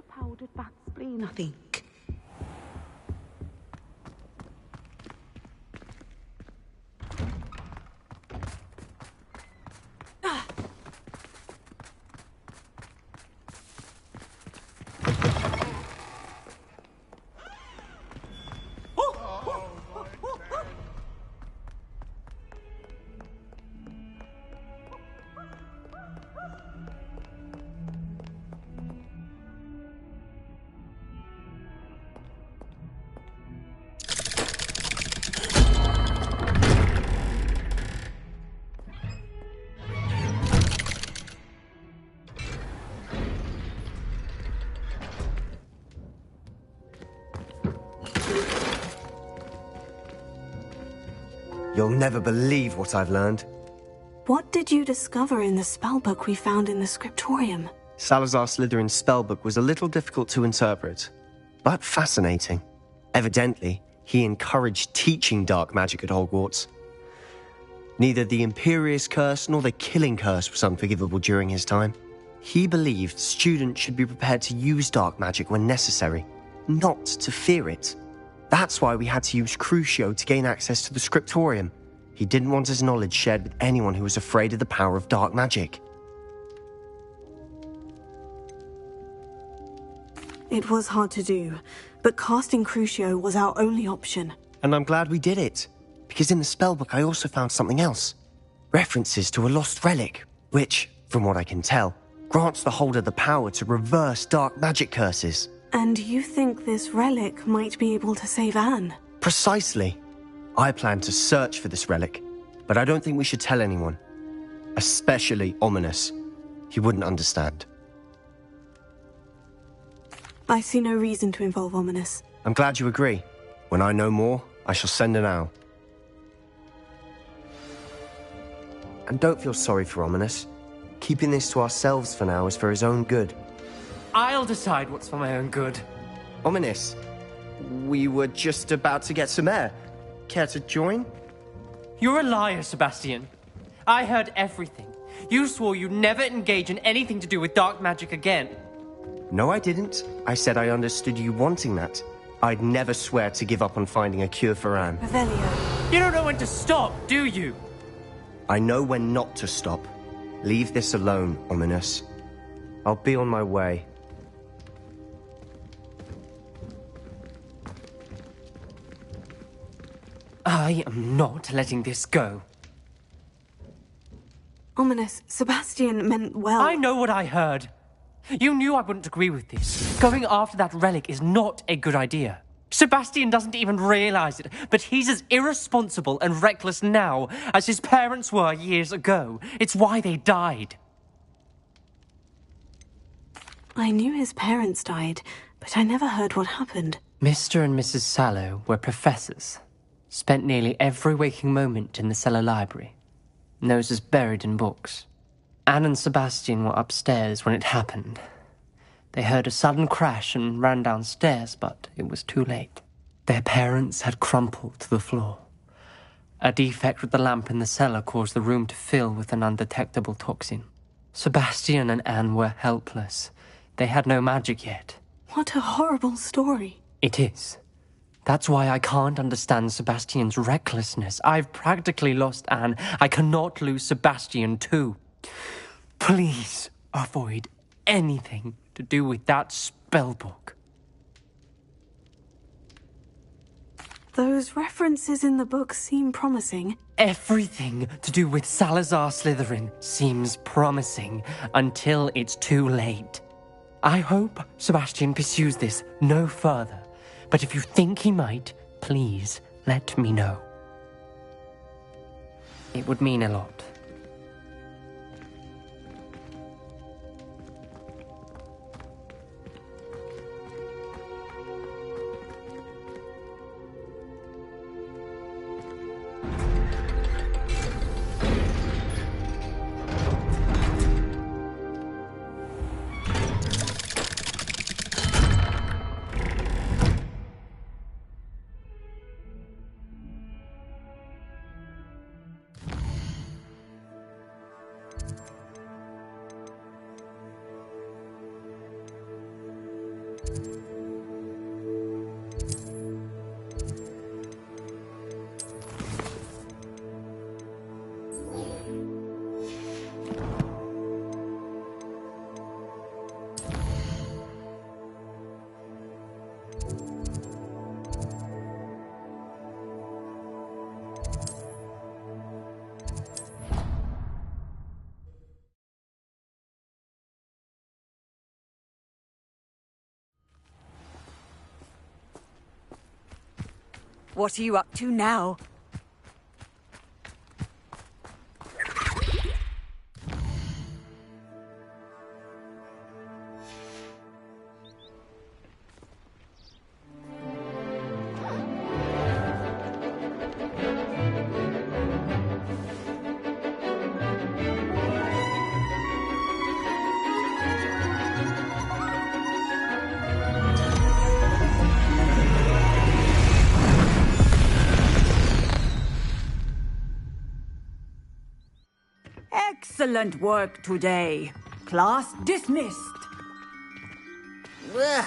powdered bat spleen, I think. You'll never believe what I've learned. What did you discover in the spellbook we found in the scriptorium? Salazar Slytherin's spellbook was a little difficult to interpret, but fascinating. Evidently, he encouraged teaching dark magic at Hogwarts. Neither the Imperious Curse nor the Killing Curse was unforgivable during his time. He believed students should be prepared to use dark magic when necessary, not to fear it. That's why we had to use Crucio to gain access to the scriptorium. He didn't want his knowledge shared with anyone who was afraid of the power of dark magic. It was hard to do, but casting Crucio was our only option. And I'm glad we did it, because in the spellbook I also found something else. References to a lost relic, which, from what I can tell, grants the holder the power to reverse dark magic curses. And you think this relic might be able to save Anne? Precisely. I plan to search for this relic, but I don't think we should tell anyone. Especially Ominous. He wouldn't understand. I see no reason to involve Ominous. I'm glad you agree. When I know more, I shall send an owl. And don't feel sorry for Ominous. Keeping this to ourselves for now is for his own good. I'll decide what's for my own good. Ominous, we were just about to get some air. Care to join? You're a liar, Sebastian. I heard everything. You swore you'd never engage in anything to do with dark magic again. No, I didn't. I said I understood you wanting that. I'd never swear to give up on finding a cure for Anne. Revelio. You don't know when to stop, do you? I know when not to stop. Leave this alone, Ominous. I'll be on my way. I am not letting this go. Ominous, Sebastian meant well. I know what I heard. You knew I wouldn't agree with this. Going after that relic is not a good idea. Sebastian doesn't even realize it, but he's as irresponsible and reckless now as his parents were years ago. It's why they died. I knew his parents died, but I never heard what happened. Mr. and Mrs. Sallow were professors. Spent nearly every waking moment in the cellar library. Noses buried in books. Anne and Sebastian were upstairs when it happened. They heard a sudden crash and ran downstairs, but it was too late. Their parents had crumpled to the floor. A defect with the lamp in the cellar caused the room to fill with an undetectable toxin. Sebastian and Anne were helpless. They had no magic yet. What a horrible story. It is. That's why I can't understand Sebastian's recklessness. I've practically lost Anne. I cannot lose Sebastian too. Please avoid anything to do with that spellbook. Those references in the book seem promising. Everything to do with Salazar Slytherin seems promising until it's too late. I hope Sebastian pursues this no further. But if you think he might, please let me know. It would mean a lot. What are you up to now? Excellent work today. Class dismissed. Ugh.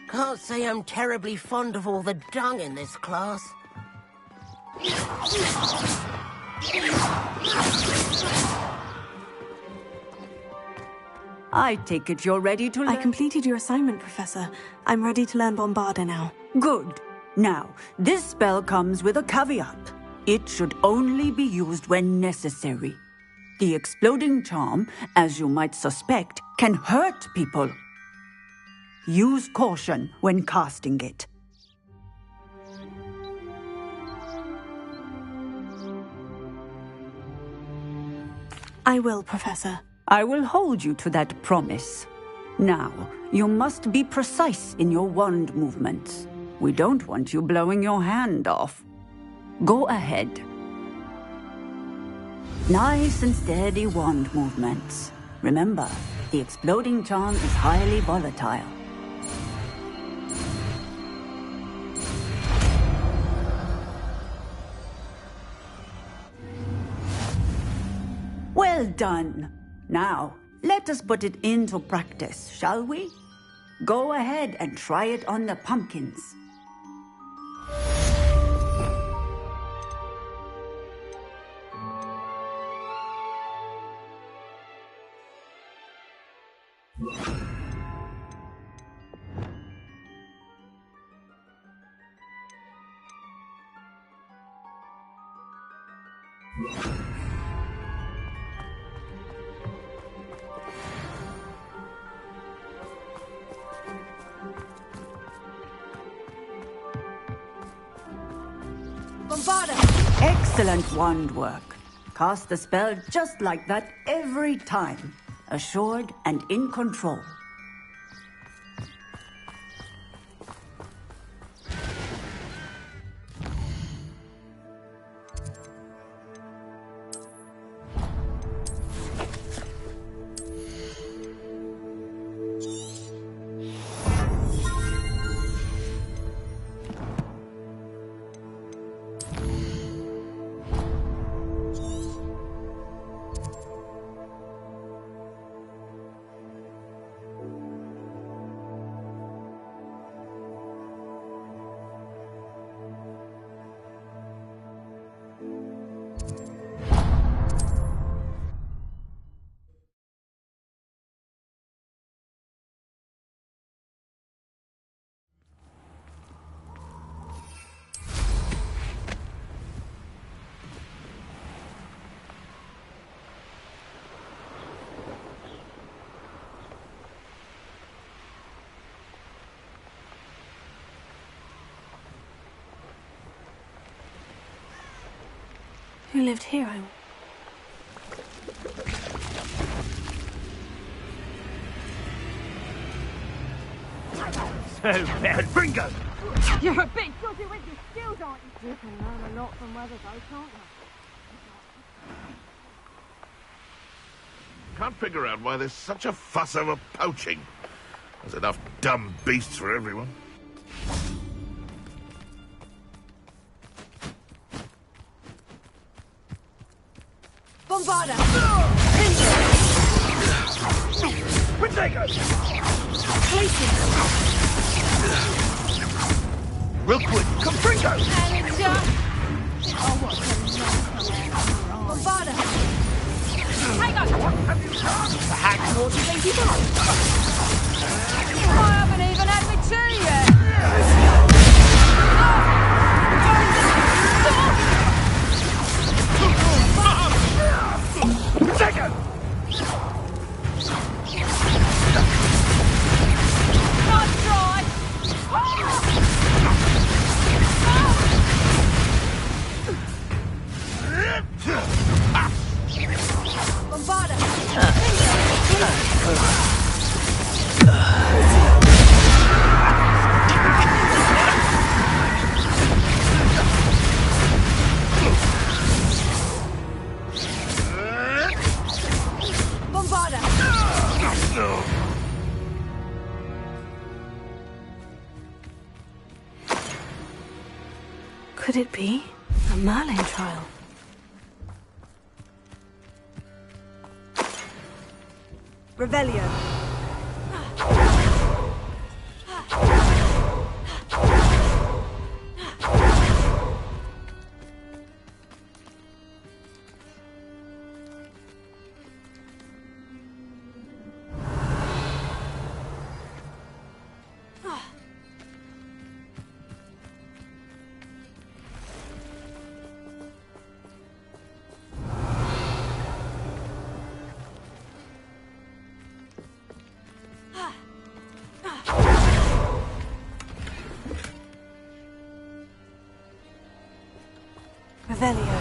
Can't say I'm terribly fond of all the dung in this class. I take it you're ready to learn. I completed your assignment, Professor. I'm ready to learn Bombarda now. Good. Now, this spell comes with a caveat. It should only be used when necessary. The exploding charm, as you might suspect, can hurt people. Use caution when casting it. I will, Professor. I will hold you to that promise. Now, you must be precise in your wand movements. We don't want you blowing your hand off. Go ahead. Nice and steady wand movements. Remember, the exploding charm is highly volatile. Well done. Now, let us put it into practice, shall we? Go ahead and try it on the pumpkins. Bombarda! Excellent wand work. Cast the spell just like that every time. Assured and in control. Who lived here? So bad, Bingo! You're a bit dodgy with your skills, aren't you? You can learn a lot from weather, though, can't you? Can't figure out why there's such a fuss over poaching. There's enough dumb beasts for everyone. Bombarda! Windago! Places! Real quick, come Bingo! Oh, what Bombarda! Hang on! What have you done? The hack, what do you think you got? I haven't even had me tea yet! Second! Nice try! Could it be a Merlin trial? Revelio. Revelio.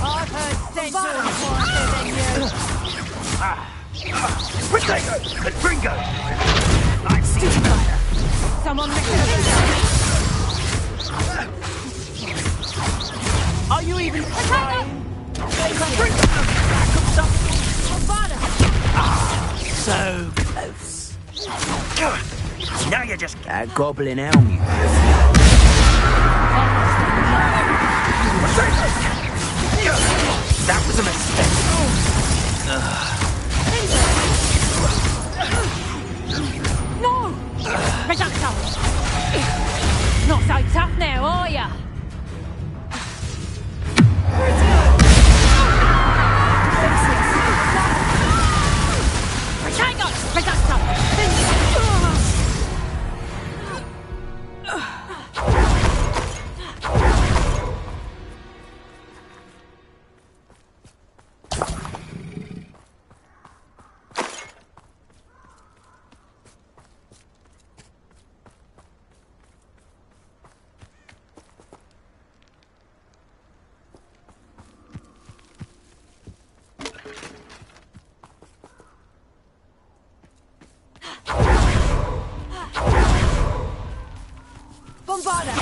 I've heard centuries faster than you. Potato and Ringo! I see better. Someone listen. Are you even trying? So close. Now you're just a goblin elm, you. That was a mistake. No! Reducto! Not so tough now, are ya? Retango! Reducto! Bombarda!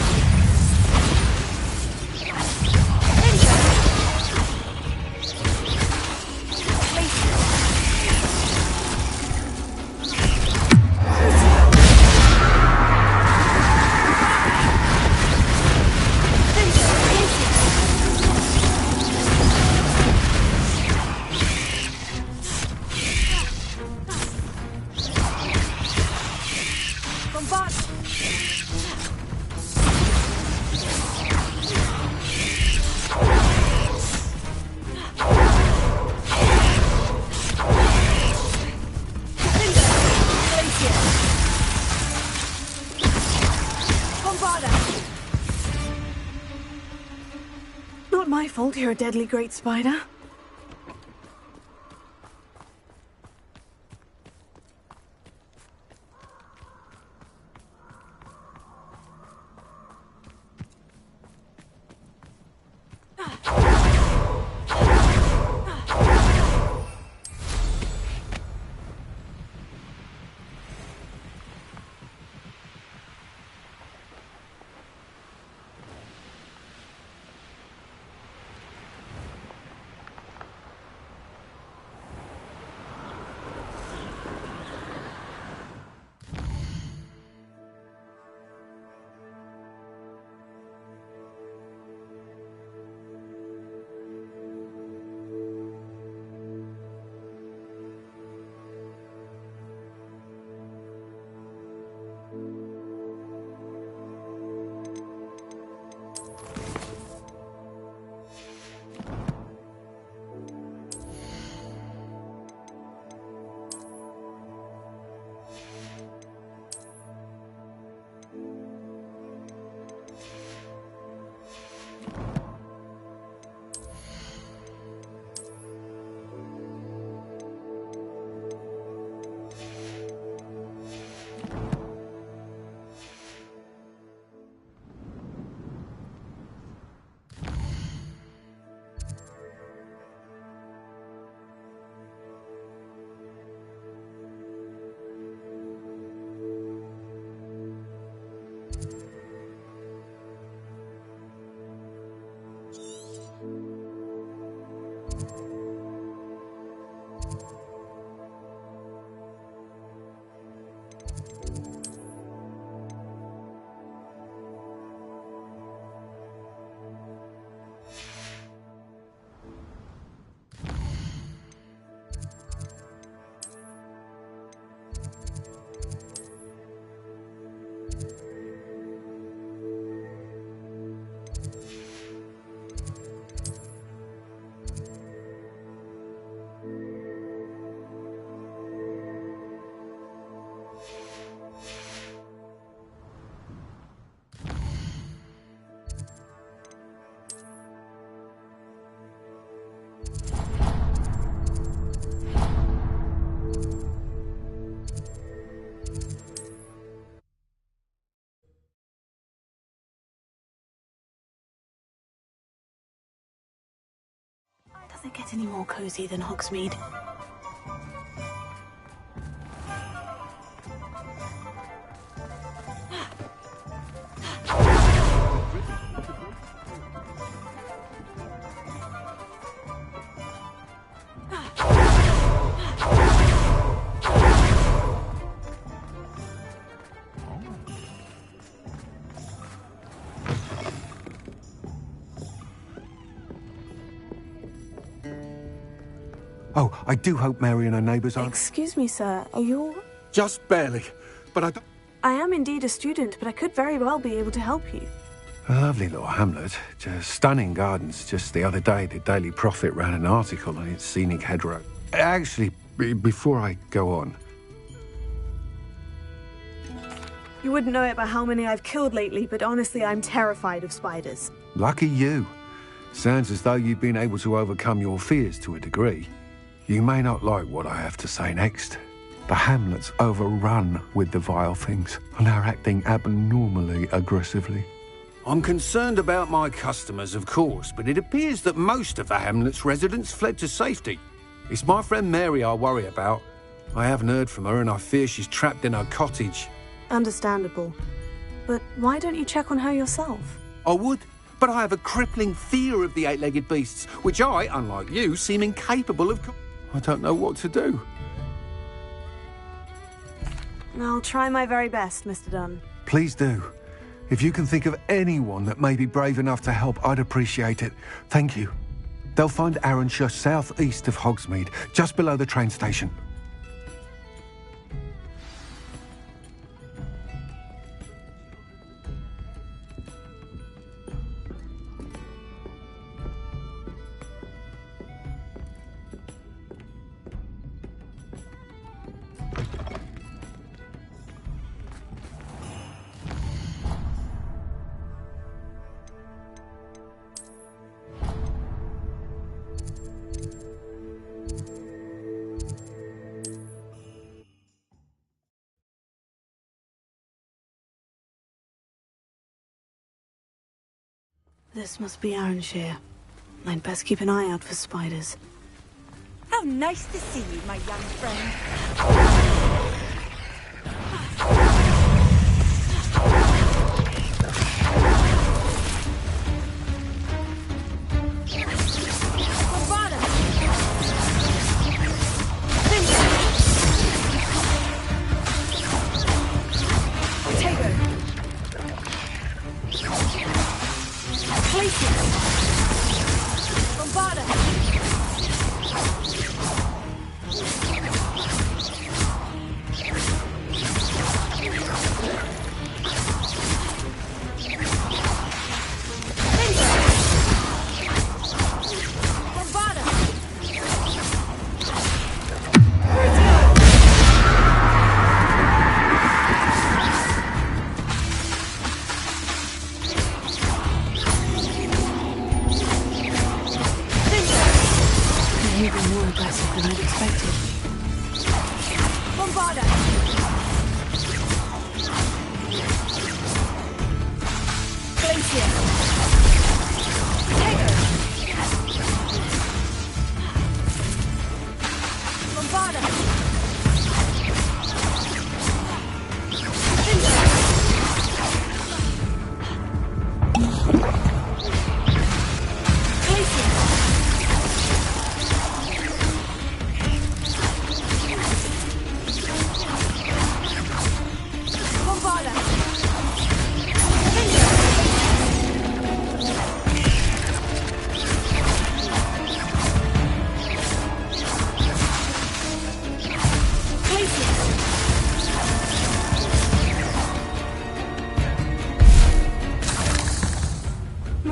Not my fault you're a deadly great spider. Does it get any more cozy than Hogsmeade? Oh, I do hope Mary and her neighbours aren't... Excuse me, sir. Are you... Just barely. But I don't... I am indeed a student, but I could very well be able to help you. A lovely little hamlet. Just stunning gardens. Just the other day, the Daily Prophet ran an article on its scenic hedgerow. Actually, before I go on... You wouldn't know it by how many I've killed lately, but honestly, I'm terrified of spiders. Lucky you. Sounds as though you've been able to overcome your fears to a degree. You may not like what I have to say next. The hamlet's overrun with the vile things, and are acting abnormally aggressively. I'm concerned about my customers, of course, but it appears that most of the hamlet's residents fled to safety. It's my friend Mary I worry about. I haven't heard from her, and I fear she's trapped in her cottage. Understandable. But why don't you check on her yourself? I would, but I have a crippling fear of the eight-legged beasts, which I, unlike you, seem incapable of... I don't know what to do. I'll try my very best, Mr. Dunn. Please do. If you can think of anyone that may be brave enough to help, I'd appreciate it. Thank you. They'll find Arranshire southeast of Hogsmeade, just below the train station. This must be Arranshire. I'd best keep an eye out for spiders. How nice to see you, my young friend.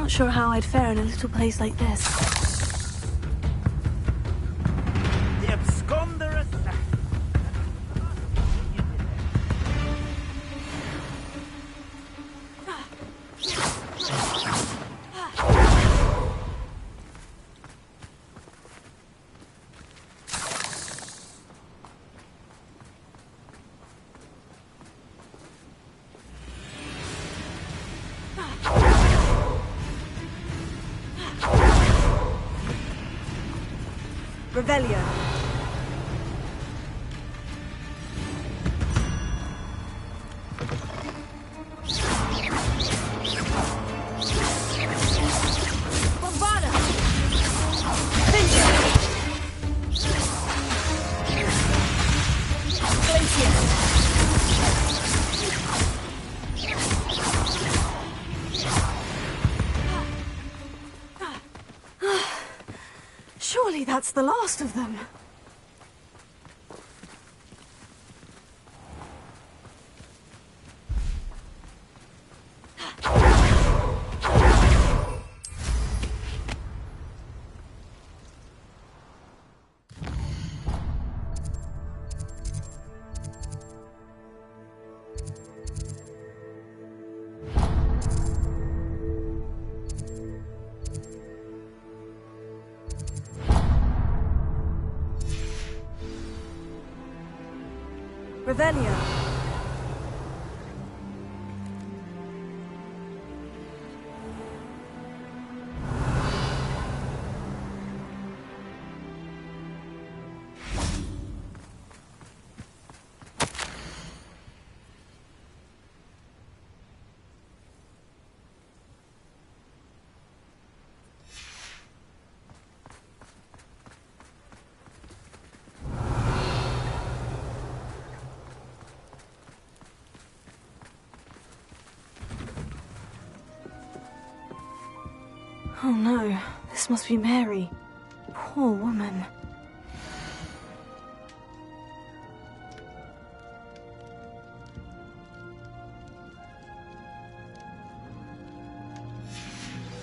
Sure how I'd fare in a little place like this. The absconderous... Revelio. Surely that's the last of them. Revelio. Oh no, this must be Mary. Poor woman.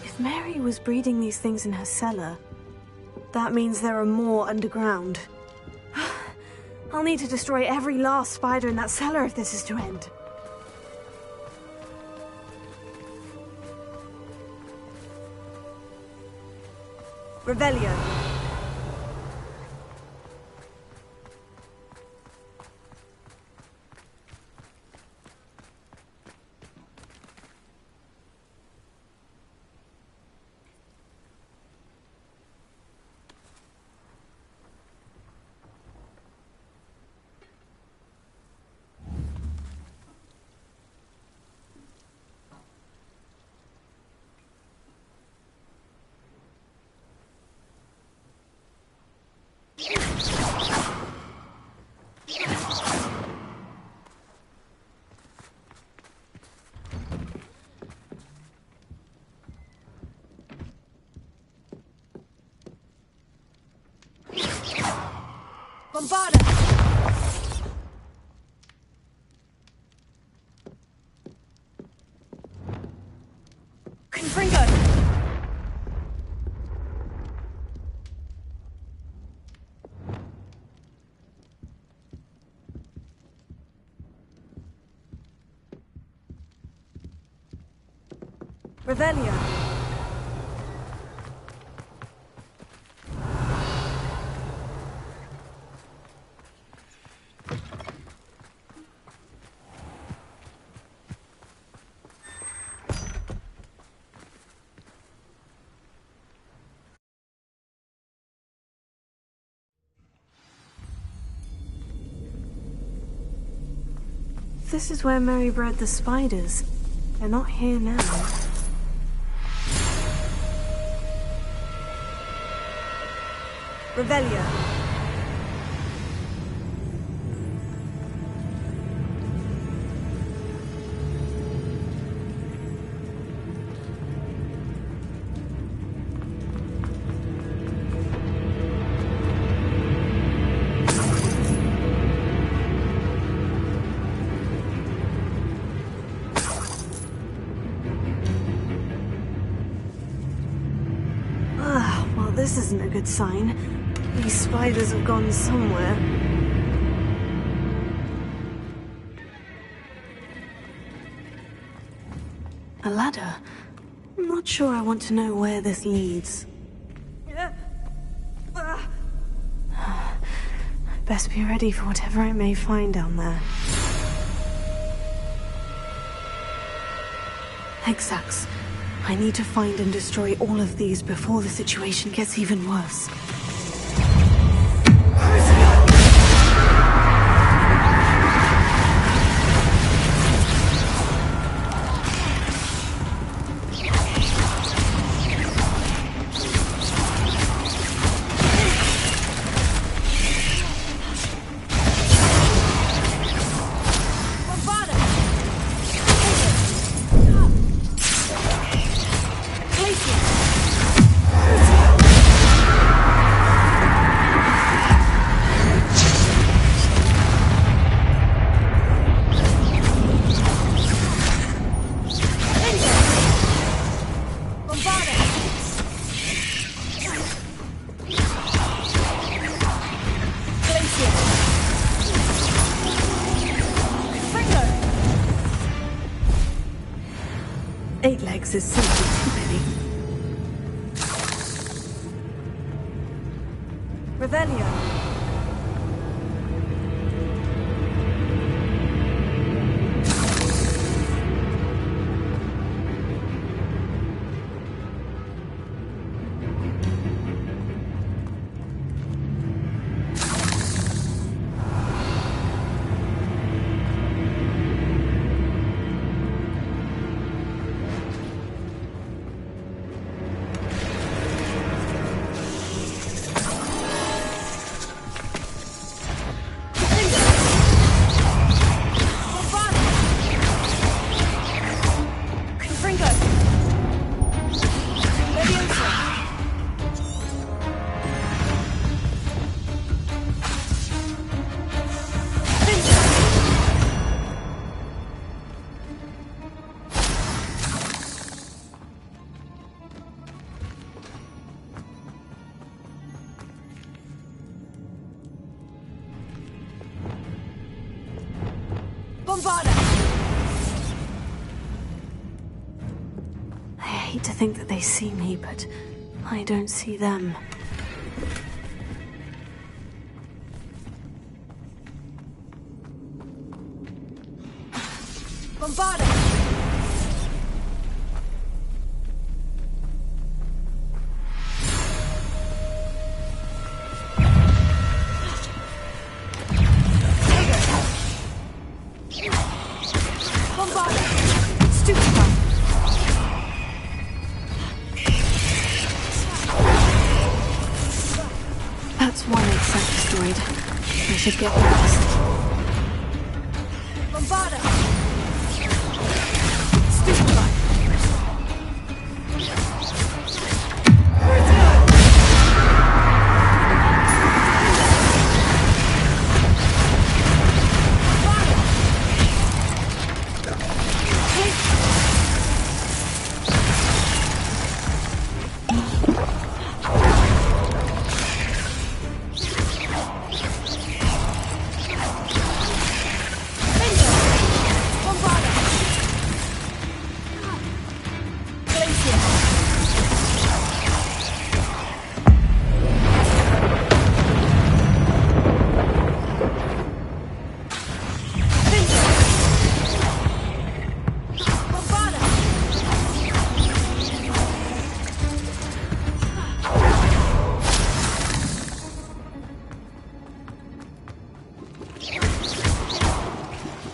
If Mary was breeding these things in her cellar, that means there are more underground. I'll need to destroy every last spider in that cellar if this is to end. Revelio. Bombarda! Confringo! Revelio. This is where Mary bred the spiders. They're not here now. Revelio. Well, this isn't a good sign. These spiders have gone somewhere. A ladder. I'm not sure I want to know where this leads. I'd best be ready for whatever I may find down there. Exacts. I need to find and destroy all of these before the situation gets even worse. X is simply too many. Revelio. I hate to think that they see me, but I don't see them. Bombarda! That's one except destroyed. I should get past. Bombarda! Stupefy!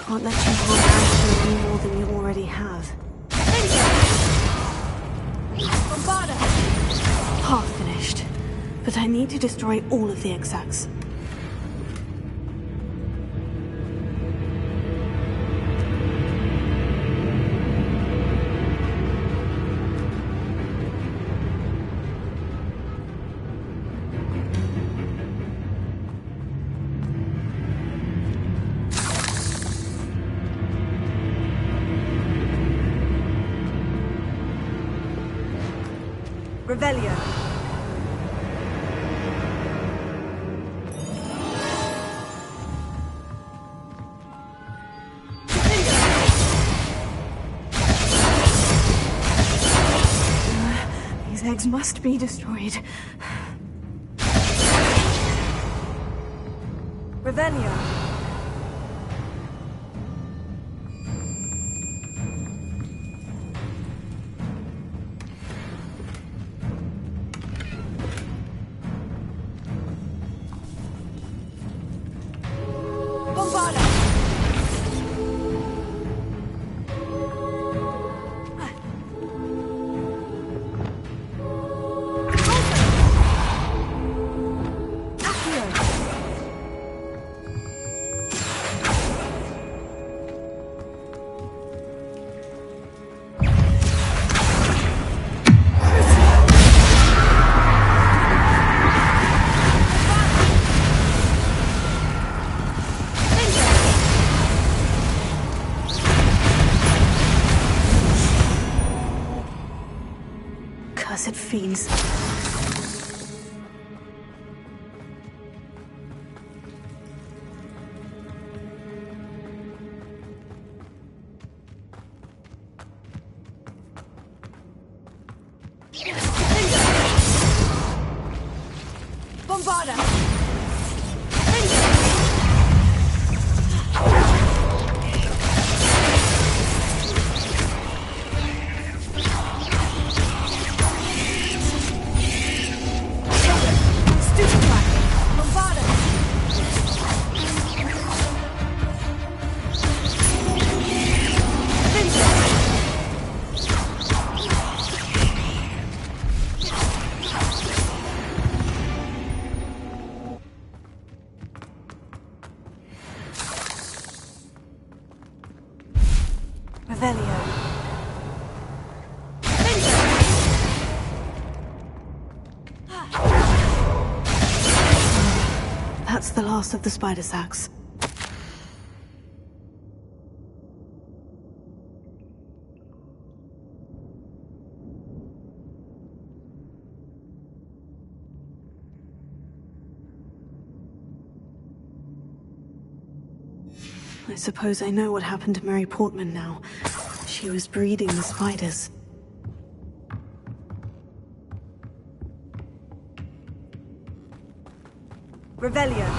Can't let you harm Asher any more than you already have. Half finished. But I need to destroy all of the exacts. Revelio. These eggs must be destroyed. Revelio. Cursed fiends. Bombarda! That's the last of the spider sacks. I suppose I know what happened to Mary Portman now. She was breeding the spiders. Revelio.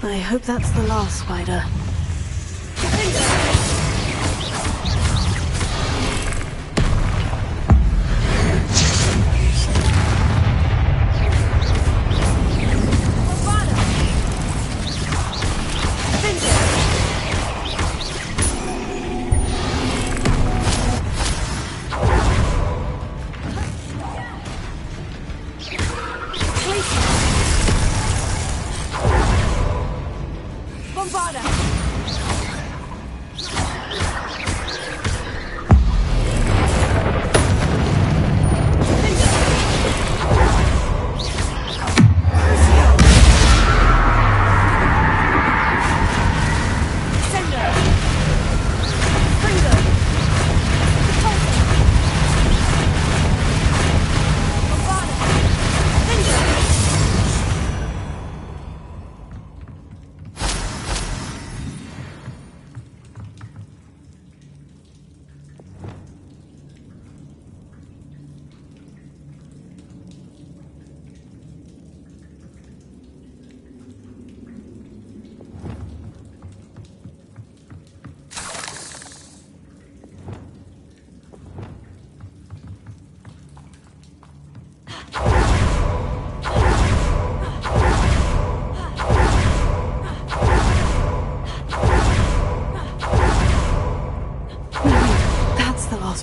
I hope that's the last spider.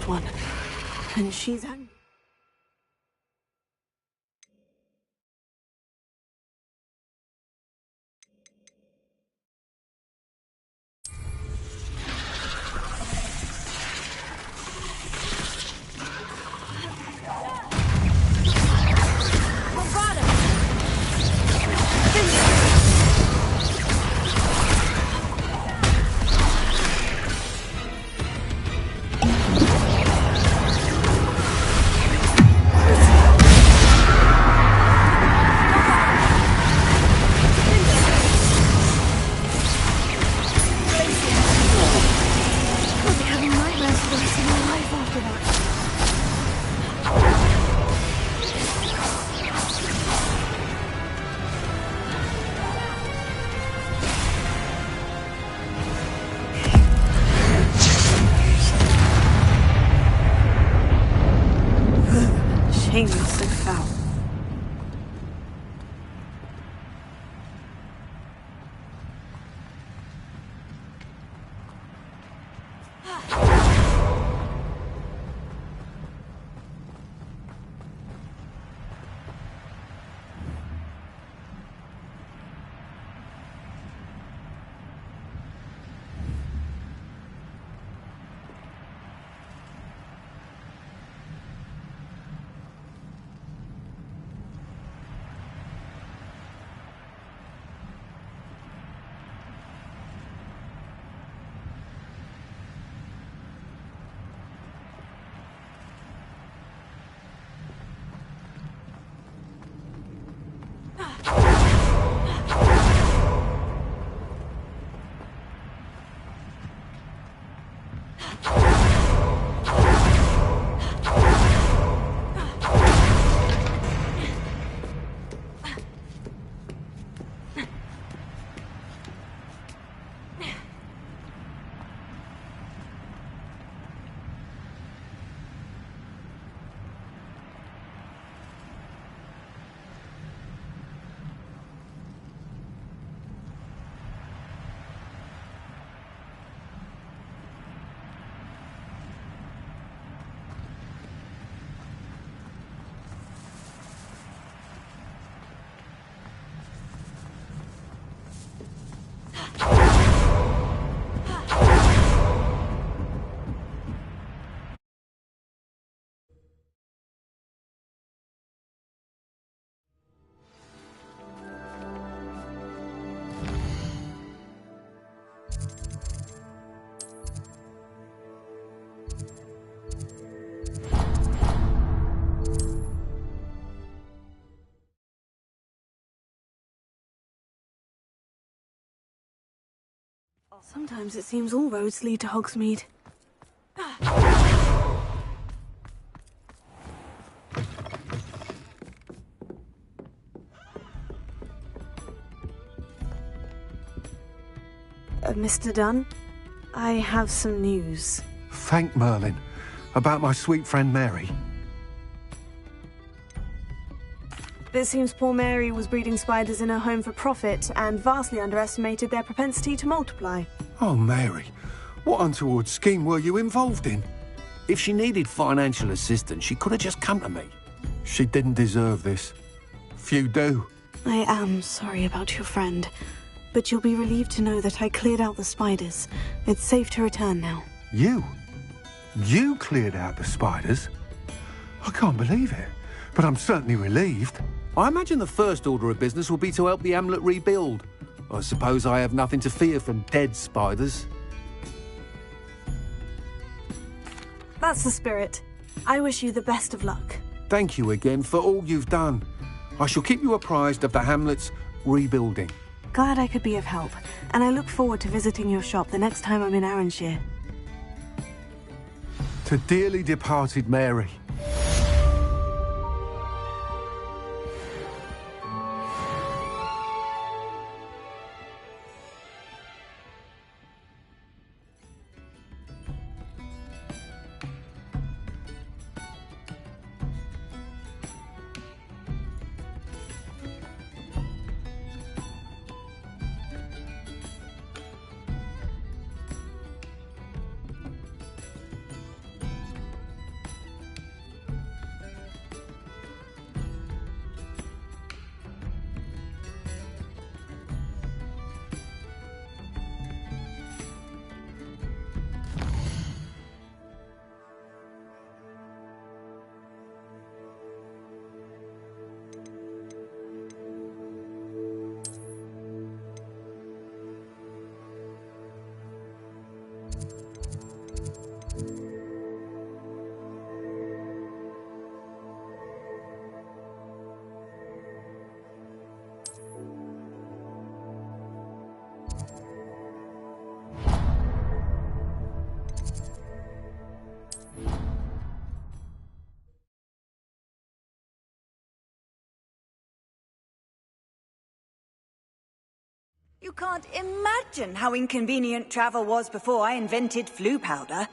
One. And she's angry. Shameless and foul. Sometimes it seems all roads lead to Hogsmeade. Mr. Dunn, I have some news. Thank Merlin. About my sweet friend Mary. It seems poor Mary was breeding spiders in her home for profit and vastly underestimated their propensity to multiply. Oh, Mary. What untoward scheme were you involved in? If she needed financial assistance, she could have just come to me. She didn't deserve this. Few do. I am sorry about your friend, but you'll be relieved to know that I cleared out the spiders. It's safe to return now. You? You cleared out the spiders? I can't believe it, but I'm certainly relieved. I imagine the first order of business will be to help the hamlet rebuild. I suppose I have nothing to fear from dead spiders. That's the spirit. I wish you the best of luck. Thank you again for all you've done. I shall keep you apprised of the hamlet's rebuilding. Glad I could be of help, and I look forward to visiting your shop the next time I'm in Arranshire. To dearly departed Mary. You can't imagine how inconvenient travel was before I invented flu powder.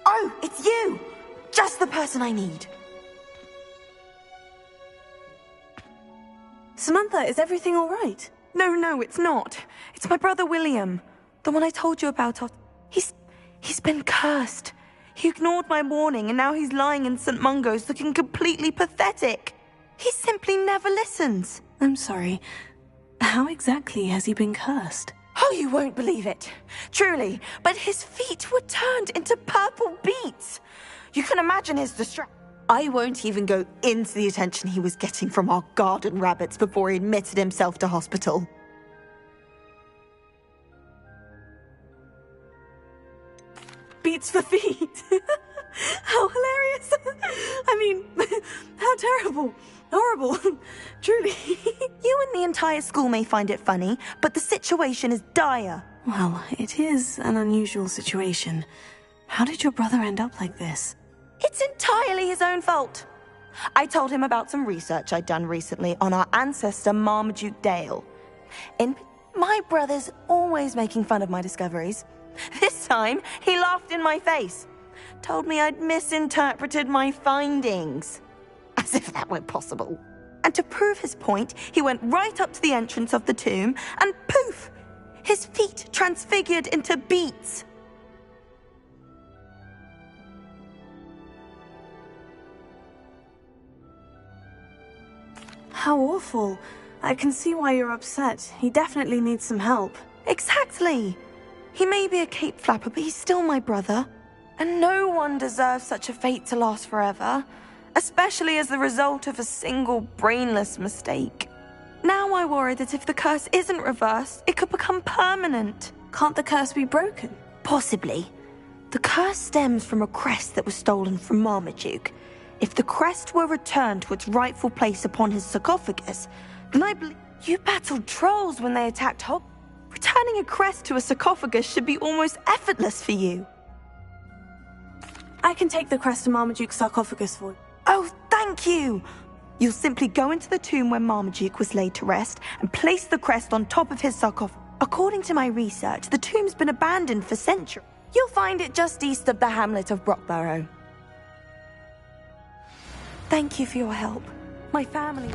Oh, it's you! Just the person I need. Samantha, is everything all right? No, it's not. It's my brother William. The one I told you about. He's been cursed. He ignored my warning and now he's lying in St. Mungo's looking completely pathetic. He simply never listens. I'm sorry. How exactly has he been cursed? Oh, you won't believe it. Truly, but his feet were turned into purple beets. You can imagine his distress. I won't even go into the attention he was getting from our garden rabbits before he admitted himself to hospital. Beets for feet. How hilarious. I mean, how terrible. Horrible. Truly. You and the entire school may find it funny, but the situation is dire. Well, it is an unusual situation. How did your brother end up like this? It's entirely his own fault. I told him about some research I'd done recently on our ancestor Marmaduke Dale. My brother's always making fun of my discoveries. This time, he laughed in my face. Told me I'd misinterpreted my findings. As if that were possible. And to prove his point, he went right up to the entrance of the tomb, and poof! His feet transfigured into beets. How awful. I can see why you're upset. He definitely needs some help. Exactly. He may be a cape flapper, but he's still my brother. And no one deserves such a fate to last forever. especially as the result of a single brainless mistake. Now I worry that if the curse isn't reversed, it could become permanent. Can't the curse be broken? Possibly. The curse stems from a crest that was stolen from Marmaduke. If the crest were returned to its rightful place upon his sarcophagus, then I believe you battled trolls when they attacked Hogwarts. Returning a crest to a sarcophagus should be almost effortless for you. I can take the crest to Marmaduke's sarcophagus for you. Oh, thank you! You'll simply go into the tomb where Marmaduke was laid to rest and place the crest on top of his sarcophagus. According to my research, the tomb's been abandoned for centuries. You'll find it just east of the hamlet of Brockborough. Thank you for your help. My family...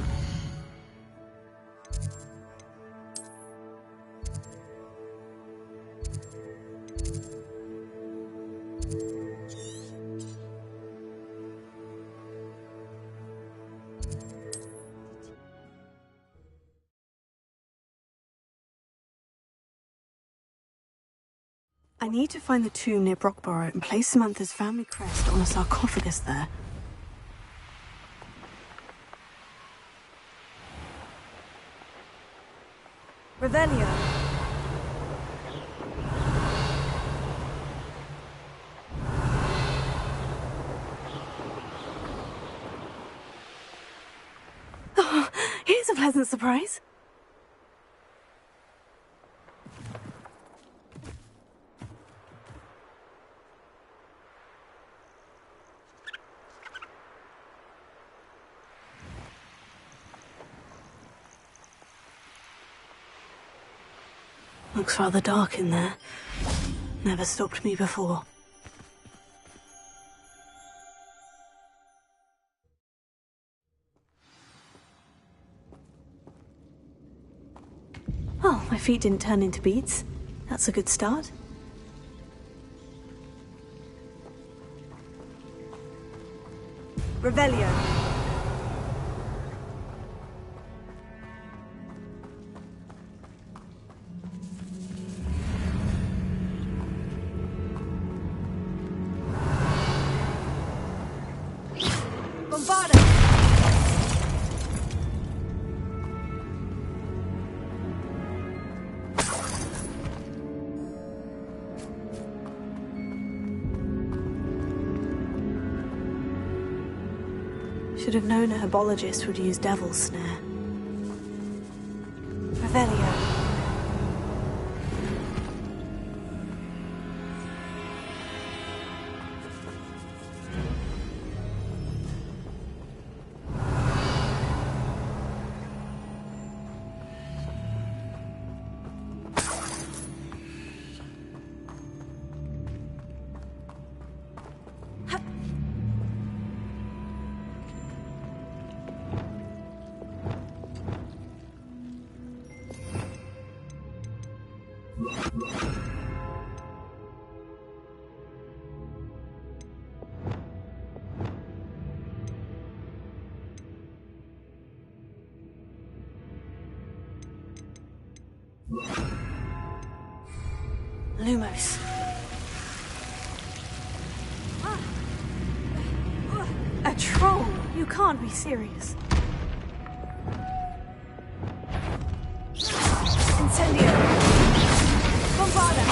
I need to find the tomb near Brockborough and place Samantha's family crest on a sarcophagus there. Revelio. Oh, here's a pleasant surprise. Looks rather dark in there. Never stopped me before. Oh, my feet didn't turn into beads. That's a good start. Revelio. Should have known a herbologist would use Devil's Snare. Revelio. Lumos. A troll? You can't be serious. Incendio. Bombarda.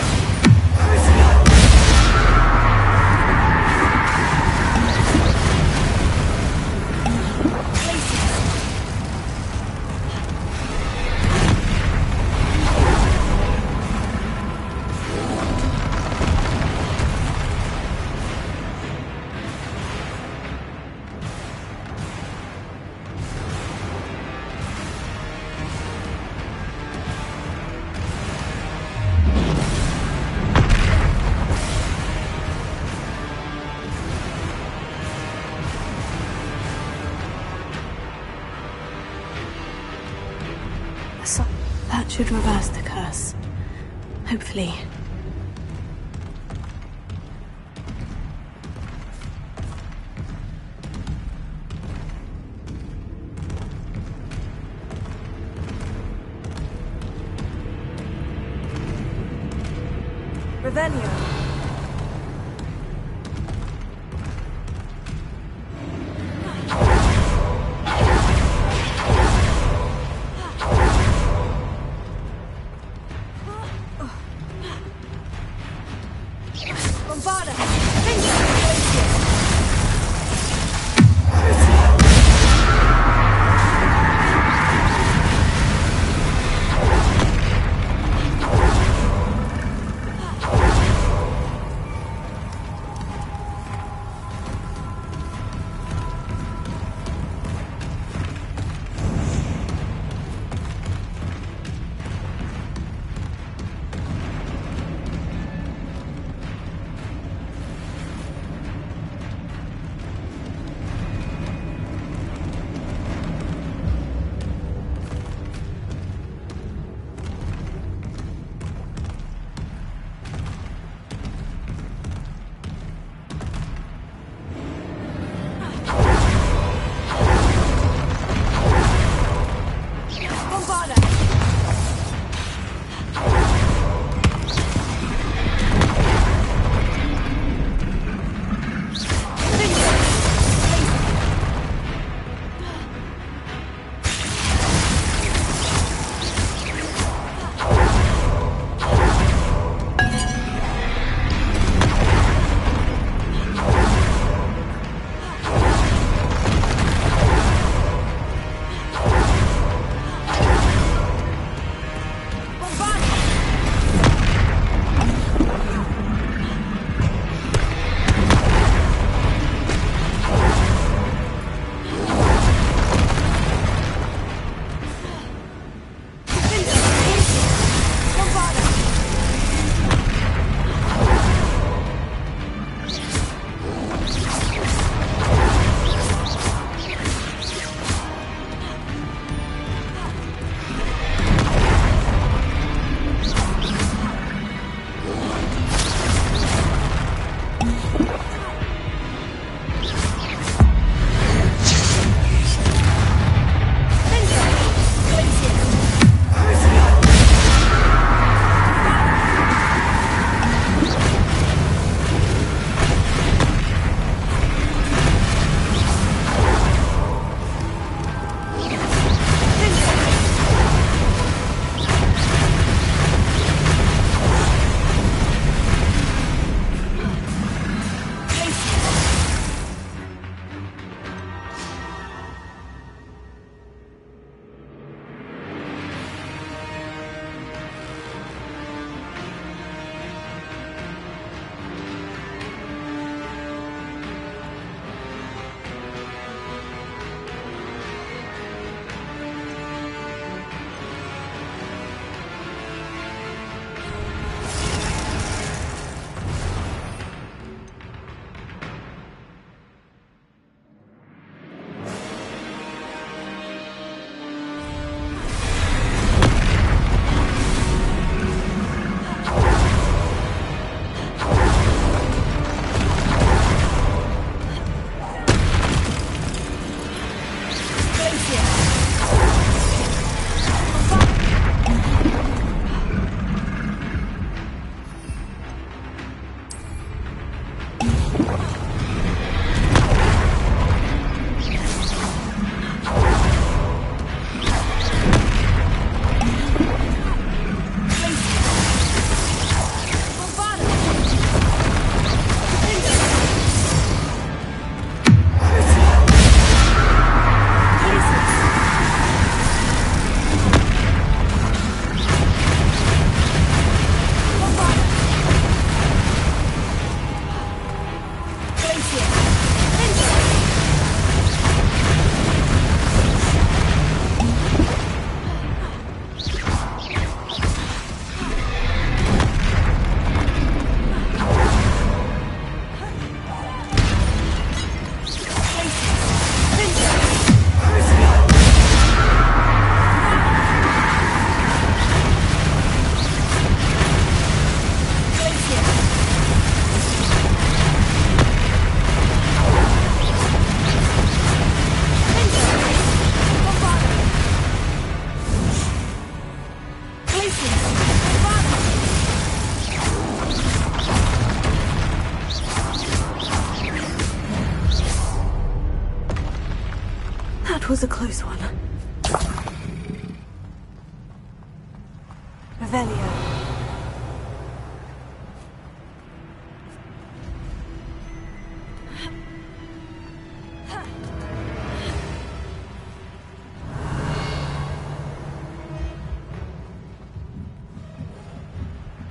That should reverse the curse. Hopefully. Revelio. That was a close one. Revelio.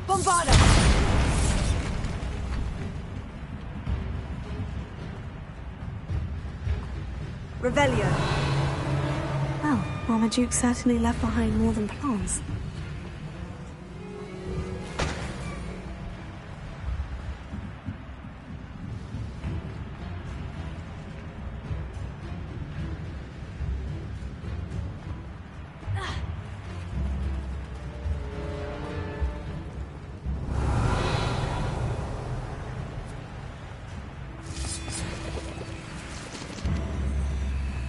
Bombarda! Revelio. Well, Marmaduke certainly left behind more than plans.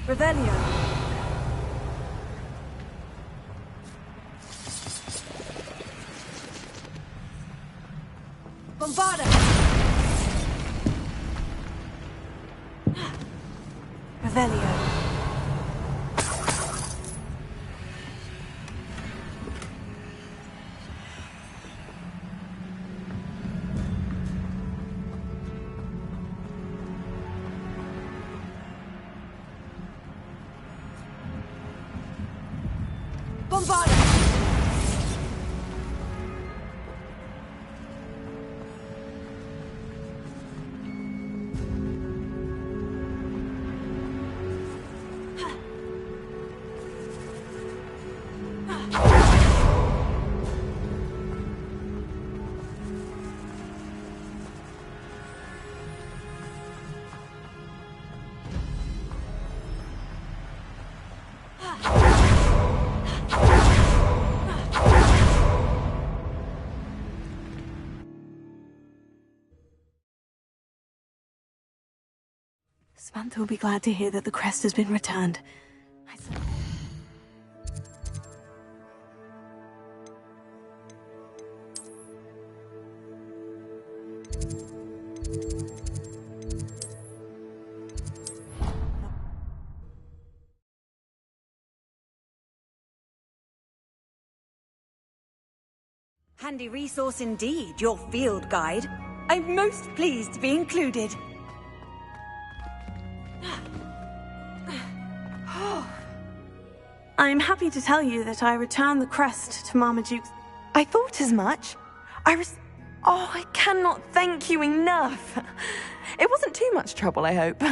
Revelio. Bombarda! Revelio. Bombarda! Samantha will be glad to hear that the crest has been returned. Handy resource indeed, your field guide. I'm most pleased to be included. I'm happy to tell you that I returned the crest to Marmaduke's. I thought as much. Oh, I cannot thank you enough. It wasn't too much trouble, I hope.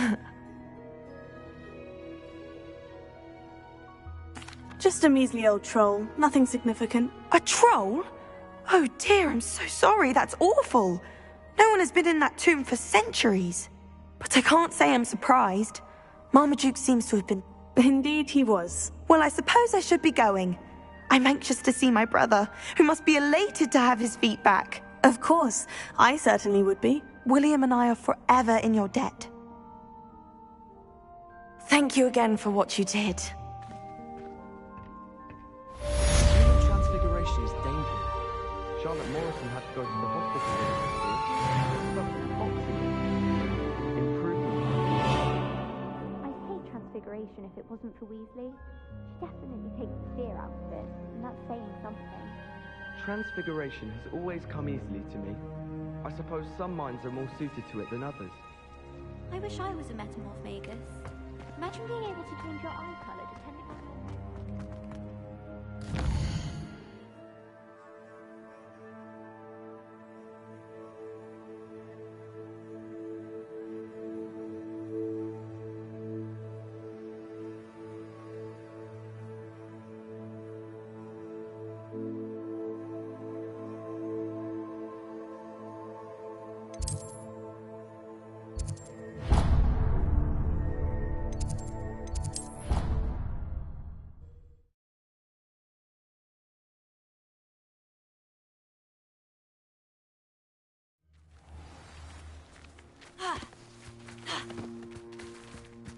Just a measly old troll, nothing significant. A troll? Oh dear, I'm so sorry, that's awful. No one has been in that tomb for centuries. But I can't say I'm surprised. Marmaduke seems to have been... Indeed he was. Well, I suppose I should be going. I'm anxious to see my brother, who must be elated to have his feet back. Of course, I certainly would be. William and I are forever in your debt. Thank you again for what you did. Transfiguration is dangerous. Charlotte Morrison had to go to the hospital. Transfiguration if it wasn't for Weasley. She definitely takes the fear out of it, and that's saying something. Transfiguration has always come easily to me. I suppose some minds are more suited to it than others. I wish I was a metamorph magus. Imagine being able to change your eye colour depending on your...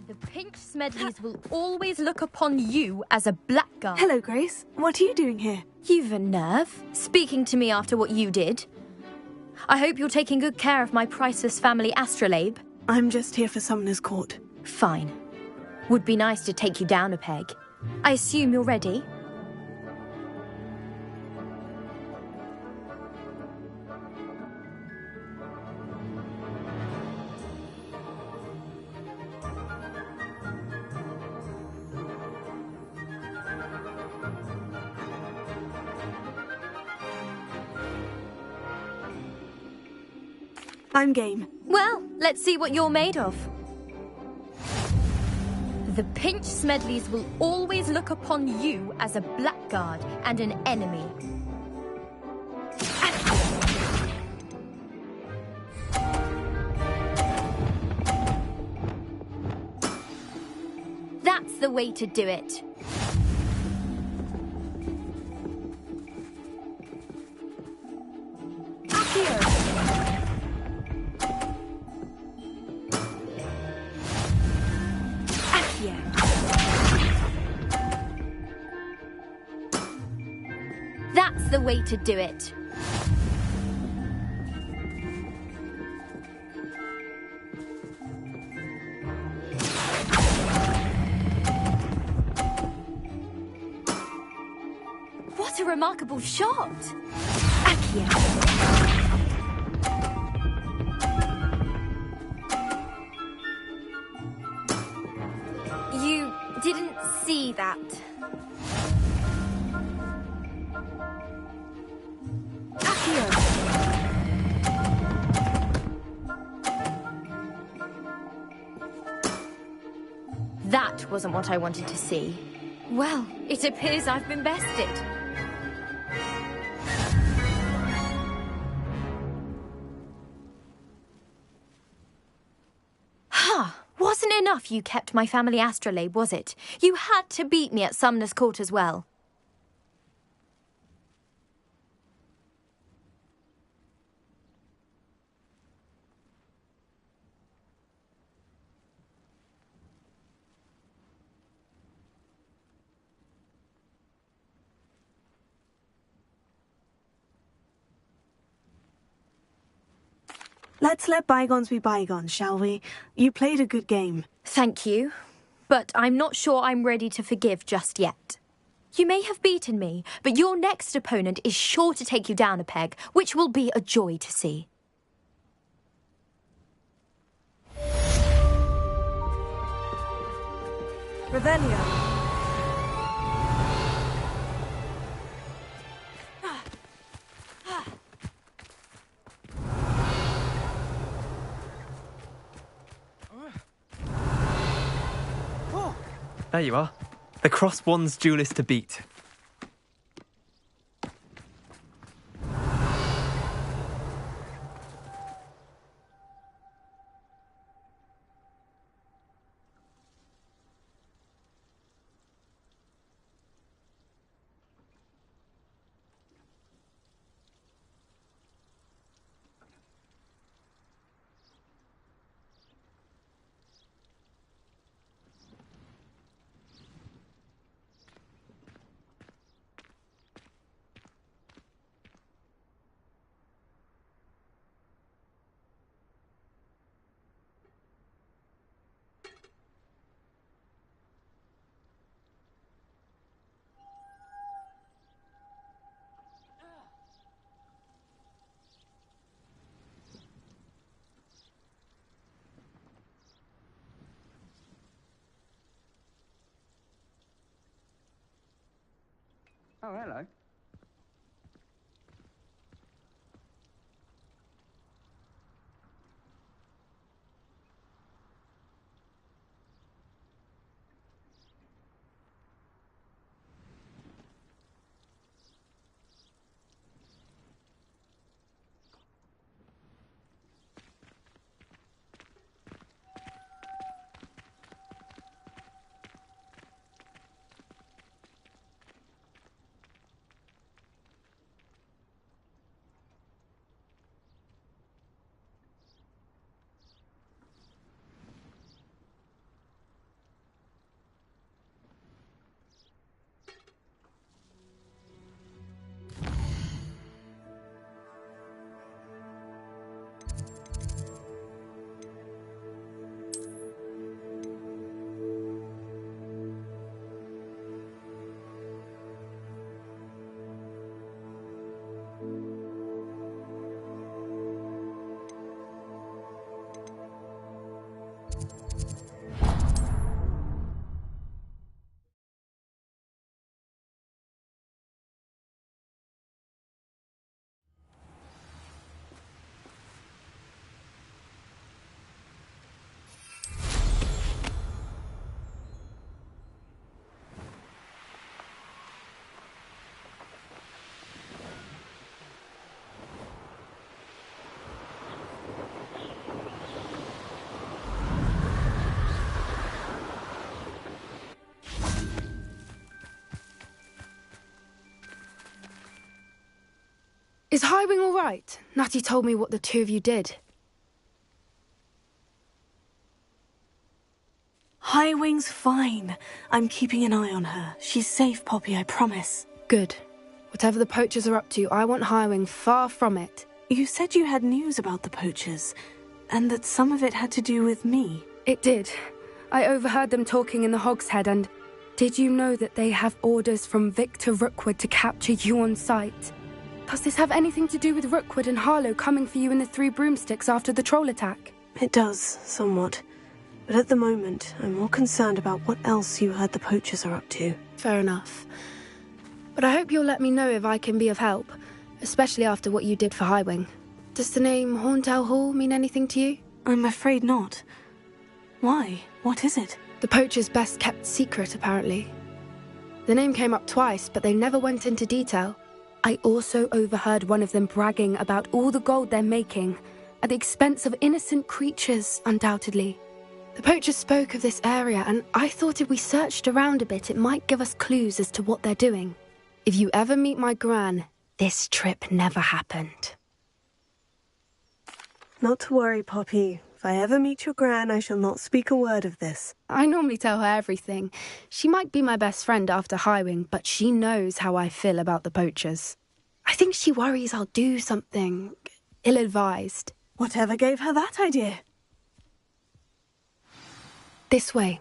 The Pinch Smedleys will always look upon you as a blackguard. Hello, Grace. What are you doing here? You've a nerve, speaking to me after what you did. I hope you're taking good care of my priceless family astrolabe. I'm just here for Summoner's Court. Fine. Would be nice to take you down a peg. I assume you're ready? I'm game. Well, let's see what you're made of. The Pinch Smedleys will always look upon you as a blackguard and an enemy. That's the way to do it. That's the way to do it. What a remarkable shot! Accio. You didn't see that. That wasn't what I wanted to see. Well, it appears I've been bested. Wasn't enough you kept my family astrolabe, was it? You had to beat me at Sumner's Court as well. Let's let bygones be bygones, shall we? You played a good game. Thank you, but I'm not sure I'm ready to forgive just yet. You may have beaten me, but your next opponent is sure to take you down a peg, which will be a joy to see. Revelio. There you are. The Cross Wands duelist to beat. Oh, hello. Highwing all right? Natty told me what the two of you did. Highwing's fine. I'm keeping an eye on her. She's safe, Poppy, I promise. Good. Whatever the poachers are up to, I want Highwing far from it. You said you had news about the poachers, and that some of it had to do with me. It did. I overheard them talking in the Hogshead, and did you know that they have orders from Victor Rookwood to capture you on sight? Does this have anything to do with Rookwood and Harlow coming for you in the Three Broomsticks after the troll attack? It does, somewhat. But at the moment, I'm more concerned about what else you heard the poachers are up to. Fair enough. But I hope you'll let me know if I can be of help, especially after what you did for Highwing. Does the name Horndale Hall mean anything to you? I'm afraid not. Why? What is it? The poachers' best kept secret, apparently. The name came up twice, but they never went into detail. I also overheard one of them bragging about all the gold they're making, at the expense of innocent creatures, undoubtedly. The poachers spoke of this area, and I thought if we searched around a bit, it might give us clues as to what they're doing. If you ever meet my gran, this trip never happened. Not to worry, Poppy. If I ever meet your gran, I shall not speak a word of this. I normally tell her everything. She might be my best friend after Highwing, but she knows how I feel about the poachers. I think she worries I'll do something ill-advised. Whatever gave her that idea? This way.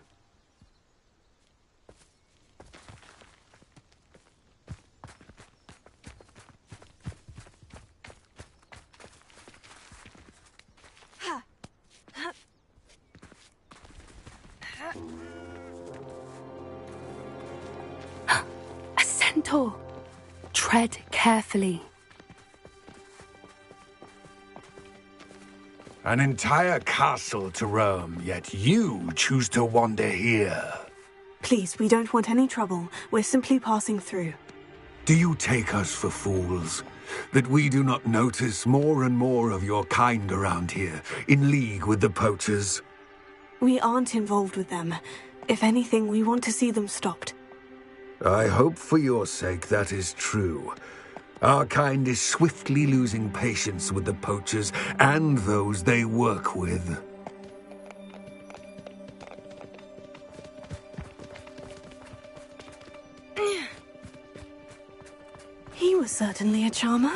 A centaur. Tread carefully. An entire castle to roam, yet you choose to wander here. Please, we don't want any trouble. We're simply passing through. Do you take us for fools? That we do not notice more and more of your kind around here, in league with the poachers? We aren't involved with them. If anything, we want to see them stopped. I hope for your sake that is true. Our kind is swiftly losing patience with the poachers and those they work with. He was certainly a charmer.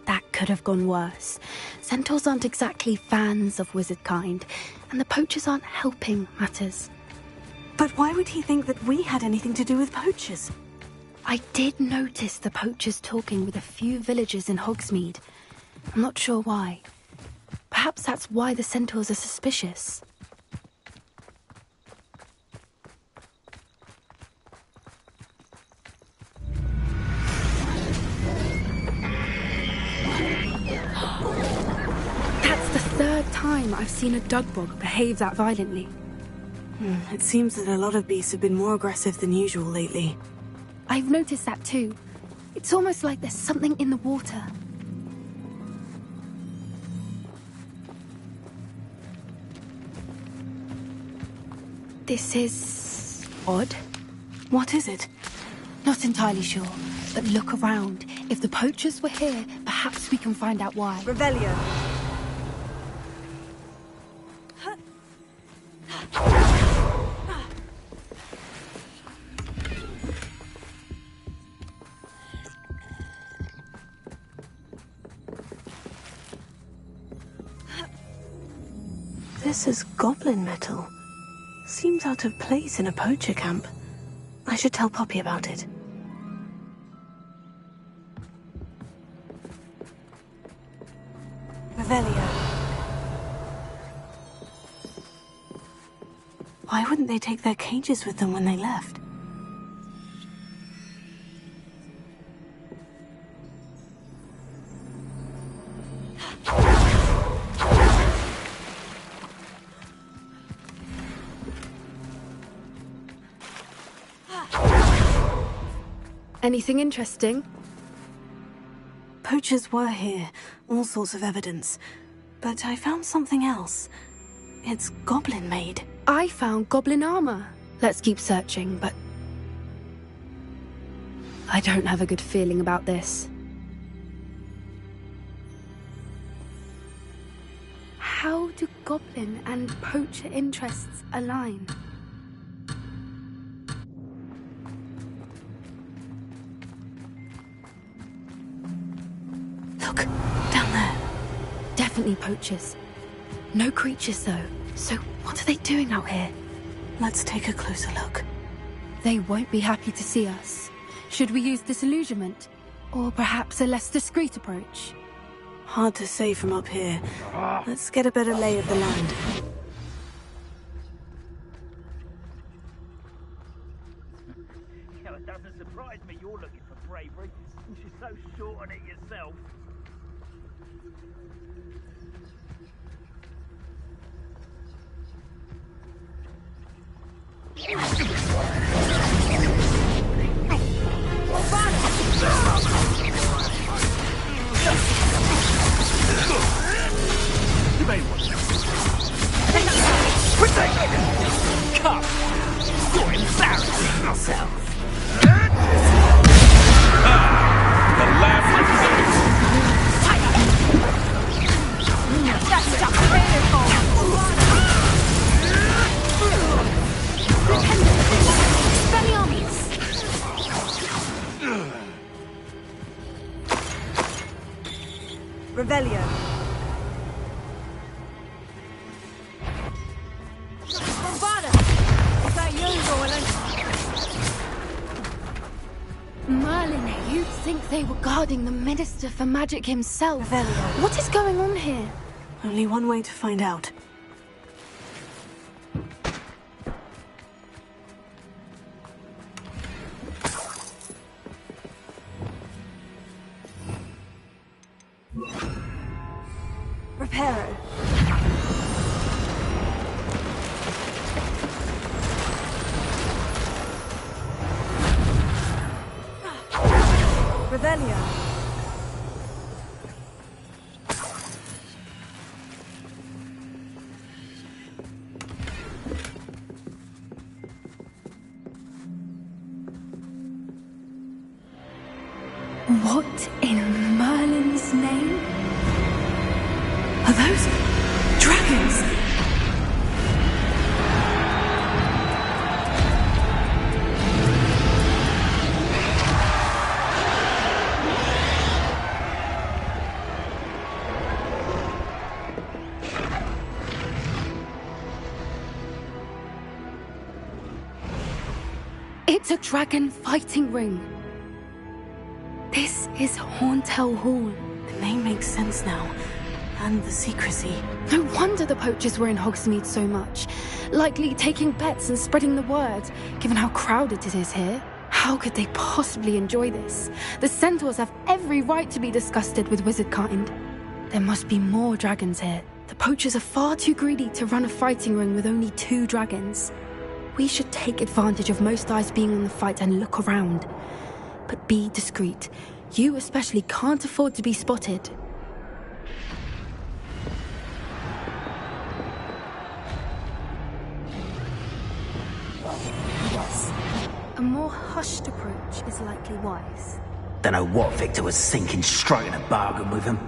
That could have gone worse. Centaurs aren't exactly fans of wizard kind, and the poachers aren't helping matters. But why would he think that we had anything to do with poachers? I did notice the poachers talking with a few villagers in Hogsmeade. I'm not sure why. Perhaps that's why the centaurs are suspicious. That's the third time I've seen a dugbog behave that violently. It seems that a lot of beasts have been more aggressive than usual lately. I've noticed that too. It's almost like there's something in the water. This is odd. What is it? Not entirely sure, but look around. If the poachers were here, perhaps we can find out why. Revelio. This is goblin metal. Seems out of place in a poacher camp. I should tell Poppy about it. Revelio. Why wouldn't they take their cages with them when they left? Anything interesting? Poachers were here, all sorts of evidence. But I found something else. It's goblin-made. I found goblin armor. Let's keep searching, but I don't have a good feeling about this. goblin and poacher interests align. Look, down there. Definitely poachers. No creatures, though. So what are they doing out here? Let's take a closer look. They won't be happy to see us. Should we use disillusionment? Or perhaps a less discreet approach? Hard to say from up here. Let's get a better lay of the land. It doesn't surprise me you're looking for bravery, since you're so short on it yourself. You may want to. Come! You're embarrassing yourself! The last That's just beautiful! Revelio. Bombada! Is that you, Roland? Merlin, you'd think they were guarding the Minister for Magic himself. Revelio. What is going on here? Only one way to find out. Reparo. Revelio. What in Merlin's name? Are those dragons? It's a dragon fighting ring. This is Hauntel Hall. The name makes sense now. And the secrecy. No wonder the poachers were in Hogsmeade so much. Likely taking bets and spreading the word, given how crowded it is here. How could they possibly enjoy this? The centaurs have every right to be disgusted with wizard kind. There must be more dragons here. The poachers are far too greedy to run a fighting ring with only 2 dragons. We should take advantage of most eyes being on the fight and look around. But be discreet. You especially can't afford to be spotted. Yes. A more hushed approach is likely wise. Don't know what Victor was thinking, striking a bargain with him.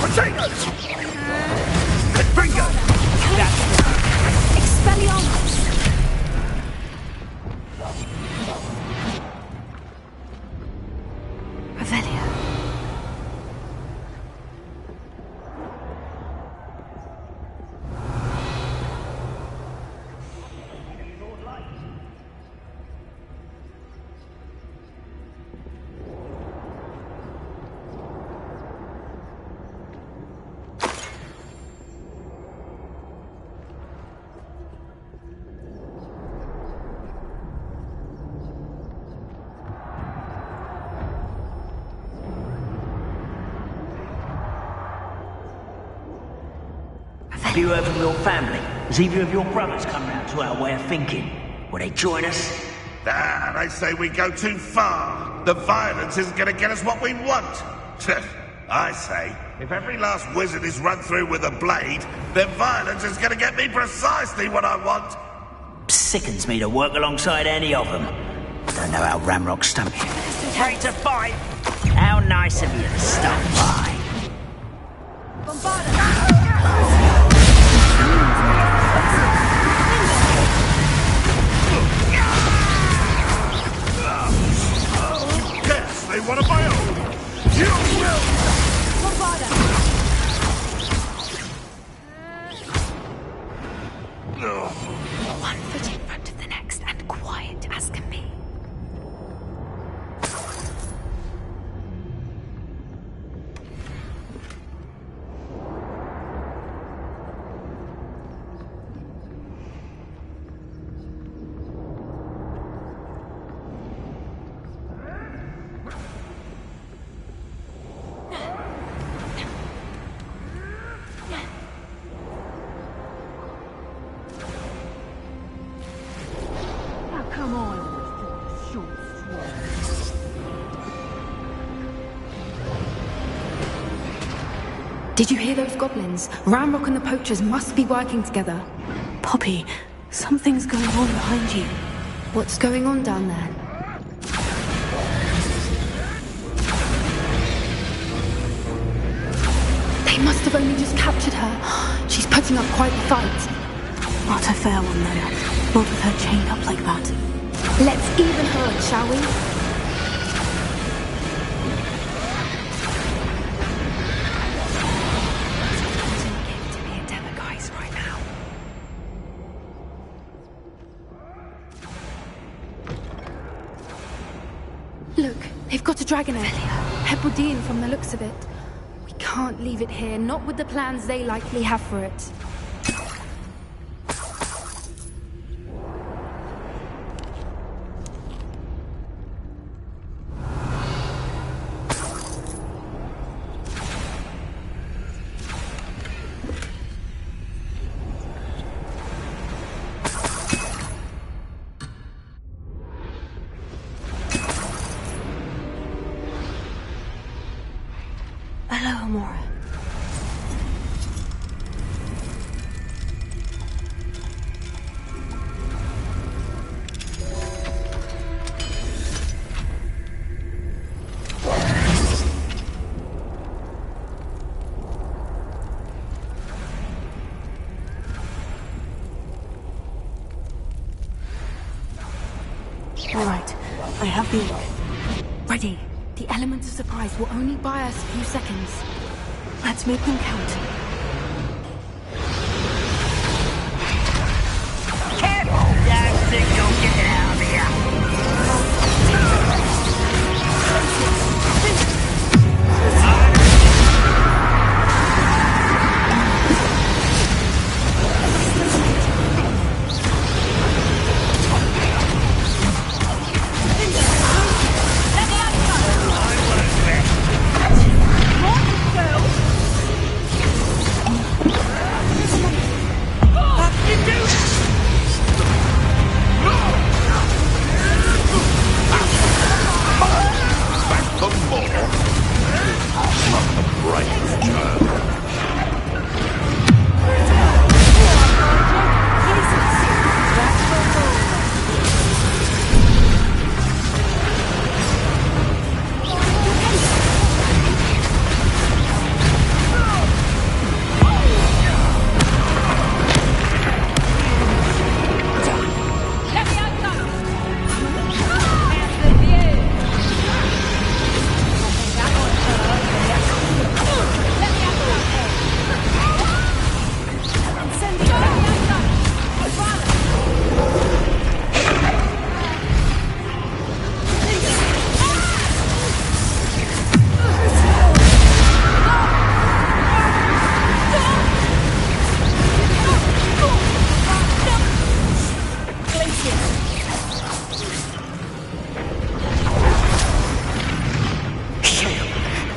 Potatoes! Bingo! Expelliarmus! Revelio. Have you heard from your family? Has either of your brothers come round to our way of thinking? Will they join us? Ah, they say we go too far. The violence isn't going to get us what we want. I say, if every last wizard is run through with a blade, then violence is going to get me precisely what I want. Sickens me to work alongside any of them. Don't know how Ramrock stumped you. Ready to fight? How nice of you to stop by. Yes, they want a bio! You will! One foot in front of the next and quiet as can be. Did you hear those goblins? Ramrock and the poachers must be working together. Poppy, something's going on behind you. What's going on down there? They must have only just captured her. She's putting up quite the fight. Not a fair one, though. Not with her chained up like that. Let's even her, shall we? Look, they've got a dragon egg. Hebridean from the looks of it. We can't leave it here, not with the plans they likely have for it. Hello, Amora. All right, I have the ink. Ready. The element of surprise will only buy us a few seconds. Let's make them count. Careful! Don't think you'll get out of here.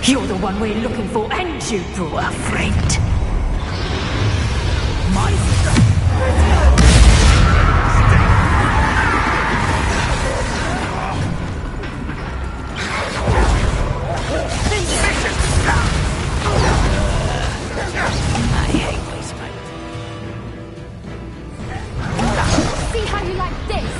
You're the one we're looking for, and you brought a friend. See how you like this?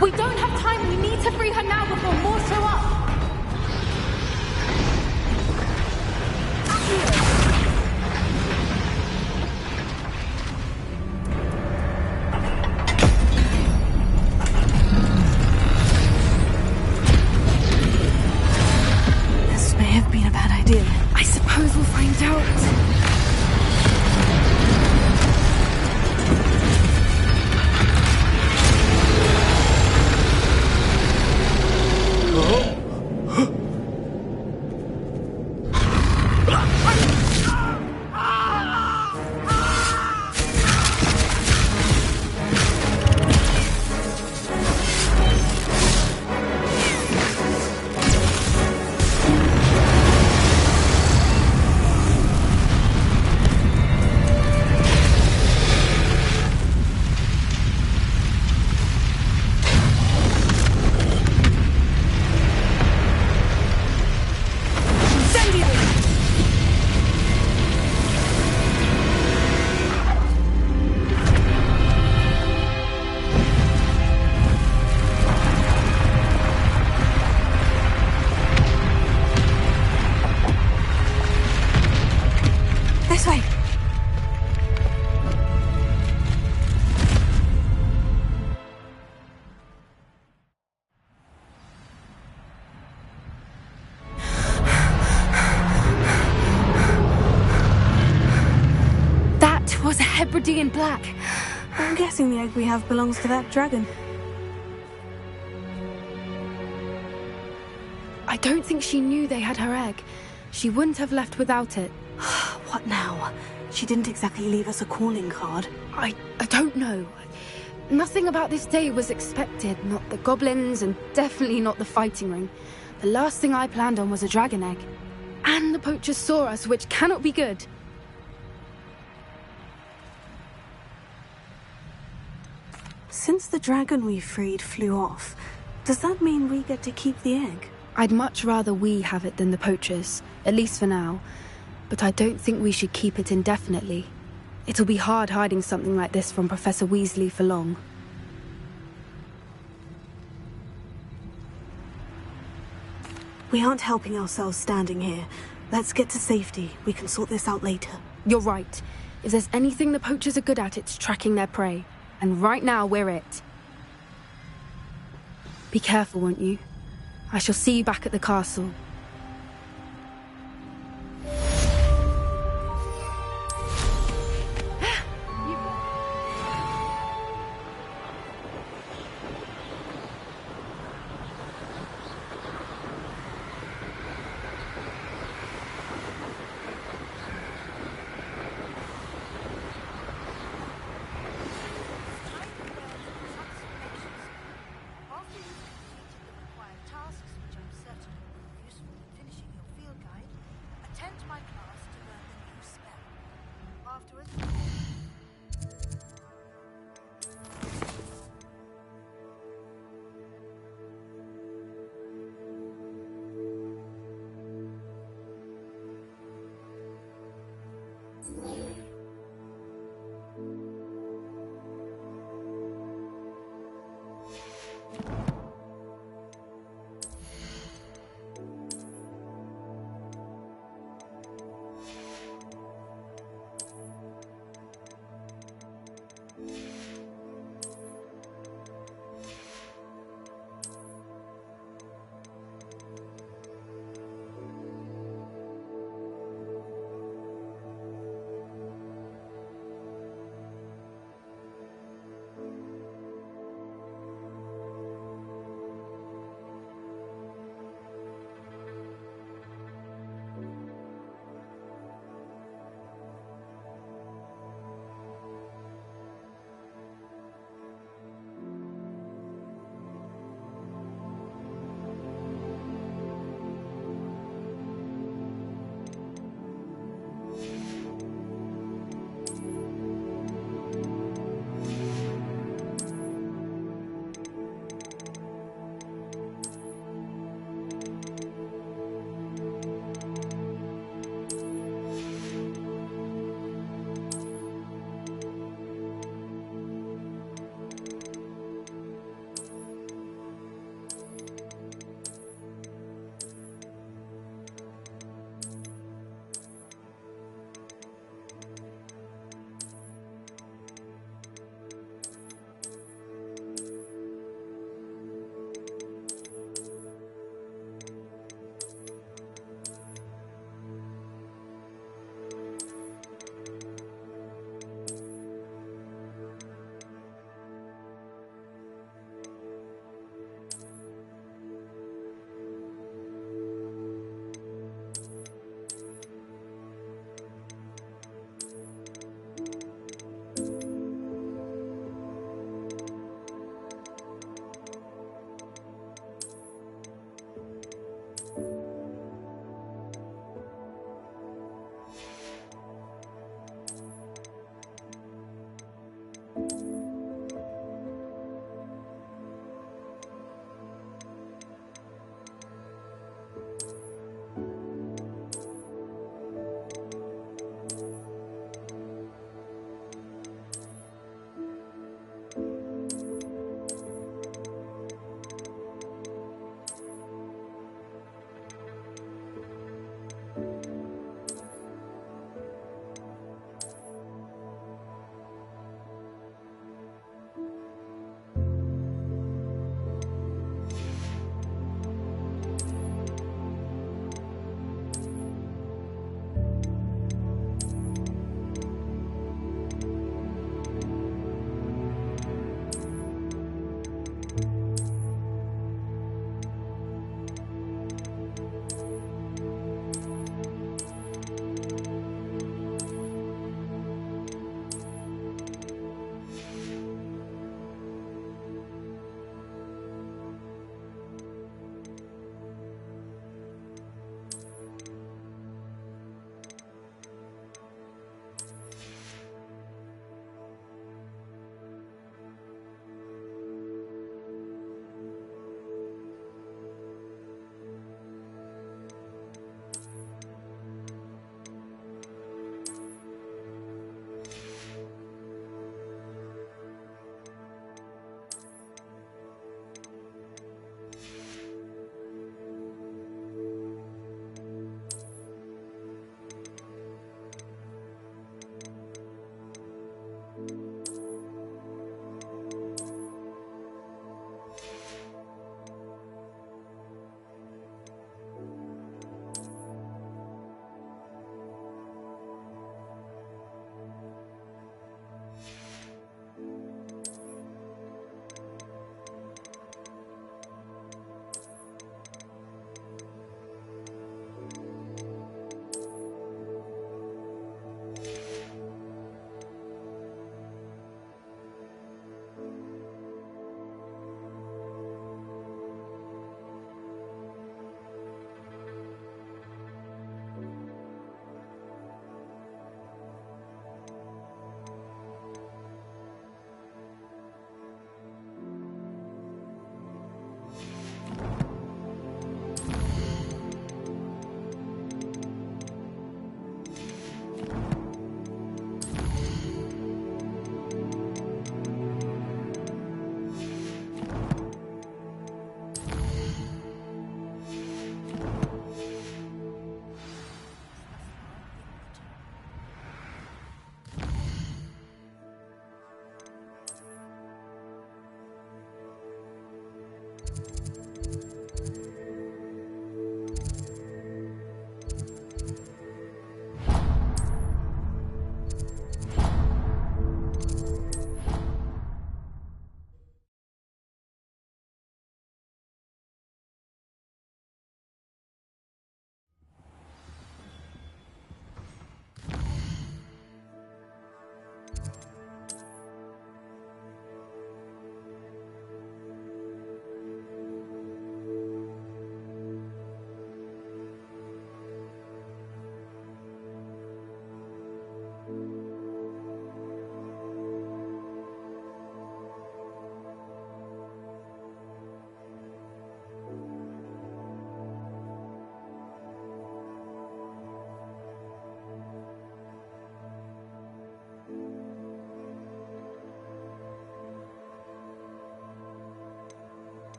We don't have time. We need to free her now before more show up. This may have been a bad idea. I suppose we'll find out. This way. That was a Hebridean black. I'm guessing the egg we have belongs to that dragon. I don't think she knew they had her egg. She wouldn't have left without it. What now? She didn't exactly leave us a calling card. I don't know. Nothing about this day was expected. Not the goblins, and definitely not the fighting ring. The last thing I planned on was a dragon egg. And the poachers saw us, which cannot be good. Since the dragon we freed flew off, does that mean we get to keep the egg? I'd much rather we have it than the poachers, at least for now. But I don't think we should keep it indefinitely. It'll be hard hiding something like this from Professor Weasley for long. We aren't helping ourselves standing here. Let's get to safety. We can sort this out later. You're right. If there's anything the poachers are good at, it's tracking their prey. And right now, we're it. Be careful, won't you? I shall see you back at the castle. After you've completed the required tasks, which I'm certain will be useful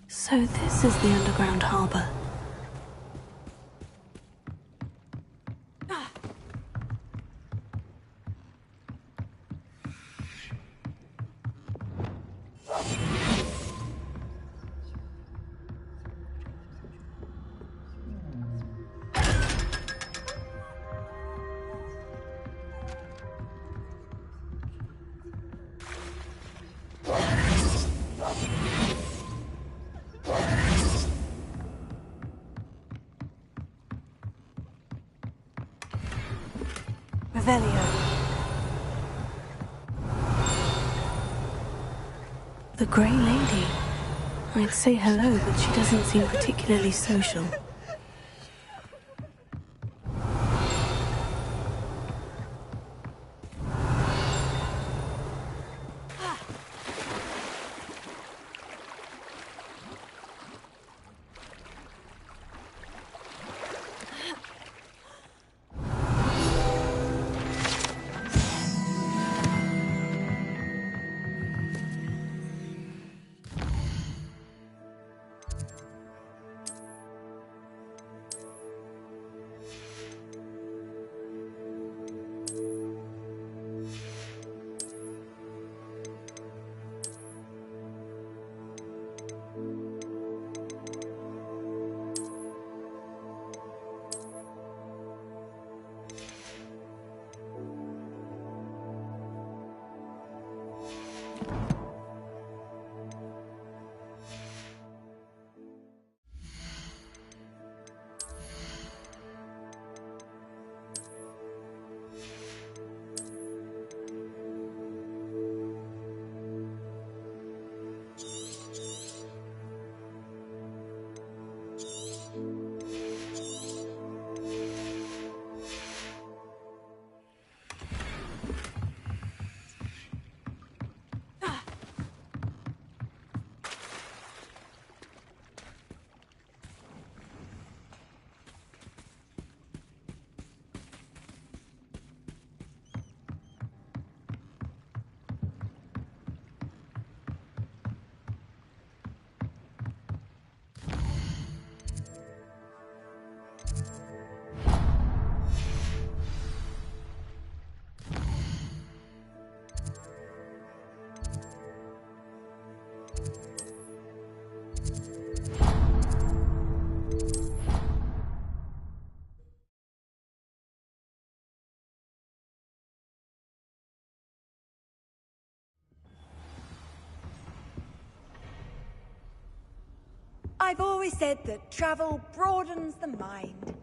So this is the underground harbour. The Grey Lady. I'd say hello, but she doesn't seem particularly social. I've always said that travel broadens the mind.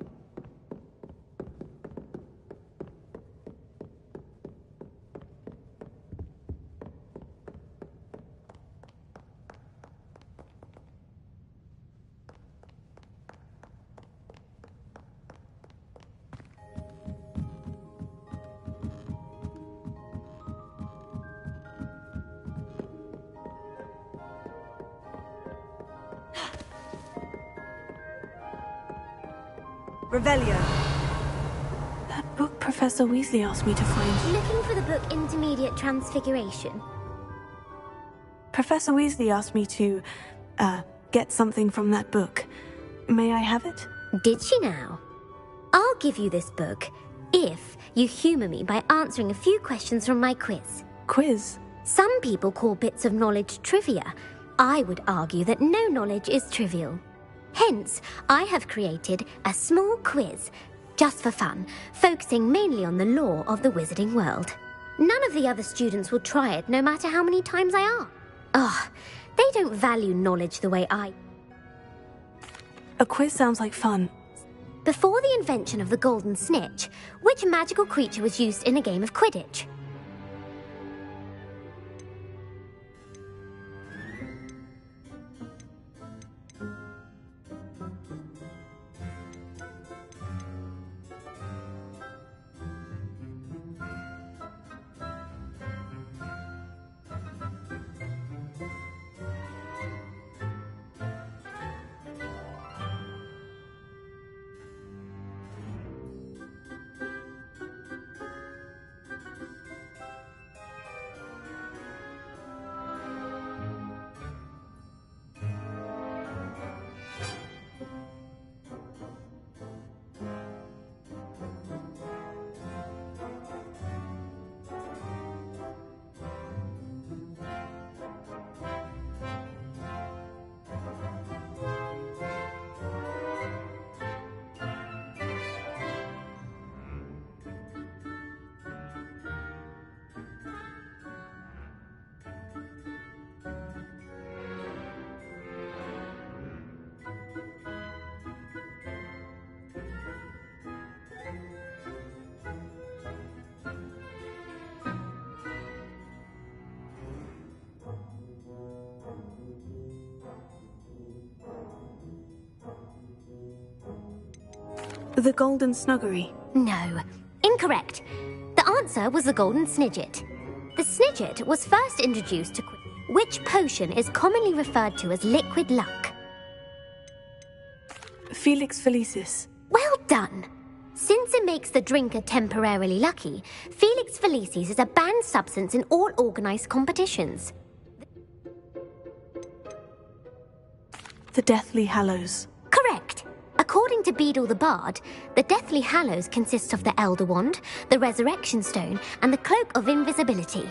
Revelio. That book Professor Weasley asked me to find. Looking for the book Intermediate Transfiguration. Professor Weasley asked me to, get something from that book. May I have it? Did she now? I'll give you this book if you humour me by answering a few questions from my quiz. Quiz? Some people call bits of knowledge trivia. I would argue that no knowledge is trivial. Hence, I have created a small quiz, just for fun, focusing mainly on the lore of the wizarding world. None of the other students will try it, no matter how many times I ask. Ugh, they don't value knowledge the way I... A quiz sounds like fun. Before the invention of the golden snitch, which magical creature was used in a game of Quidditch? The Golden Snuggery. No, incorrect. The answer was the Golden Snidget. The Snidget was first introduced to which potion is commonly referred to as liquid luck? Felix Felicis. Well done. Since it makes the drinker temporarily lucky, Felix Felicis is a banned substance in all organised competitions. The Deathly Hallows. Correct. According to Beadle the Bard, the Deathly Hallows consists of the Elder Wand, the Resurrection Stone, and the Cloak of Invisibility.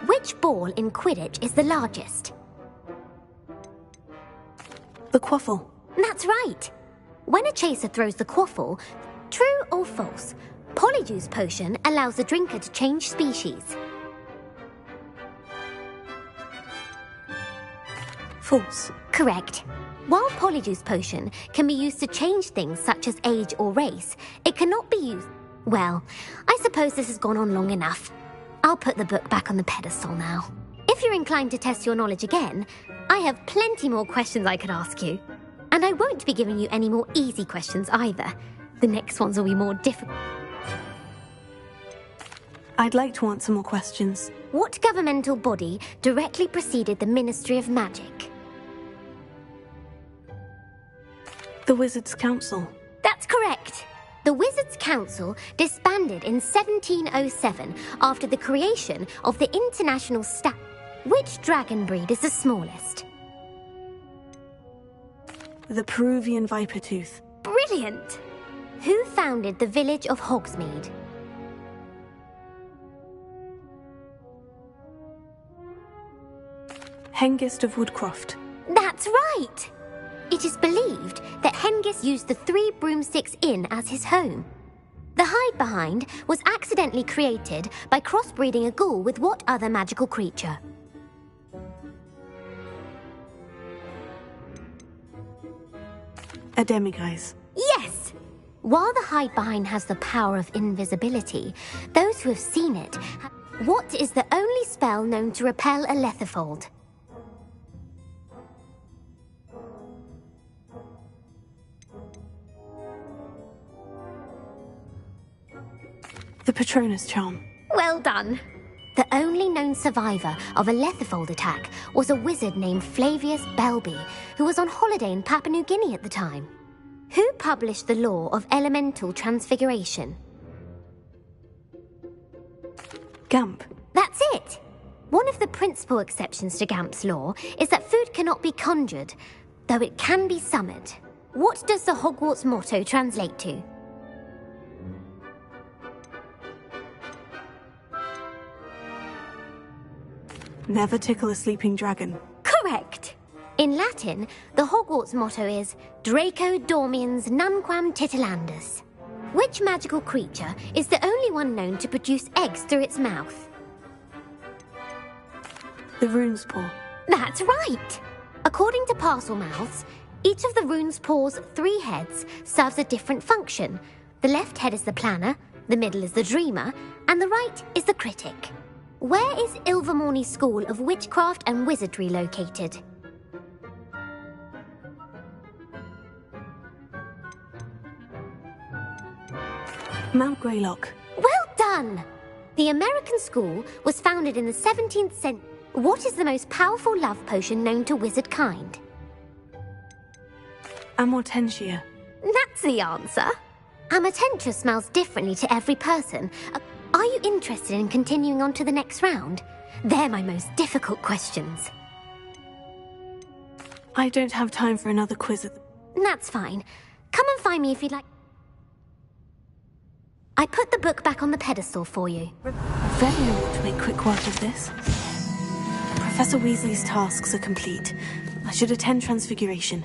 Which ball in Quidditch is the largest? The Quaffle. That's right. When a chaser throws the Quaffle, true or false, Polyjuice Potion allows the drinker to change species. False. Correct. While Polyjuice Potion can be used to change things such as age or race, it cannot be used... Well, I suppose this has gone on long enough. I'll put the book back on the pedestal now. If you're inclined to test your knowledge again, I have plenty more questions I could ask you. And I won't be giving you any more easy questions either. The next ones will be more difficult. I'd like to answer more questions. What governmental body directly preceded the Ministry of Magic? The Wizards' Council. That's correct. The Wizards' Council disbanded in 1707 after the creation of the International Which dragon breed is the smallest? The Peruvian Vipertooth. Brilliant! Who founded the village of Hogsmeade? Hengist of Woodcroft. That's right! It is believed that Hengist used the 3 Broomsticks Inn as his home. The hide-behind was accidentally created by crossbreeding a ghoul with what other magical creature? A demiguise. Yes! While the hide-behind has the power of invisibility, those who have seen it have... What is the only spell known to repel a letherfold? The Patronus charm. Well done. The only known survivor of a letherfold attack was a wizard named Flavius Belby, who was on holiday in Papua New Guinea at the time. Who published the law of elemental transfiguration? Gamp. That's it! One of the principal exceptions to Gamp's law is that food cannot be conjured, though it can be summoned. What does the Hogwarts motto translate to? Never tickle a sleeping dragon. Correct! In Latin, the Hogwarts motto is Draco Dormiens Nunquam Titilandus. Which magical creature is the only one known to produce eggs through its mouth? The rune's paw. That's right! According to parcel mouths, each of the rune's paw's 3 heads serves a different function. The left head is the planner, the middle is the dreamer, and the right is the critic. Where is Ilvermorny School of Witchcraft and Wizardry located? Mount Greylock. Well done! The American school was founded in the 17th century. What is the most powerful love potion known to wizard kind? Amortentia. That's the answer. Amortentia smells differently to every person. Are you interested in continuing on to the next round? They're my most difficult questions. I don't have time for another quiz at the... That's fine. Come and find me if you'd like. I put the book back on the pedestal for you. Revelio ought to make quick work of this. Professor Weasley's tasks are complete. I should attend Transfiguration.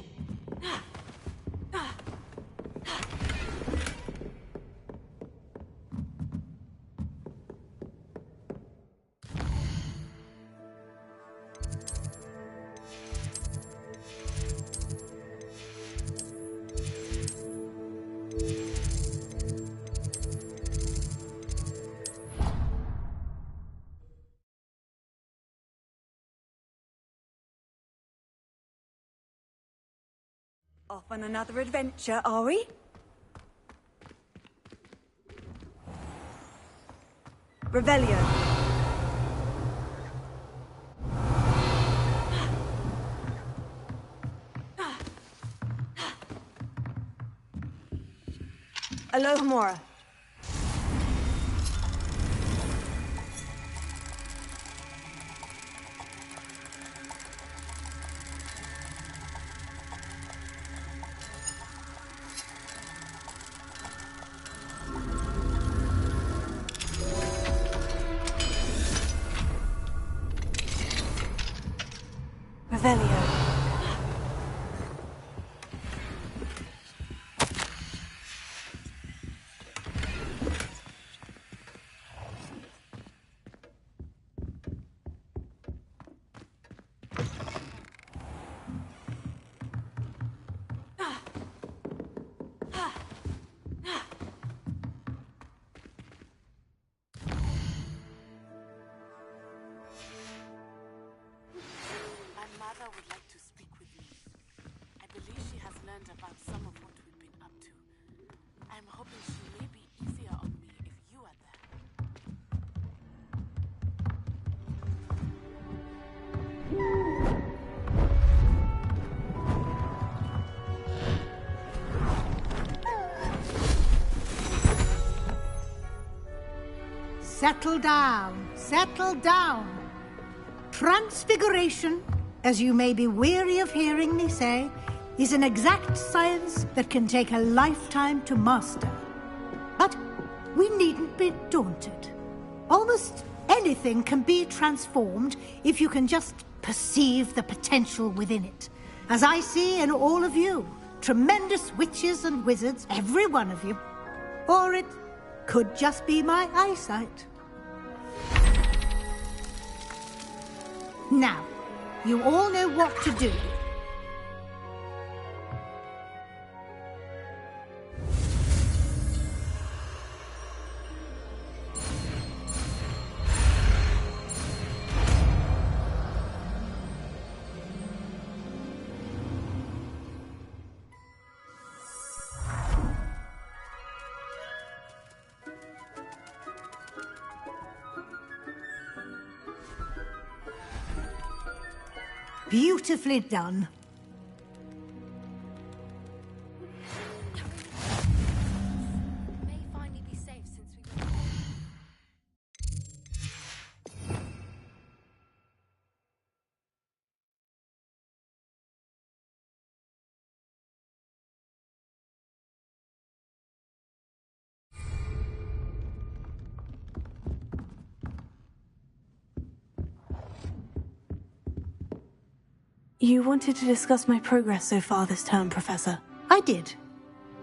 Off on another adventure, are we? Revelio. Alohomora. Revelio. About some of what we've been up to. I'm hoping she may be easier on me if you are there. Settle down. Settle down. Transfiguration, as you may be weary of hearing me say, is an exact science that can take a lifetime to master. But we needn't be daunted. Almost anything can be transformed if you can just perceive the potential within it. as I see in all of you. Tremendous witches and wizards, every one of you. Or it could just be my eyesight. Now, you all know what to do. Beautifully done. May finally be safe since we... You wanted to discuss my progress so far this term, Professor. I did.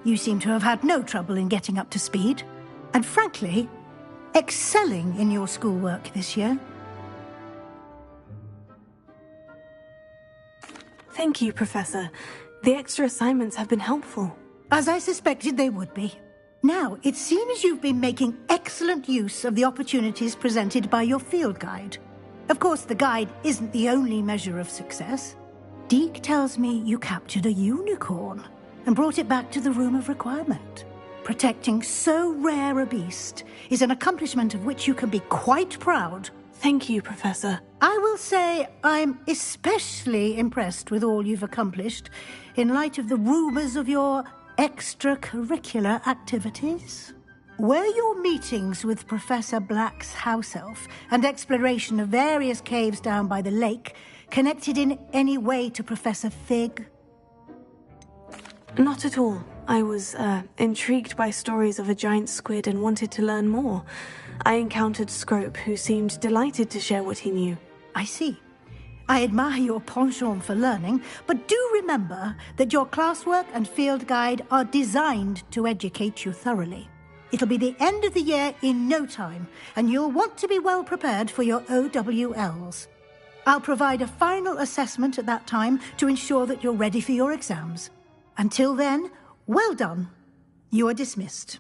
You seem to have had no trouble in getting up to speed. And frankly, excelling in your schoolwork this year. Thank you, Professor. The extra assignments have been helpful. As I suspected they would be. Now, it seems you've been making excellent use of the opportunities presented by your field guide. Of course, the guide isn't the only measure of success. Deke tells me you captured a unicorn and brought it back to the Room of Requirement. Protecting so rare a beast is an accomplishment of which you can be quite proud. Thank you, Professor. I will say I'm especially impressed with all you've accomplished in light of the rumours of your extracurricular activities. Were your meetings with Professor Black's house elf and exploration of various caves down by the lake connected in any way to Professor Fig? Not at all. I was intrigued by stories of a giant squid and wanted to learn more. I encountered Scrope, who seemed delighted to share what he knew. I see. I admire your penchant for learning, but do remember that your classwork and field guide are designed to educate you thoroughly. It'll be the end of the year in no time, and you'll want to be well prepared for your OWLs. I'll provide a final assessment at that time to ensure that you're ready for your exams. Until then, well done. You are dismissed.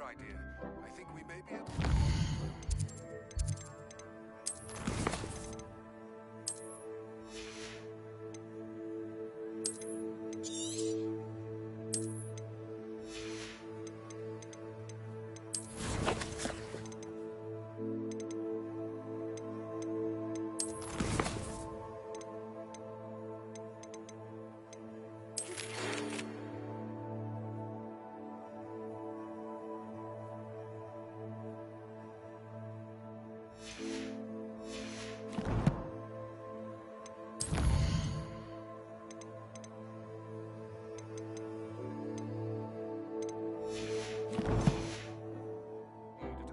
idea. I think we may be able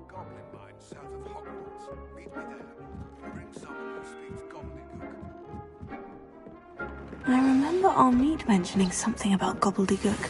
goblin mine south of Hogwarts. Meet me there. Bring someone who speaks gobbledygook. I remember our meet mentioning something about gobbledygook.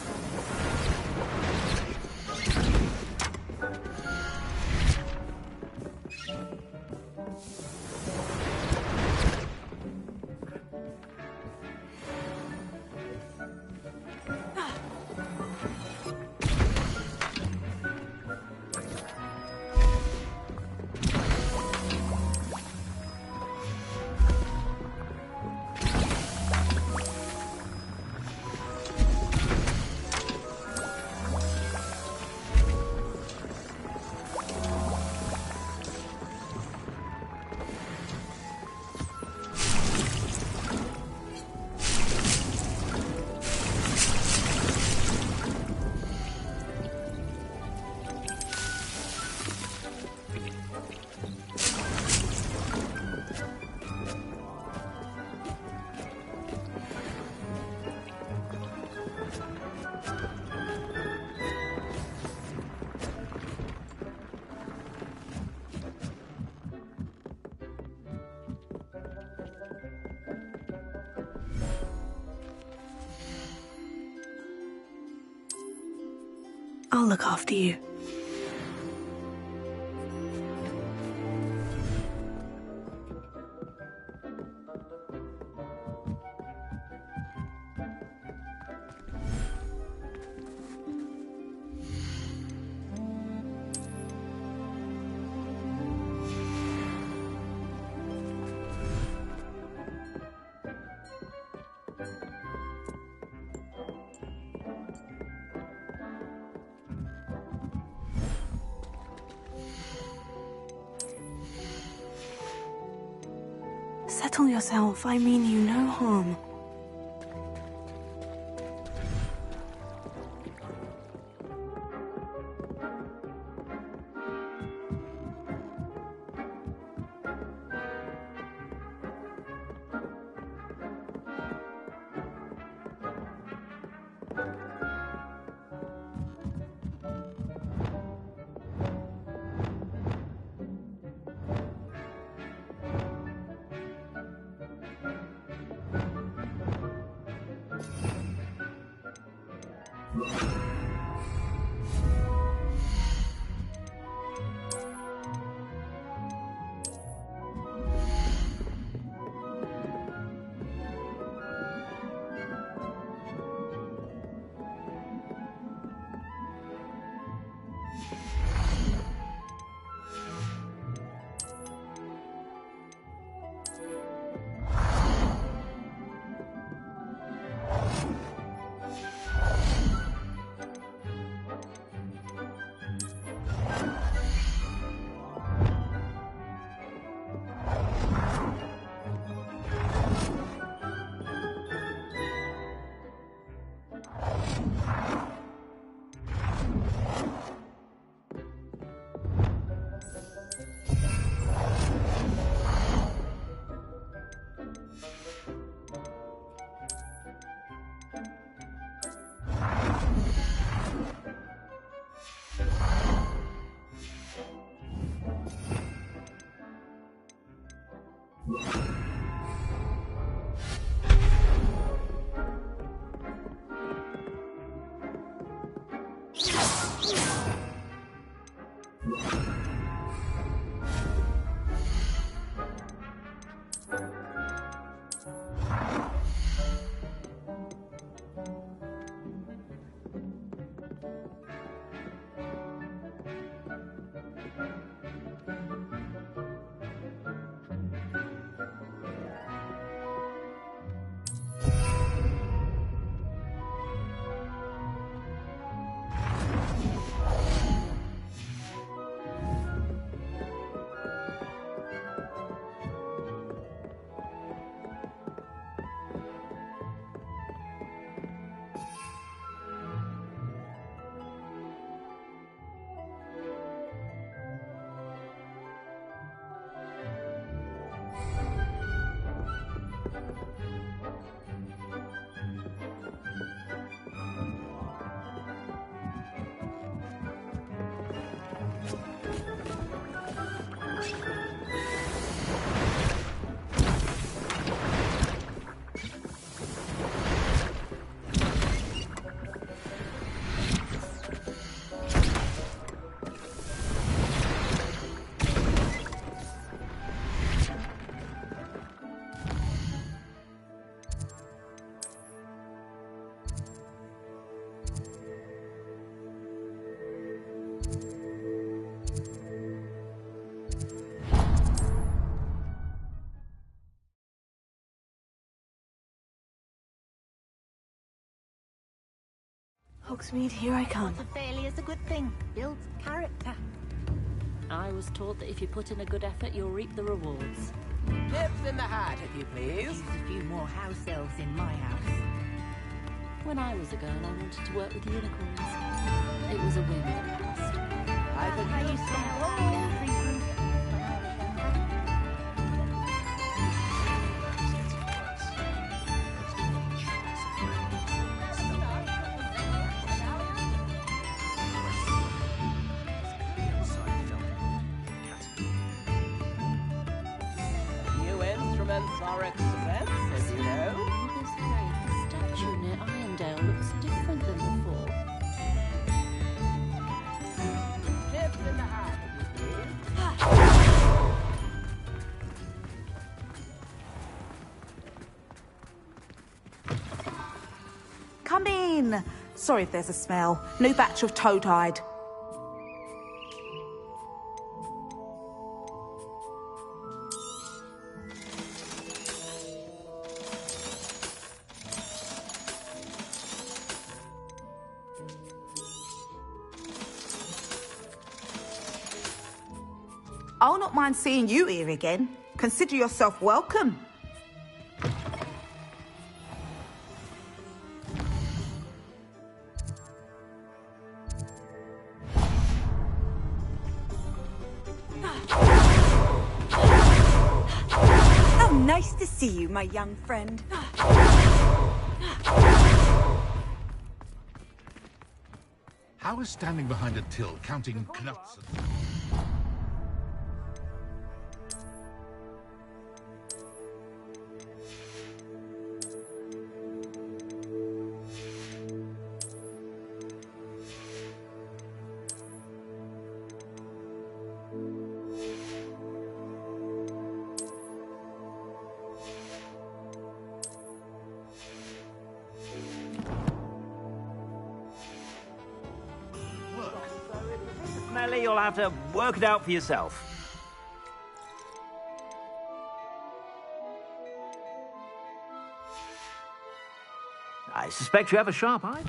I'll look after you. Settle yourself. I mean you no harm. Hogsmeade, here I come. A failure is a good thing. Builds character. I was taught that if you put in a good effort, you'll reap the rewards. Tips in the hat, if you please. There's a few more house elves in my house. When I was a girl, I wanted to work with unicorns. It was a whim that passed. I think How you sound. New instruments are expensive, you know. This great statue near Irondale looks different than before. Tips in the hat, if you please. Come in. Sorry if there's a smell. New batch of toad-hide. I'll not mind seeing you here again. Consider yourself welcome. How nice to see you, my young friend. How is standing behind a till counting knuts and... Melly, you'll have to work it out for yourself. I suspect you have a sharp eye.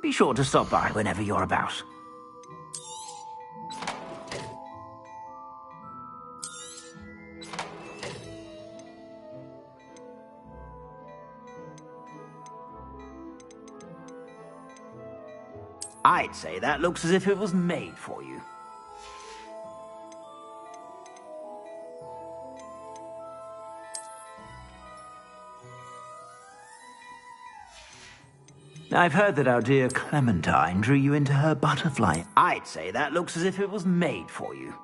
Be sure to stop by whenever you're about. I'd say that looks as if it was made for you. I've heard that our dear Clementine drew you into her butterfly. I'd say that looks as if it was made for you.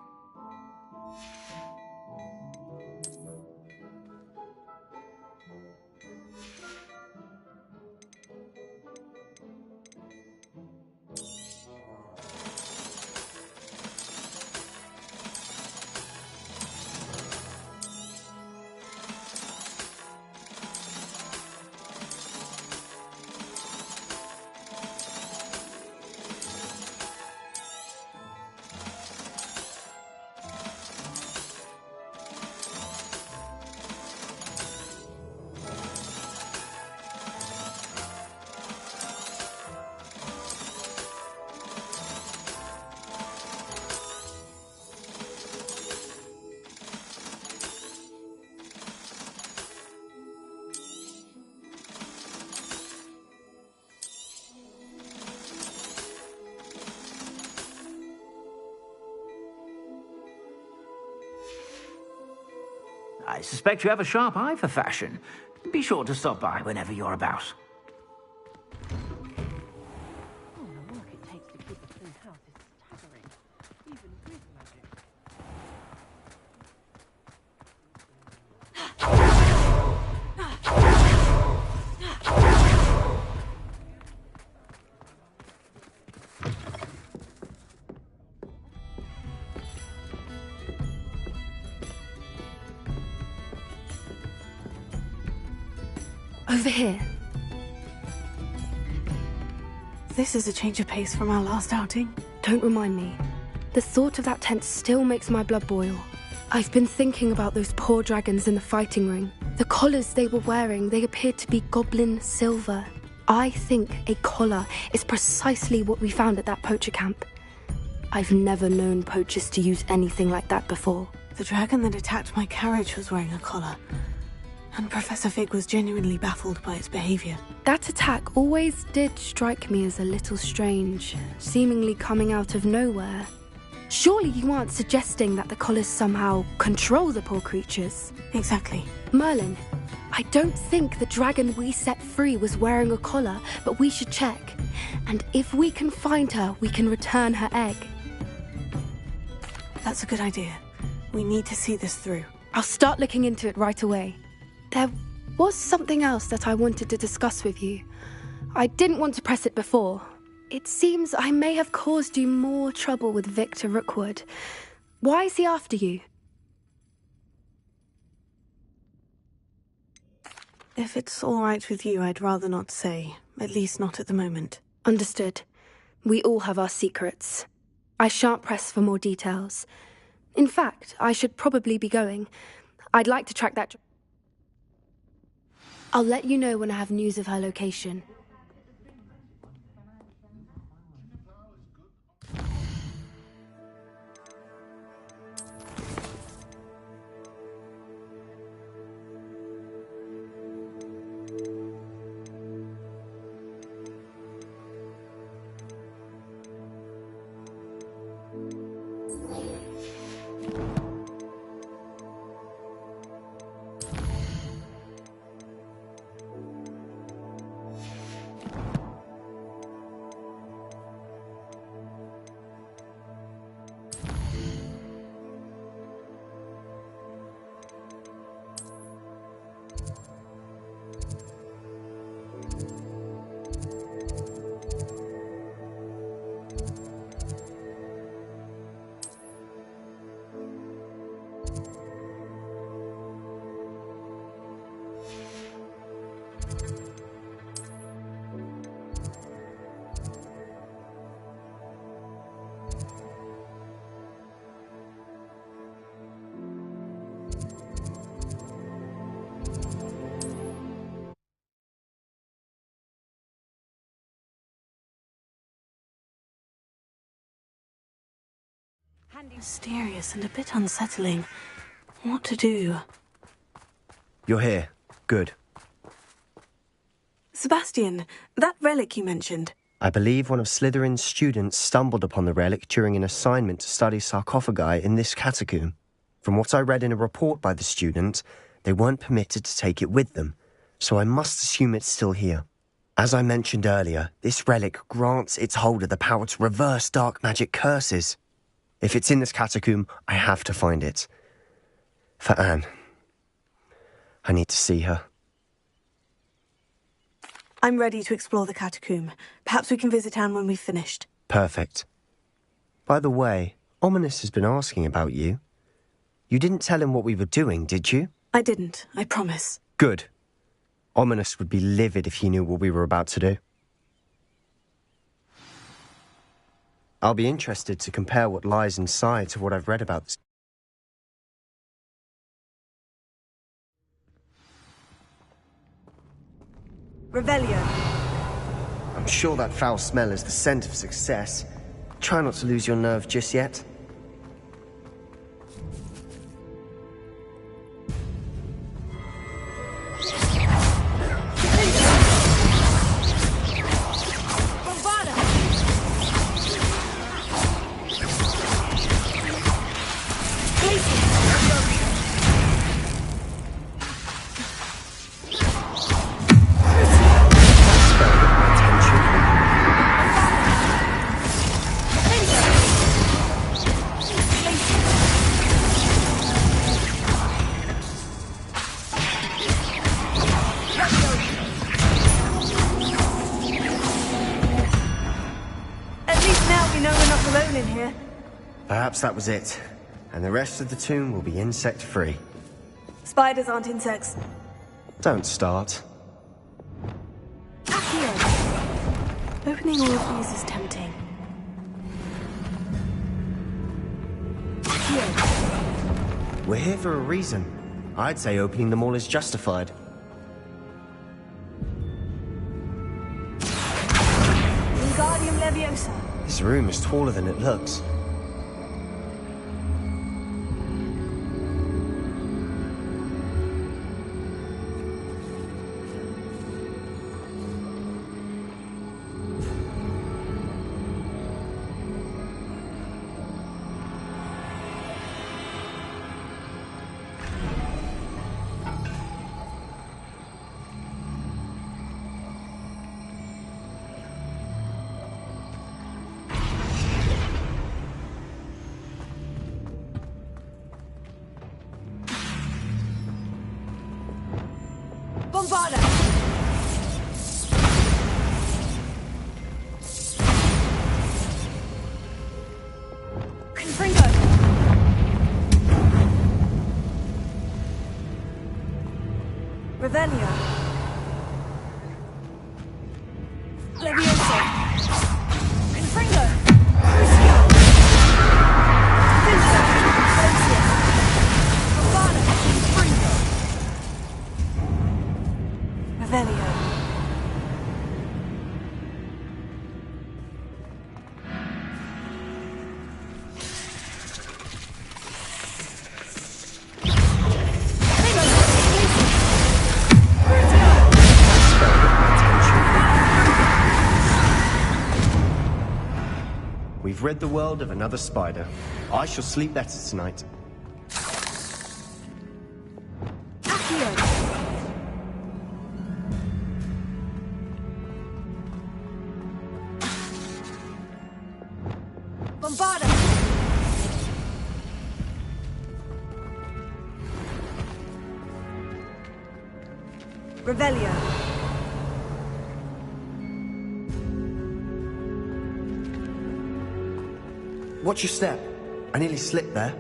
I suspect you have a sharp eye for fashion. Be sure to stop by whenever you're about. Over here. This is a change of pace from our last outing. Don't remind me. The thought of that tent still makes my blood boil. I've been thinking about those poor dragons in the fighting ring. The collars they were wearing, they appeared to be goblin silver. I think a collar is precisely what we found at that poacher camp. I've never known poachers to use anything like that before. The dragon that attacked my carriage was wearing a collar. And Professor Fig was genuinely baffled by its behavior. That attack always did strike me as a little strange, seemingly coming out of nowhere. Surely you aren't suggesting that the collars somehow control the poor creatures? Exactly. Merlin, I don't think the dragon we set free was wearing a collar, but we should check. And if we can find her, we can return her egg. That's a good idea. We need to see this through. I'll start looking into it right away. There was something else that I wanted to discuss with you. I didn't want to press it before. It seems I may have caused you more trouble with Victor Rookwood. Why is he after you? If it's all right with you, I'd rather not say. At least not at the moment. Understood. We all have our secrets. I shan't press for more details. In fact, I should probably be going. I'd like to track that... I'll let you know when I have news of her location. Mysterious and a bit unsettling. What to do? You're here. Good. Sebastian, that relic you mentioned. I believe one of Slytherin's students stumbled upon the relic during an assignment to study sarcophagi in this catacomb. From what I read in a report by the student, they weren't permitted to take it with them, so I must assume it's still here. As I mentioned earlier, this relic grants its holder the power to reverse dark magic curses. If it's in this catacomb, I have to find it. For Anne. I need to see her. I'm ready to explore the catacomb. Perhaps we can visit Anne when we've finished. Perfect. By the way, Ominous has been asking about you. You didn't tell him what we were doing, did you? I didn't, I promise. Good. Ominous would be livid if he knew what we were about to do. I'll be interested to compare what lies inside to what I've read about this. Revelio. I'm sure that foul smell is the scent of success. Try not to lose your nerve just yet. Perhaps that was it, and the rest of the tomb will be insect-free. Spiders aren't insects. Don't start. Opening all of these is tempting. We're here for a reason. I'd say opening them all is justified. Wingardium Leviosa. This room is taller than it looks. Bombarda! Confringo! Revelio! Leviosa! Confringo! Crucio! Pinto! Glacier! Bombarda! Confringo! Revelio. We've rid the world of another spider. I shall sleep better tonight. Bombarda! Revelio. Watch your step. I nearly slipped there.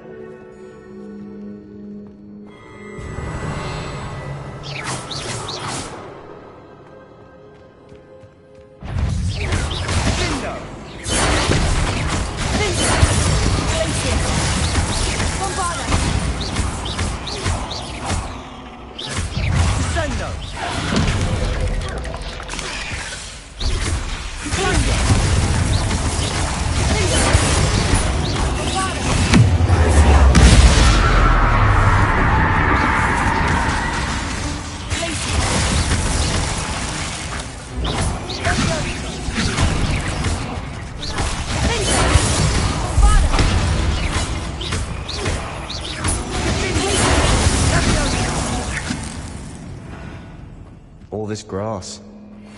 All this grass.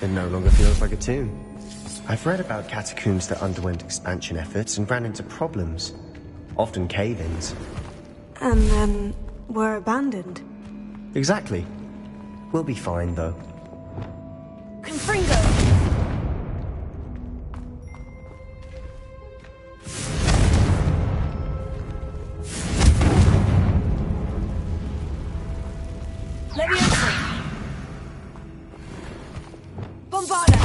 It no longer feels like a tomb. I've read about catacombs that underwent expansion efforts and ran into problems. Often cave-ins. And then were abandoned. Exactly. We'll be fine, though. Confringo! Leviosa! Bombarda!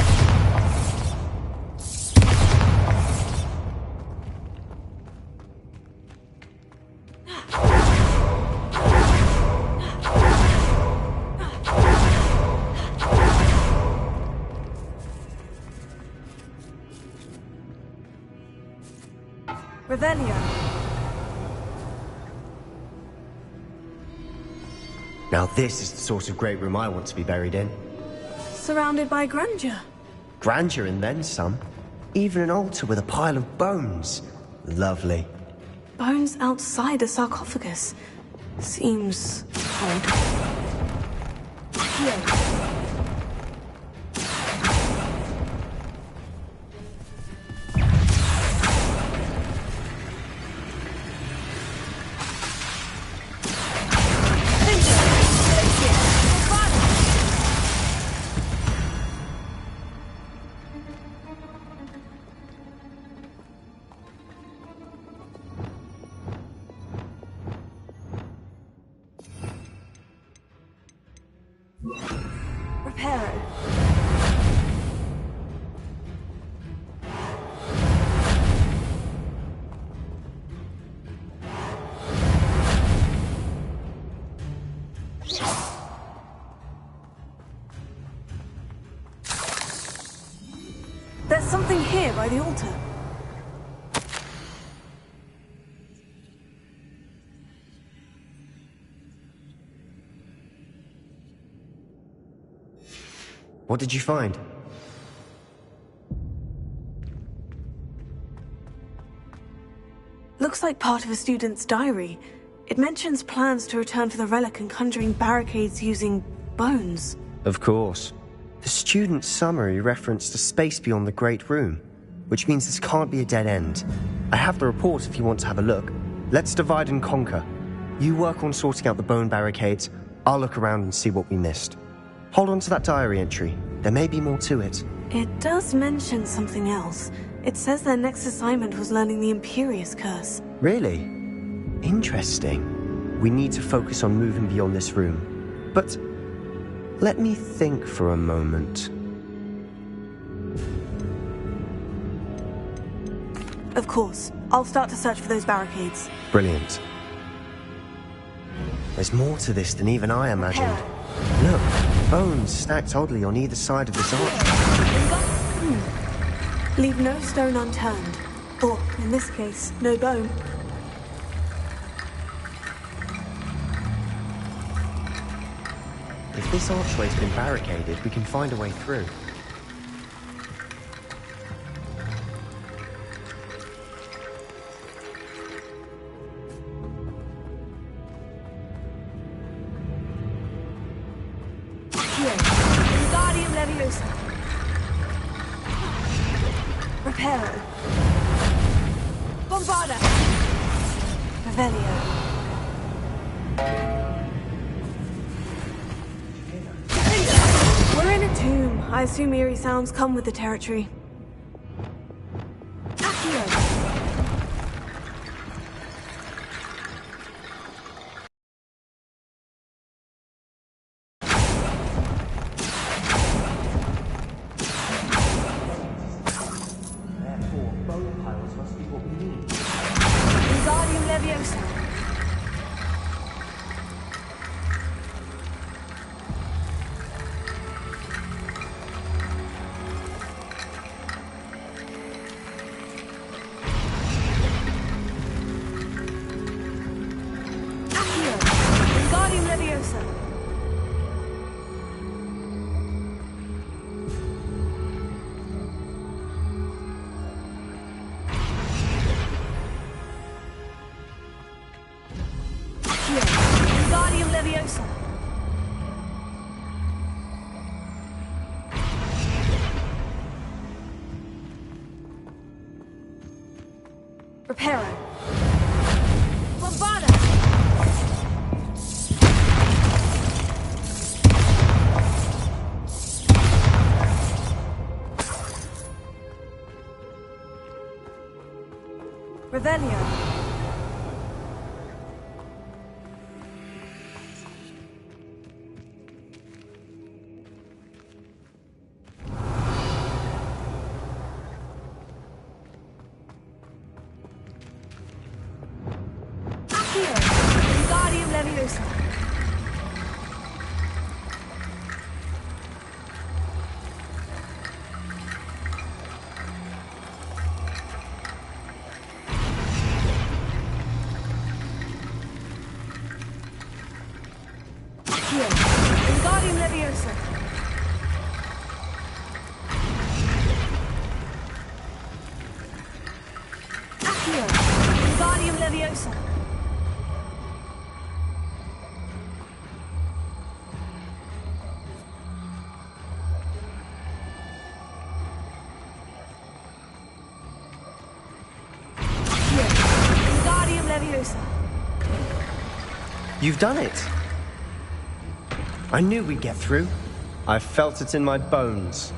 Revelio. Now this is the sort of great room I want to be buried in. Surrounded by grandeur. Grandeur and then some. Even an altar with a pile of bones. Lovely. Bones outside a sarcophagus. Seems odd. something here by the altar. What did you find? Looks like part of a student's diary. It mentions plans to return for the relic and conjuring barricades using bones. Of course. The student's summary referenced a space beyond the Great Room, which means this can't be a dead end. I have the report if you want to have a look. Let's divide and conquer. You work on sorting out the bone barricades. I'll look around and see what we missed. Hold on to that diary entry. There may be more to it. It does mention something else. It says their next assignment was learning the Imperious Curse. Really? Interesting. We need to focus on moving beyond this room. But let me think for a moment. Of course. I'll start to search for those barricades. Brilliant. There's more to this than even I imagined. Look, bones stacked oddly on either side of this arch. Leave no stone unturned. Or, in this case, no bone. If this archway's been barricaded, we can find a way through. Reparo. Bombarda. Revelio. We're in a tomb. I assume eerie sounds come with the territory. Reparo. Bombarda. Revelio. You've done it! I knew we'd get through. I felt it in my bones.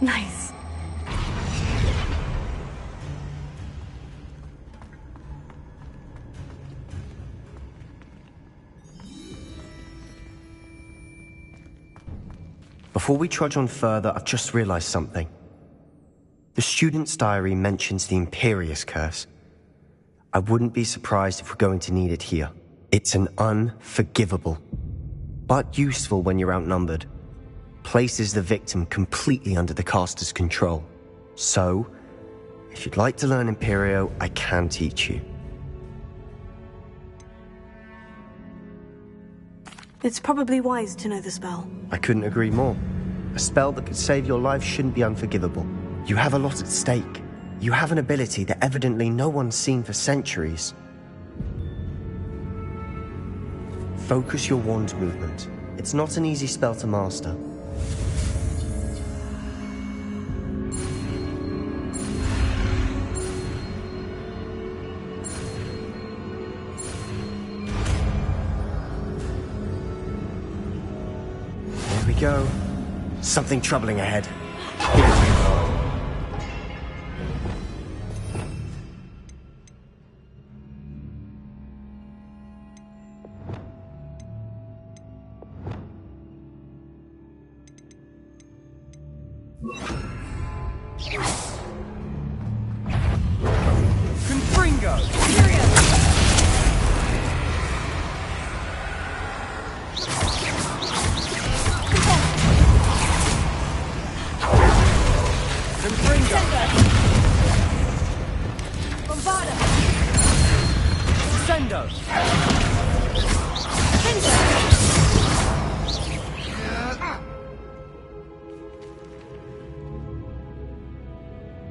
Nice. Before we trudge on further, I've just realized something. The student's diary mentions the Imperious Curse. I wouldn't be surprised if we're going to need it here. It's an unforgivable, but useful when you're outnumbered. Places the victim completely under the caster's control. So, if you'd like to learn Imperio, I can teach you. It's probably wise to know the spell. I couldn't agree more. A spell that could save your life shouldn't be unforgivable. You have a lot at stake. You have an ability that evidently no one's seen for centuries. Focus your wand's movement. It's not an easy spell to master. There we go. Something troubling ahead.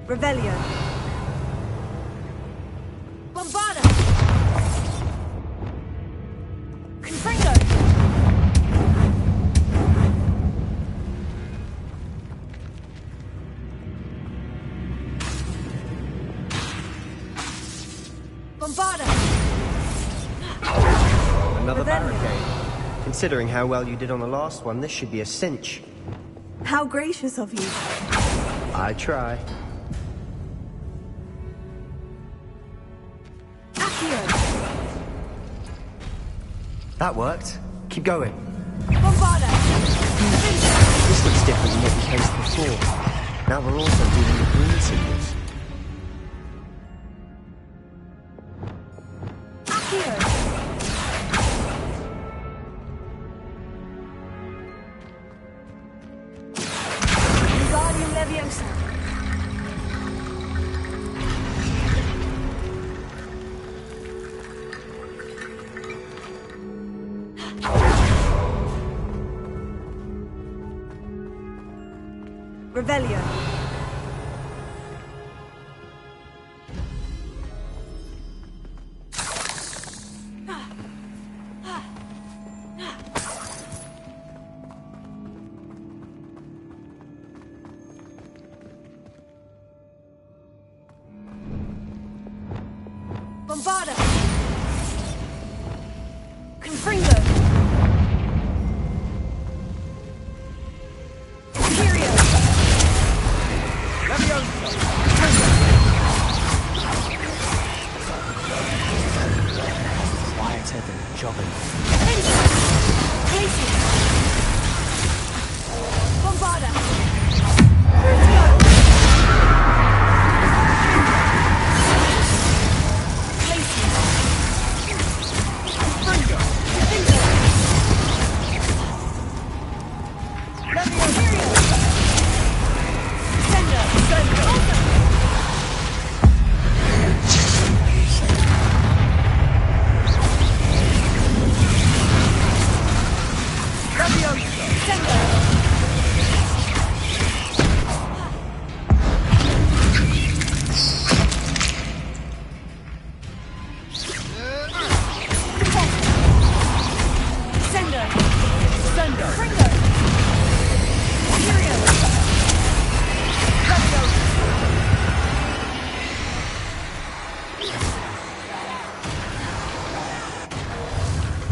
Revelio. Bombarda. Confringo. Bombarda. Another Revelio. barricade. Considering how well you did on the last one, this should be a cinch. How gracious of you. I try. That worked. Keep going. Bombarda. This looks different than what we faced before. Now we're also dealing with green symbols. Wingardium Leviosa. Revelio. Bombarda. Confringo. Quieter than jobbing. Bombarda.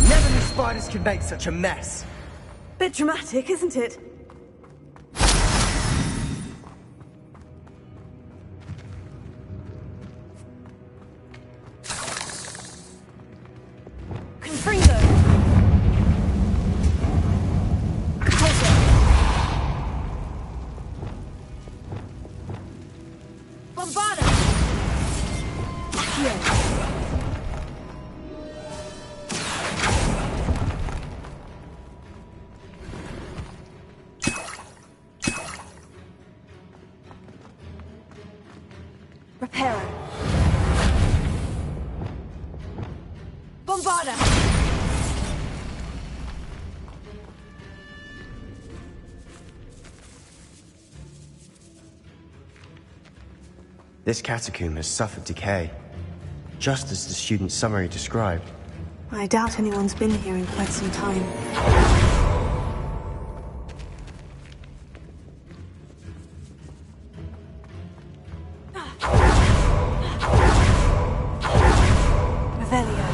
Never knew spiders could make such a mess. Bit dramatic, isn't it? Confringo. Bombarda. Accio. Reparo. Bombarda! This catacomb has suffered decay, just as the student's summary described. I doubt anyone's been here in quite some time. Revelio.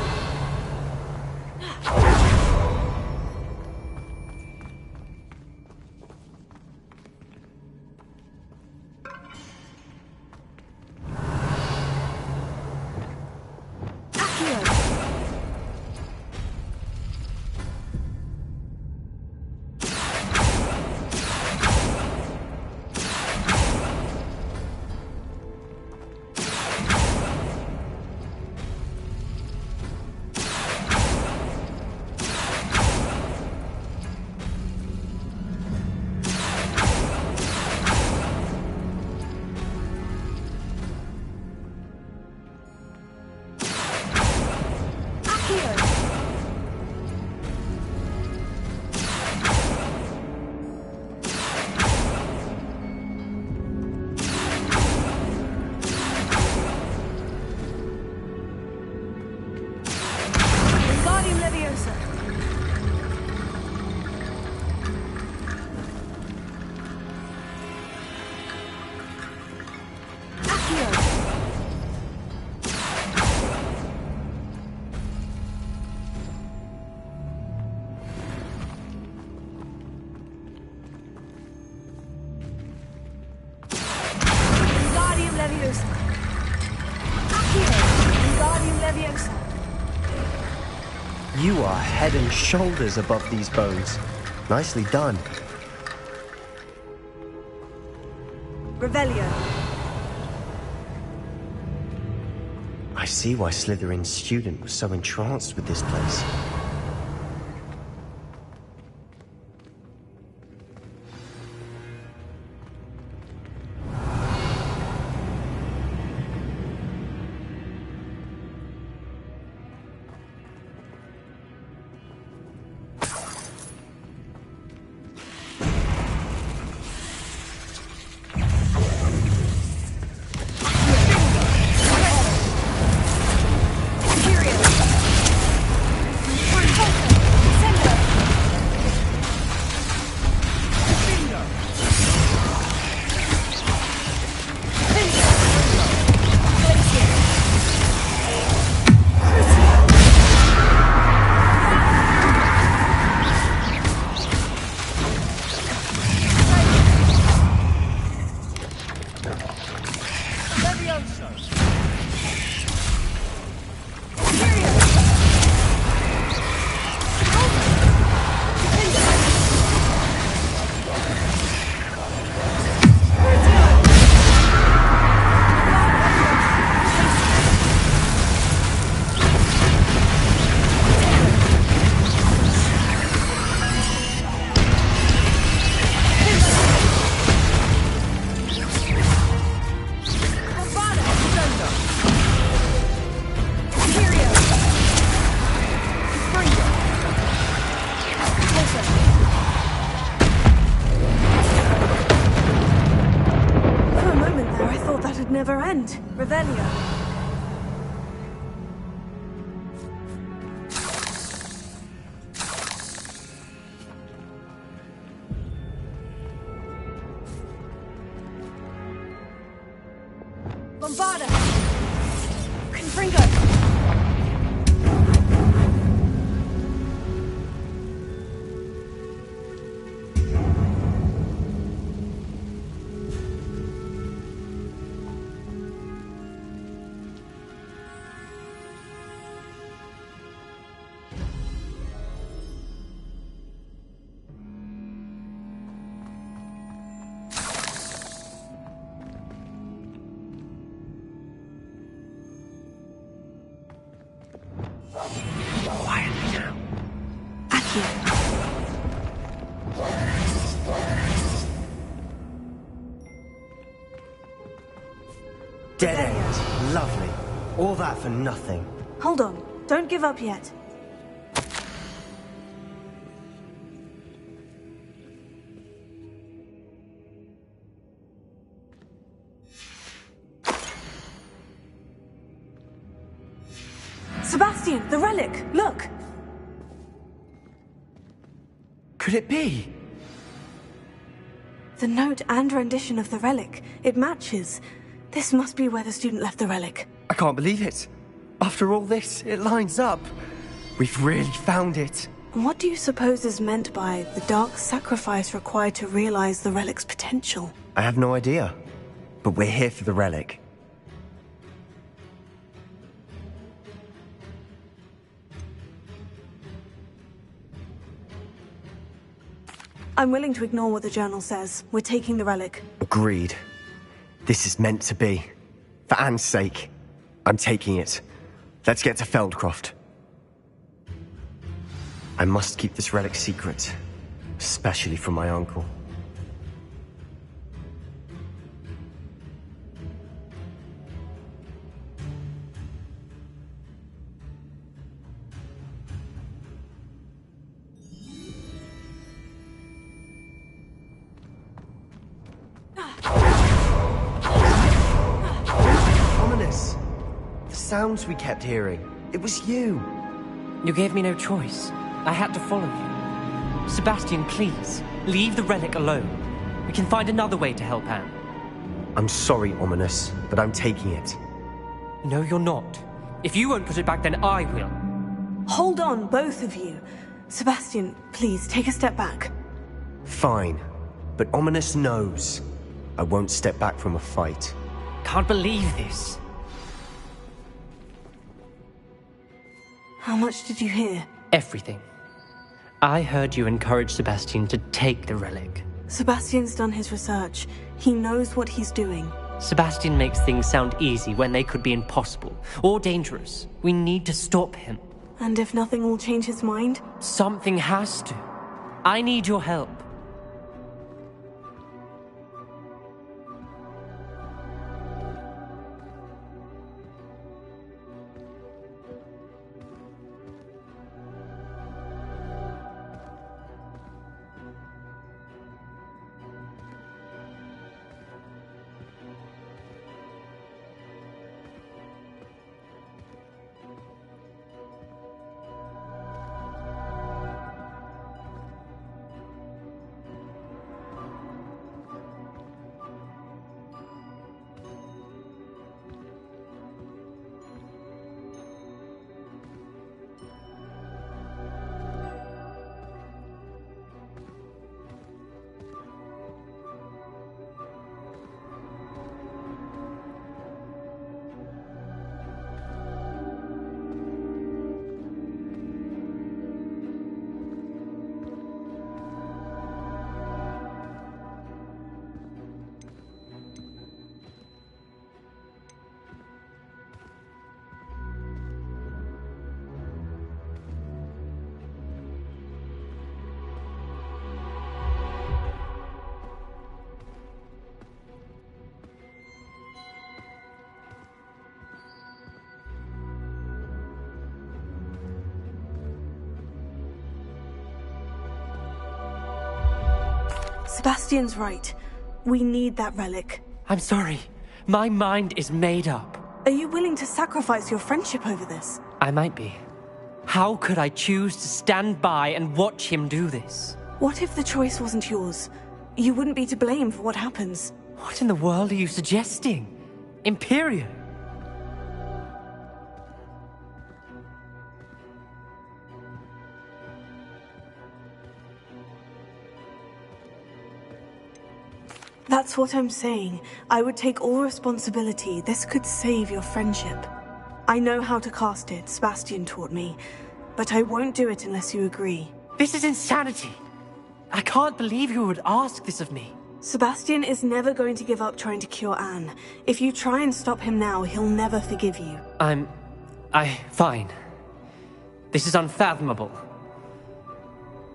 You are head and shoulders above these bones. Nicely done. Revelio. I see why Slytherin's student was so entranced with this place. Never end. Revelio. Bombarda. Confringo. Dead end. Lovely. All that for nothing. Hold on. Don't give up yet. Sebastian, the relic! Look! Could it be? The note and rendition of the relic. It matches. This must be where the student left the relic. I can't believe it. After all this, it lines up. We've really found it. And what do you suppose is meant by the dark sacrifice required to realize the relic's potential? I have no idea. But we're here for the relic. I'm willing to ignore what the journal says. We're taking the relic. Agreed. This is meant to be. For Anne's sake, I'm taking it. Let's get to Feldcroft. I must keep this relic secret, especially from my uncle. Ominous. The sounds we kept hearing. It was you. You gave me no choice. I had to follow you. Sebastian, please, leave the relic alone. We can find another way to help Anne. I'm sorry, Ominous, but I'm taking it. No, you're not. If you won't put it back, then I will. Hold on, both of you. Sebastian, please, take a step back. Fine. But Ominous knows. I won't step back from a fight. Can't believe this. How much did you hear? Everything. I heard you encourage Sebastian to take the relic. Sebastian's done his research. He knows what he's doing. Sebastian makes things sound easy when they could be impossible or dangerous. We need to stop him. And if nothing will change his mind? Something has to. I need your help. Sebastian's right. We need that relic. I'm sorry. My mind is made up. Are you willing to sacrifice your friendship over this? I might be. How could I choose to stand by and watch him do this? What if the choice wasn't yours? You wouldn't be to blame for what happens. What in the world are you suggesting? Imperial? That's what I'm saying. I would take all responsibility. This could save your friendship. I know how to cast it, Sebastian taught me. But I won't do it unless you agree. This is insanity. I can't believe you would ask this of me. Sebastian is never going to give up trying to cure Anne. If you try and stop him now, he'll never forgive you. Fine. This is unfathomable.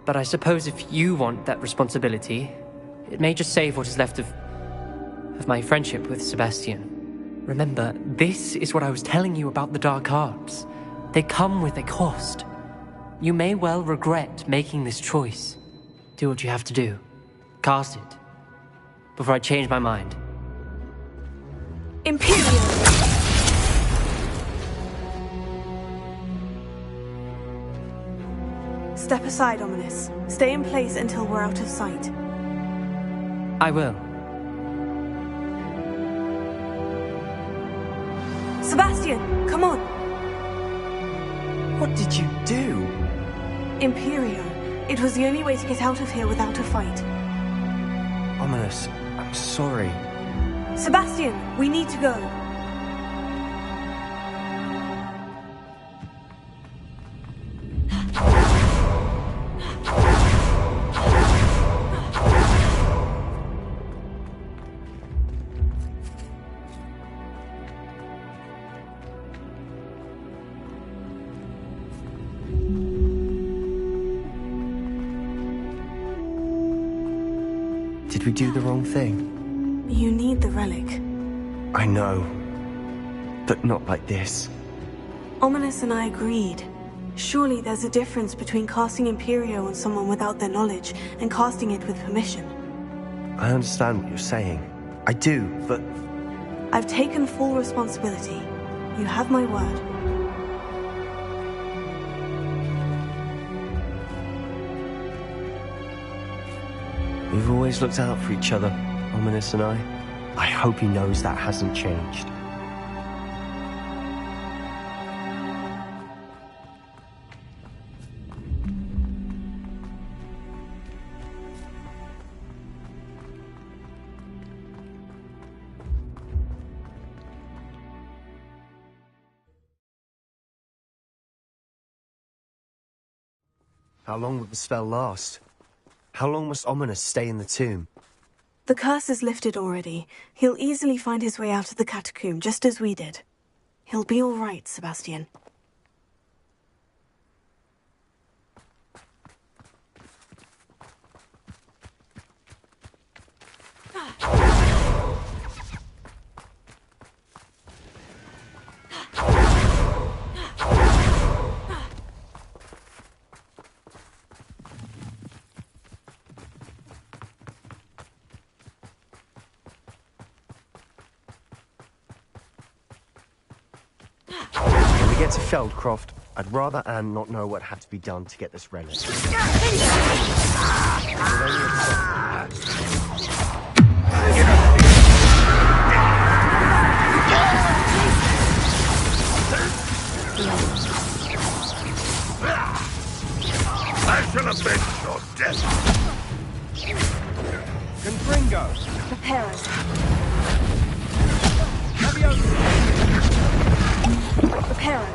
But I suppose if you want that responsibility, it may just save what is left of my friendship with Sebastian. Remember, this is what I was telling you about the dark arts. They come with a cost. You may well regret making this choice. Do what you have to do. Cast it. Before I change my mind. Imperial! Step aside, Ominous. Stay in place until we're out of sight. I will. Sebastian, come on! What did you do? Imperio. It was the only way to get out of here without a fight. Ominous, I'm sorry. Sebastian, we need to go. Did we do the wrong thing? You need the relic. I know. But not like this. Ominous and I agreed. Surely there's a difference between casting Imperio on someone without their knowledge and casting it with permission. I understand what you're saying. I do, but... I've taken full responsibility. You have my word. We've always looked out for each other, Ominous and I. I hope he knows that hasn't changed. How long will the spell last? How long must Ominous stay in the tomb? The curse is lifted already. He'll easily find his way out of the catacomb, just as we did. He'll be all right, Sebastian. When we get to Feldcroft, I'd rather Anne not know what had to be done to get this relic. I shall avenge your death. Confringo! Prepare us. Prepare.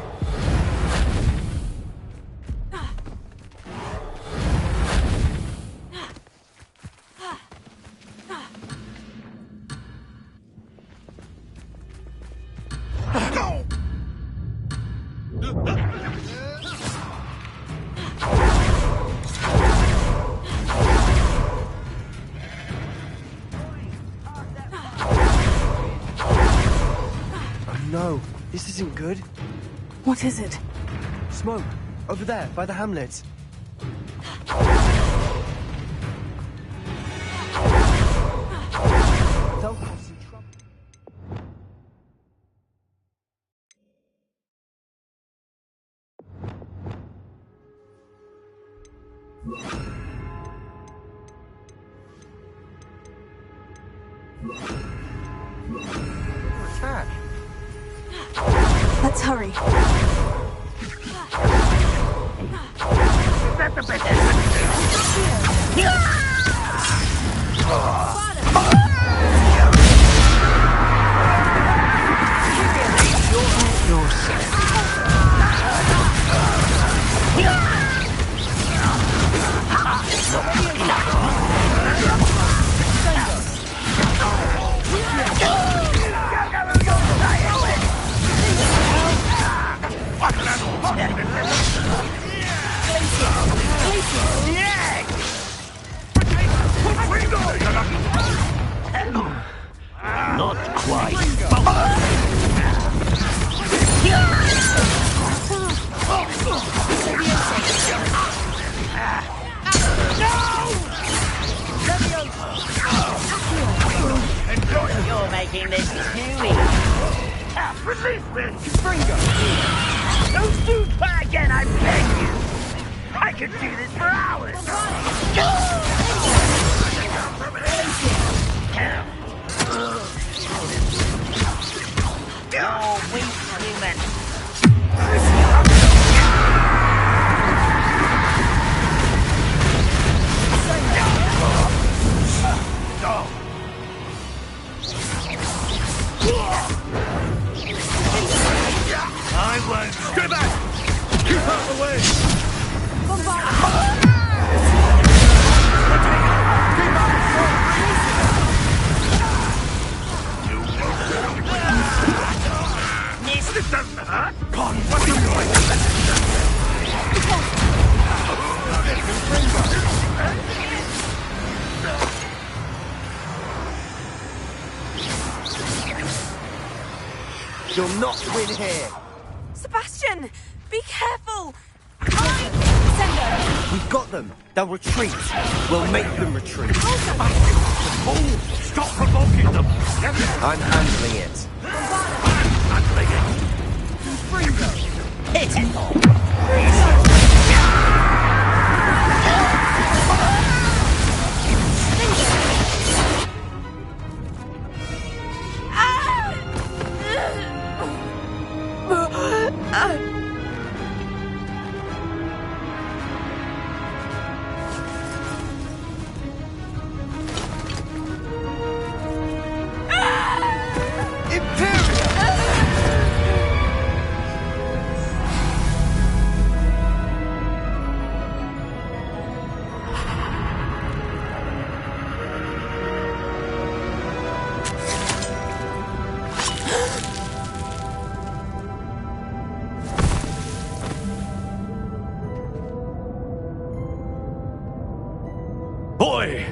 No, this isn't good. What is it? Smoke, over there, by the hamlet. Feldcroft's in trouble. Attack! Let's hurry. Is that the best you can do? thinking there's two in. Release me! Fringo! Don't do that again, I beg you! I could do this for hours! Oh, weak human! I won't. Stay back! Keep out of the way! This doesn't hurt! Con, what's the You'll not win here. Sebastian, be careful. We've got them. They'll retreat. We'll make them retreat. Oh, stop provoking them! I'm handling it. Hit it! Boy!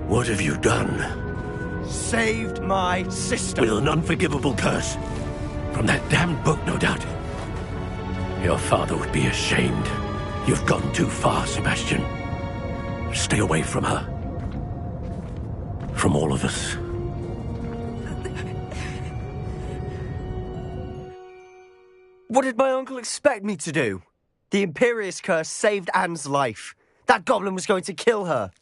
What have you done? Saved my sister. With an unforgivable curse. From that damned book, no doubt. Your father would be ashamed. You've gone too far, Sebastian. Stay away from her. From all of us. What did my uncle expect me to do? The Imperious curse saved Anne's life. That goblin was going to kill her.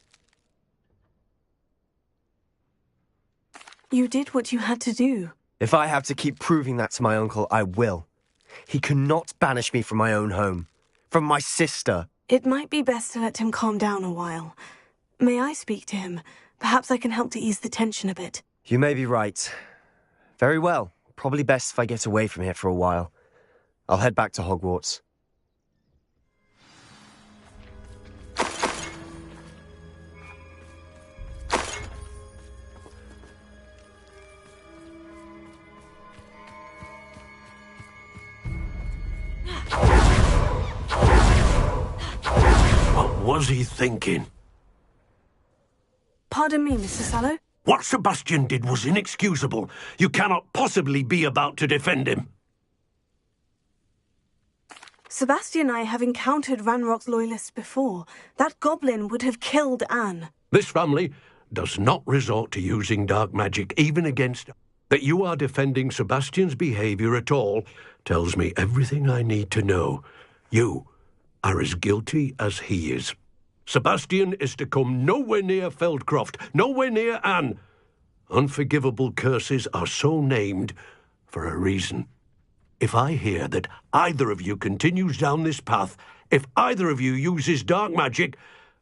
You did what you had to do. If I have to keep proving that to my uncle, I will. He cannot banish me from my own home. From my sister. It might be best to let him calm down a while. May I speak to him? Perhaps I can help to ease the tension a bit. You may be right. Very well. Probably best if I get away from here for a while. I'll head back to Hogwarts. What was he thinking? Pardon me, Mr. Sallow? What Sebastian did was inexcusable. You cannot possibly be about to defend him. Sebastian and I have encountered Ranrock's loyalists before. That goblin would have killed Anne. This family does not resort to using dark magic, even against... That you are defending Sebastian's behavior at all tells me everything I need to know. You are as guilty as he is. Sebastian is to come nowhere near Feldcroft, nowhere near Anne. Unforgivable curses are so named for a reason. If I hear that either of you continues down this path, if either of you uses dark magic,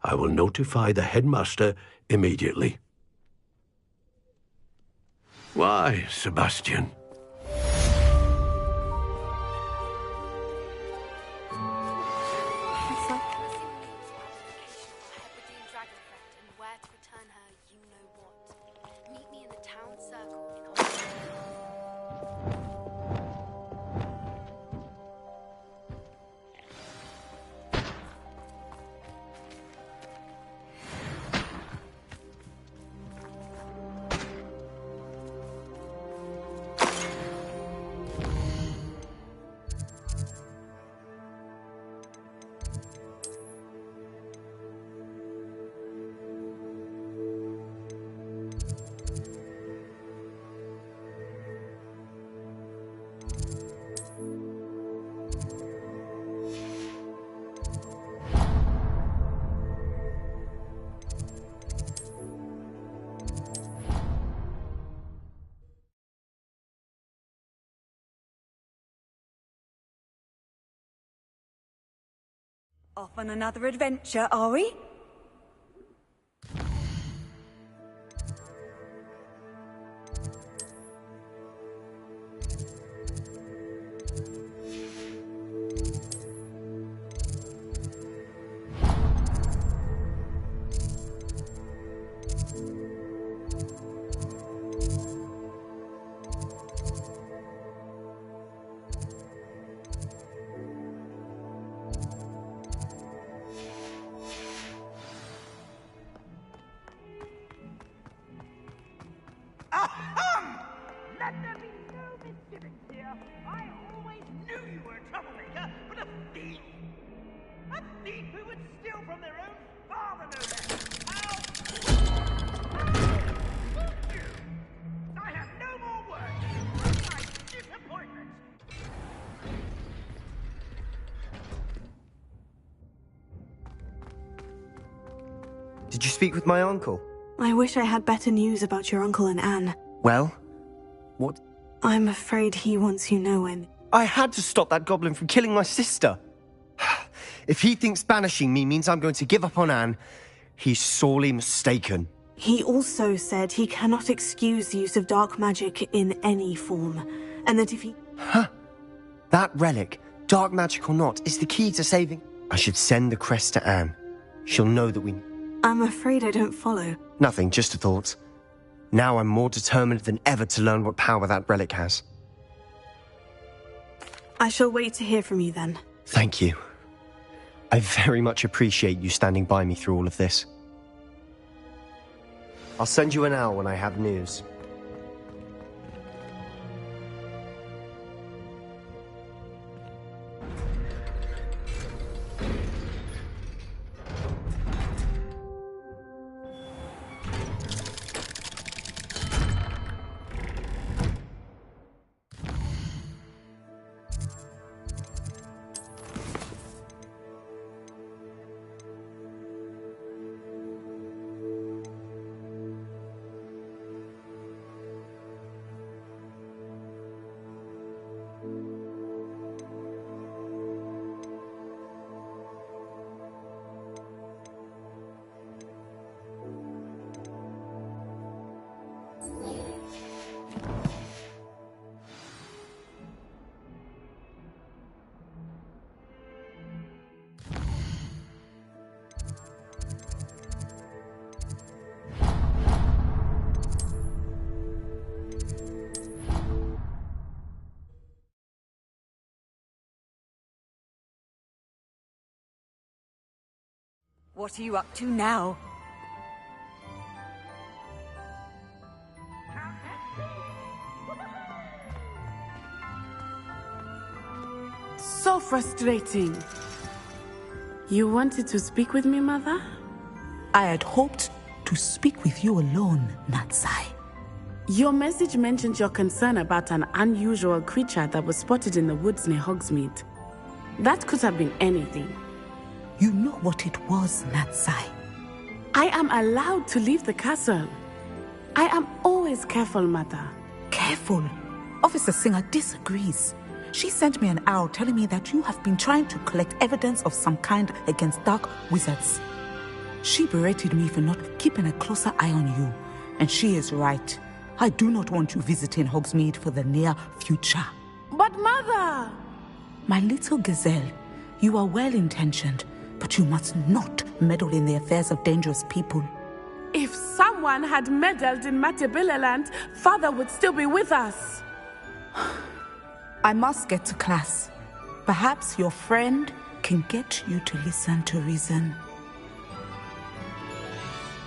I will notify the headmaster immediately. Why, Sebastian? Off on another adventure, are we? Ahem! Let there be no misgivings here. I always knew you were a troublemaker, but a thief! A thief who would steal from their own father, no less! How... you! I have no more words! My disappointment! Did you speak with my uncle? I wish I had better news about your uncle and Anne. Well, what? I'm afraid he wants you nowhere. I had to stop that goblin from killing my sister. If he thinks banishing me means I'm going to give up on Anne, he's sorely mistaken. He also said he cannot excuse the use of dark magic in any form, and that if he... Huh? That relic, dark magic or not, is the key to saving... I should send the crest to Anne. She'll know that we... I'm afraid I don't follow. Nothing, just a thought. Now I'm more determined than ever to learn what power that relic has. I shall wait to hear from you then. Thank you. I very much appreciate you standing by me through all of this. I'll send you an owl when I have news. What are you up to now? So frustrating. You wanted to speak with me, Mother? I had hoped to speak with you alone, Natsai. Your message mentioned your concern about an unusual creature that was spotted in the woods near Hogsmeade. That could have been anything. You know what it was, Natsai. I am allowed to leave the castle. I am always careful, Mother. Careful? Officer Singer disagrees. She sent me an owl telling me that you have been trying to collect evidence of some kind against dark wizards. She berated me for not keeping a closer eye on you. And she is right. I do not want you visiting Hogsmeade for the near future. But Mother! My little gazelle, you are well-intentioned, but you must not meddle in the affairs of dangerous people. If someone had meddled in Matabeleland, Father would still be with us. I must get to class. Perhaps your friend can get you to listen to reason.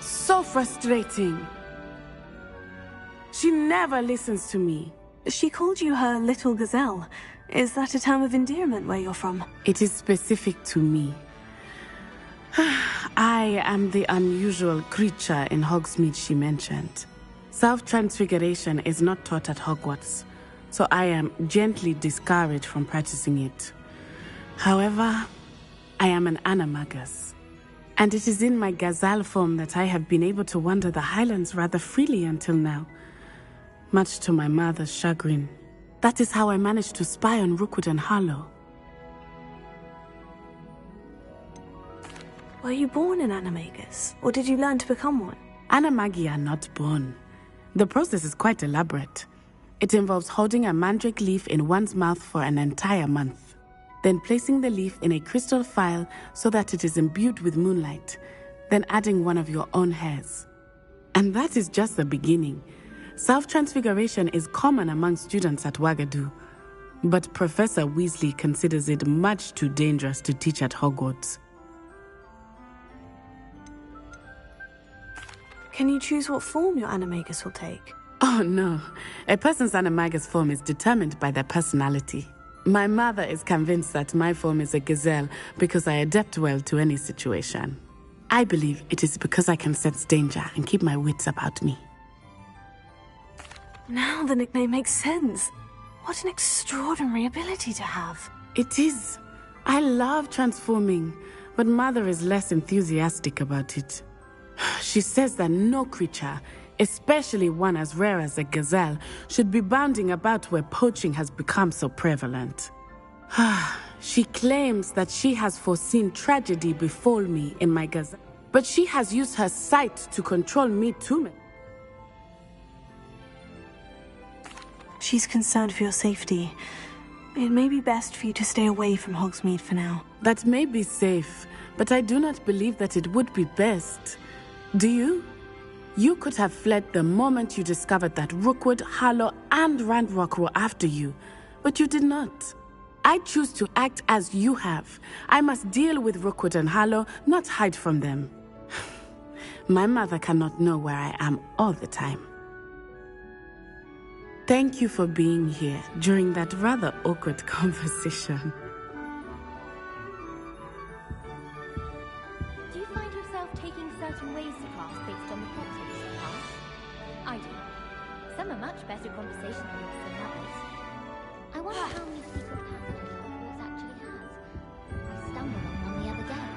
So frustrating. She never listens to me. She called you her little gazelle. Is that a term of endearment where you're from? It is specific to me. I am the unusual creature in Hogsmeade she mentioned. Self-transfiguration is not taught at Hogwarts, so I am gently discouraged from practicing it. However, I am an animagus, and it is in my gazelle form that I have been able to wander the Highlands rather freely until now, much to my mother's chagrin. That is how I managed to spy on Rookwood and Harlow. Were you born an animagus, or did you learn to become one? Animagi are not born. The process is quite elaborate. It involves holding a mandrake leaf in one's mouth for an entire month, then placing the leaf in a crystal phial so that it is imbued with moonlight, then adding one of your own hairs. And that is just the beginning. Self-transfiguration is common among students at Wagadu, but Professor Weasley considers it much too dangerous to teach at Hogwarts. Can you choose what form your animagus will take? Oh no, a person's animagus form is determined by their personality. My mother is convinced that my form is a gazelle because I adapt well to any situation. I believe it is because I can sense danger and keep my wits about me. Now the nickname makes sense. What an extraordinary ability to have. It is. I love transforming, but Mother is less enthusiastic about it. She says that no creature, especially one as rare as a gazelle, should be bounding about where poaching has become so prevalent. She claims that she has foreseen tragedy befall me in my gazelle, but she has used her sight to control me too. She's concerned for your safety. It may be best for you to stay away from Hogsmeade for now. That may be safe, but I do not believe that it would be best. Do you? You could have fled the moment you discovered that Rookwood, Harlow, and Ranrock were after you, but you did not. I choose to act as you have. I must deal with Rookwood and Harlow, not hide from them. My mother cannot know where I am all the time. Thank you for being here during that rather awkward conversation. Do you find yourself taking certain ways to class based on the content of the class? I do. Some are much better conversationalists than others. I wonder how many secret passages Hogwarts actually has. I stumbled on one the other day.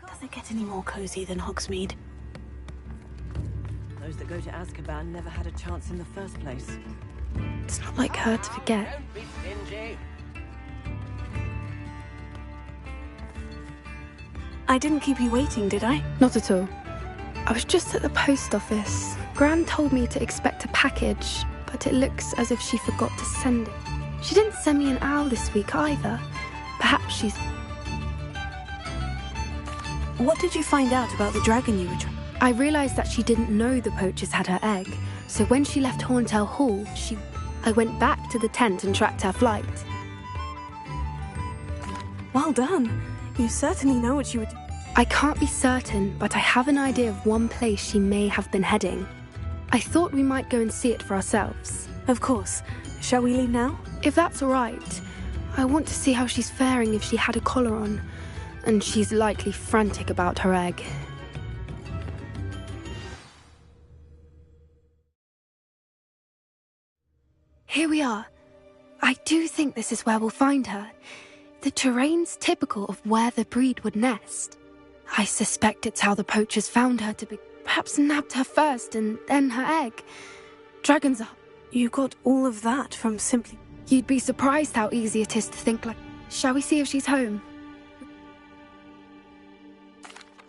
Does it get any more cozy than Hogsmeade? Those that go to Azkaban never had a chance in the first place. It's not like her to forget. Don't be stingy. I didn't keep you waiting, did I? Not at all. I was just at the post office. Gran told me to expect a package, but it looks as if she forgot to send it. She didn't send me an owl this week either. Perhaps she's... What did you find out about the dragon you were trying? I realised that she didn't know the poachers had her egg, so when she left Horntail Hall, I went back to the tent and tracked her flight. Well done. You certainly know what you were doing. I can't be certain, but I have an idea of one place she may have been heading. I thought we might go and see it for ourselves. Of course. Shall we leave now? If that's all right. I want to see how she's faring if she had a collar on. And she's likely frantic about her egg. Here we are. I do think this is where we'll find her. The terrain's typical of where the breed would nest. I suspect it's how the poachers found her to be. Perhaps nabbed her first and then her egg. Dragons are... You got all of that from simply... You'd be surprised how easy it is to think like... Shall we see if she's home?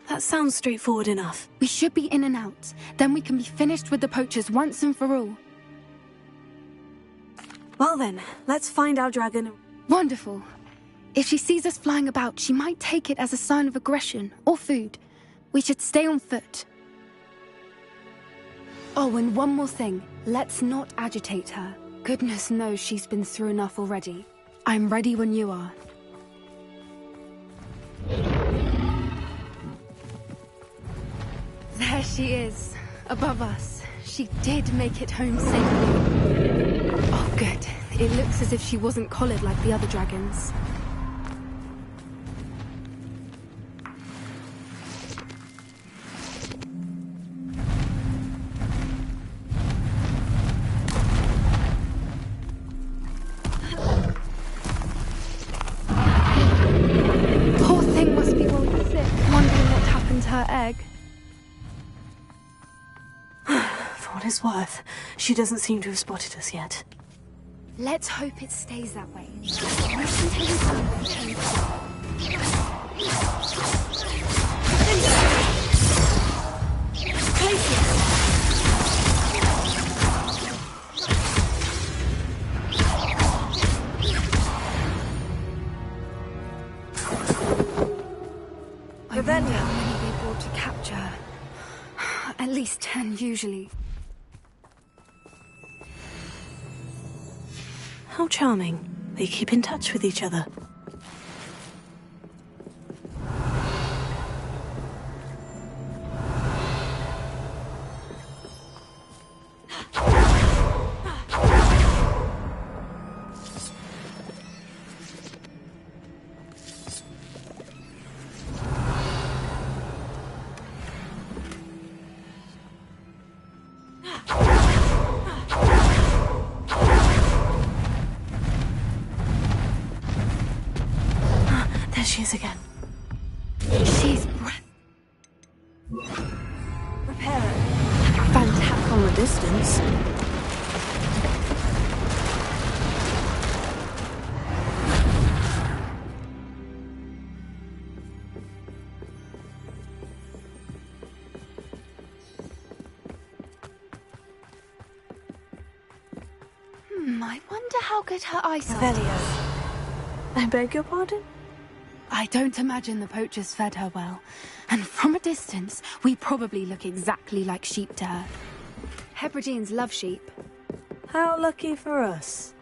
That sounds straightforward enough. We should be in and out. Then we can be finished with the poachers once and for all. Well then, let's find our dragon. Wonderful. If she sees us flying about, she might take it as a sign of aggression or food. We should stay on foot. Oh, and one more thing. Let's not agitate her. Goodness knows she's been through enough already. I'm ready when you are. There she is, above us. She did make it home safely. Oh, good. It looks as if she wasn't collared like the other dragons. Poor thing must be worried sick, wondering what happened to her egg. For what it's worth, she doesn't seem to have spotted us yet. Let's hope it stays that way. We can take it down. I wonder how many they brought to capture. At least 10 usually. How charming. They keep in touch with each other. There she is again. She's Repair it. Fantastic from a distance. I wonder how good her eyesight Revelio. is. I beg your pardon? I don't imagine the poachers fed her well. And from a distance, we probably look exactly like sheep to her. Hebrideans love sheep. How lucky for us.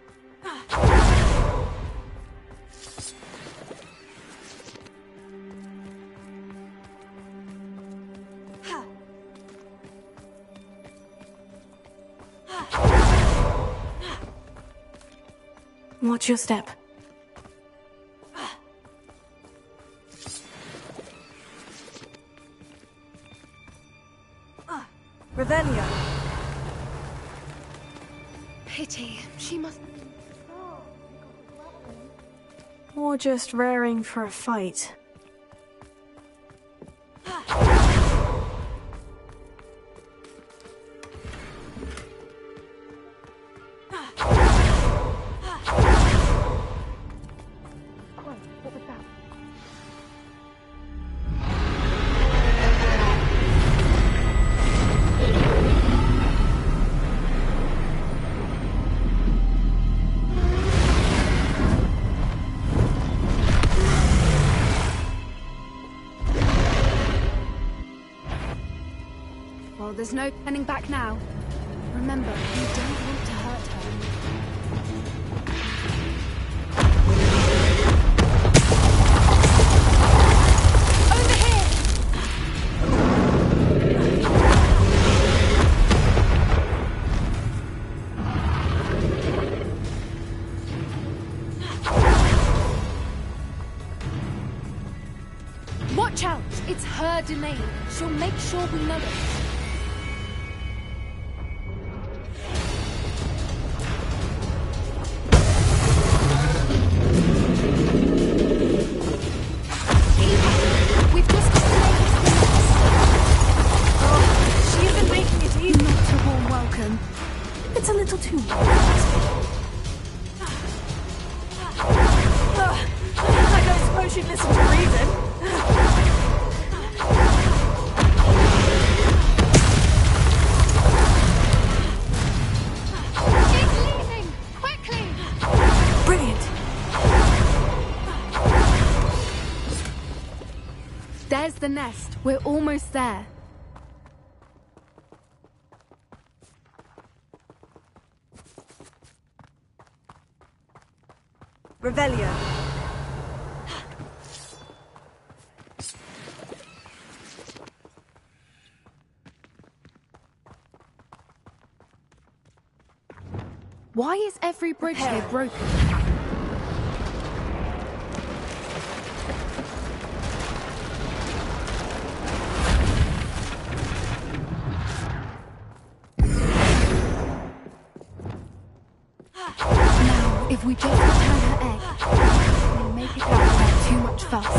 Watch your step. Revelio. Pity. She must... Or just raring for a fight. Well, there's no turning back now. Remember, you don't want to hurt her. Over here! Watch out! It's her domain. She'll make sure we know it. We've just slain It's a little too late. I don't suppose you'd listen to reason. She's leaving! Quickly! Brilliant. There's the nest. We're almost there. Revelio. Why is every bridge here broken? Now, if we just return her egg, we'll make it out without too much fuss.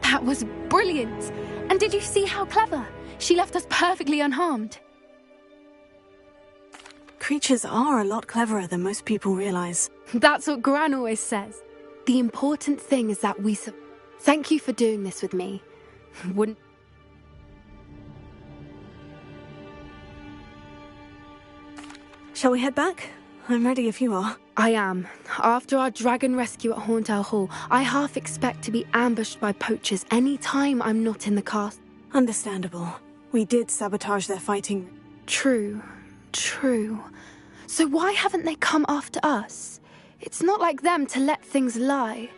That was brilliant! And did you see how clever? She left us perfectly unharmed. Creatures are a lot cleverer than most people realize. That's what Gran always says. The important thing is that we Thank you for doing this with me. Wouldn't... Shall we head back? I'm ready if you are. I am. After our dragon rescue at Hauntel Hall, I half expect to be ambushed by poachers any time I'm not in the castle. Understandable. We did sabotage their fighting. True. So why haven't they come after us? It's not like them to let things lie.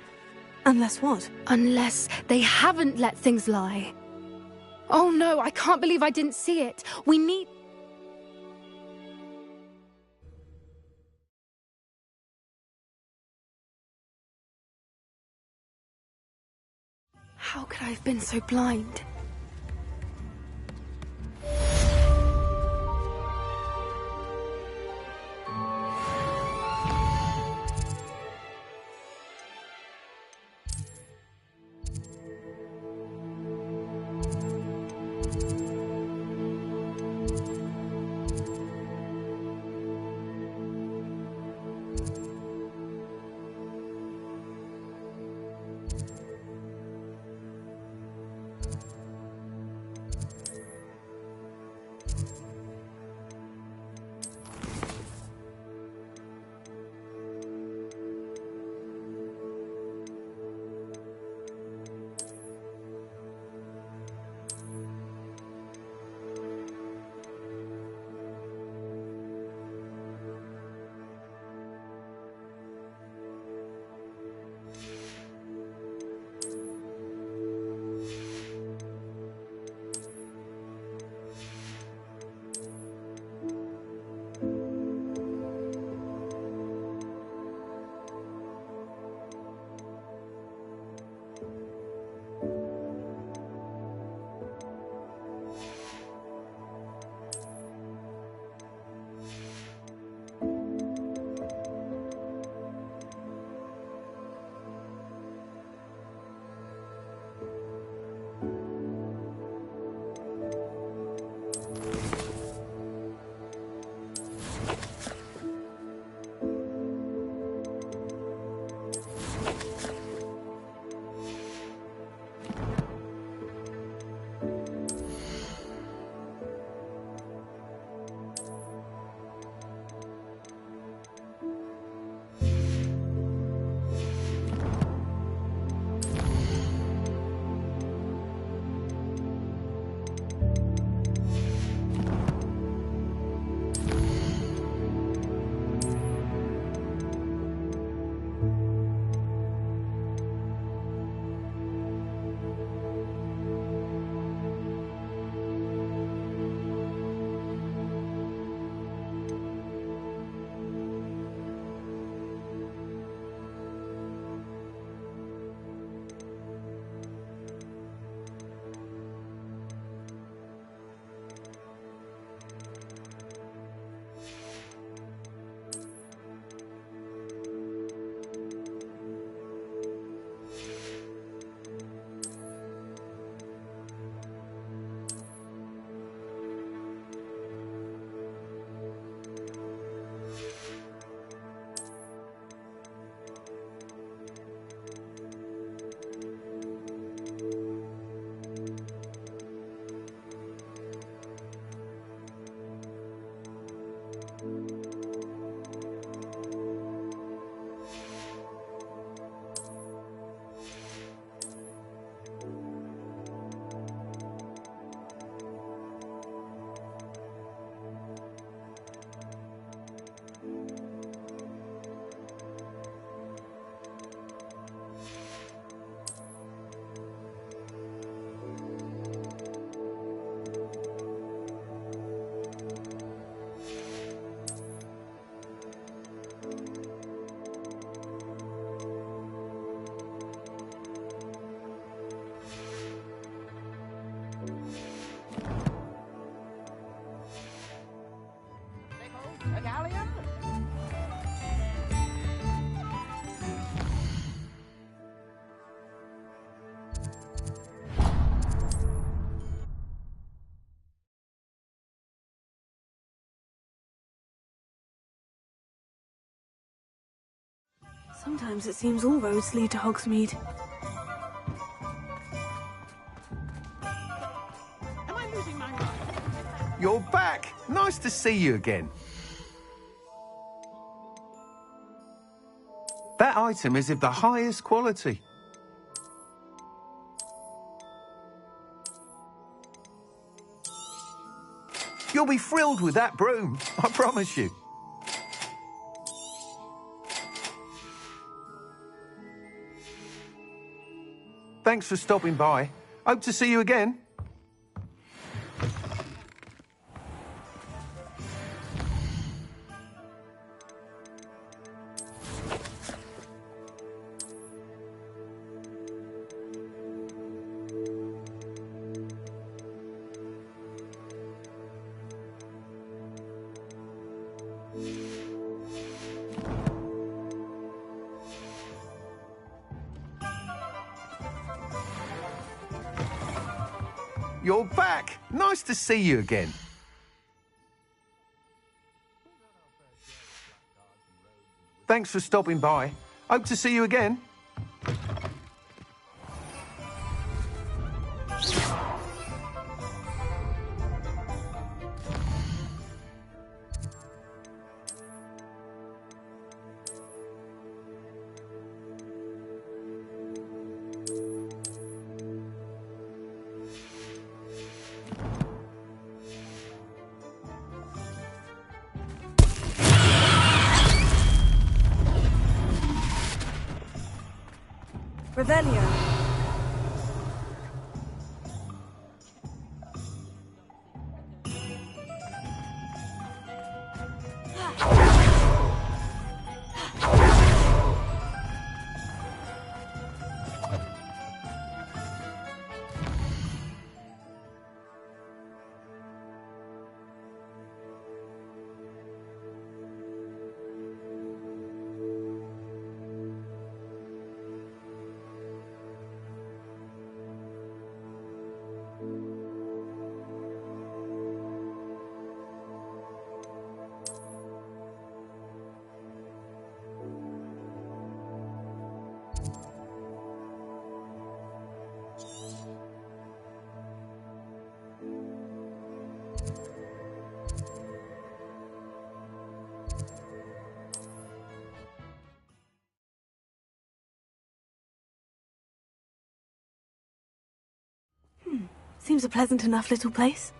Unless what? Unless they haven't let things lie. Oh no, I can't believe I didn't see it. We need... How could I have been so blind? Sometimes it seems all roads lead to Hogsmeade. Am I losing my mind? You're back! Nice to see you again. That item is of the highest quality. You'll be thrilled with that broom, I promise you. Thanks for stopping by. Hope to see you again. You're back! Nice to see you again. Thanks for stopping by. Hope to see you again. Revelio. Seems a pleasant enough little place.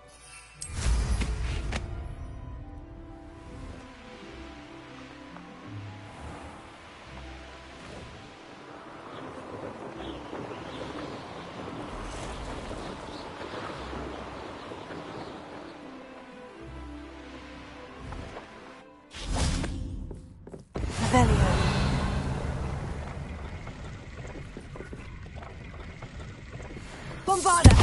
Revelio. Bombarda!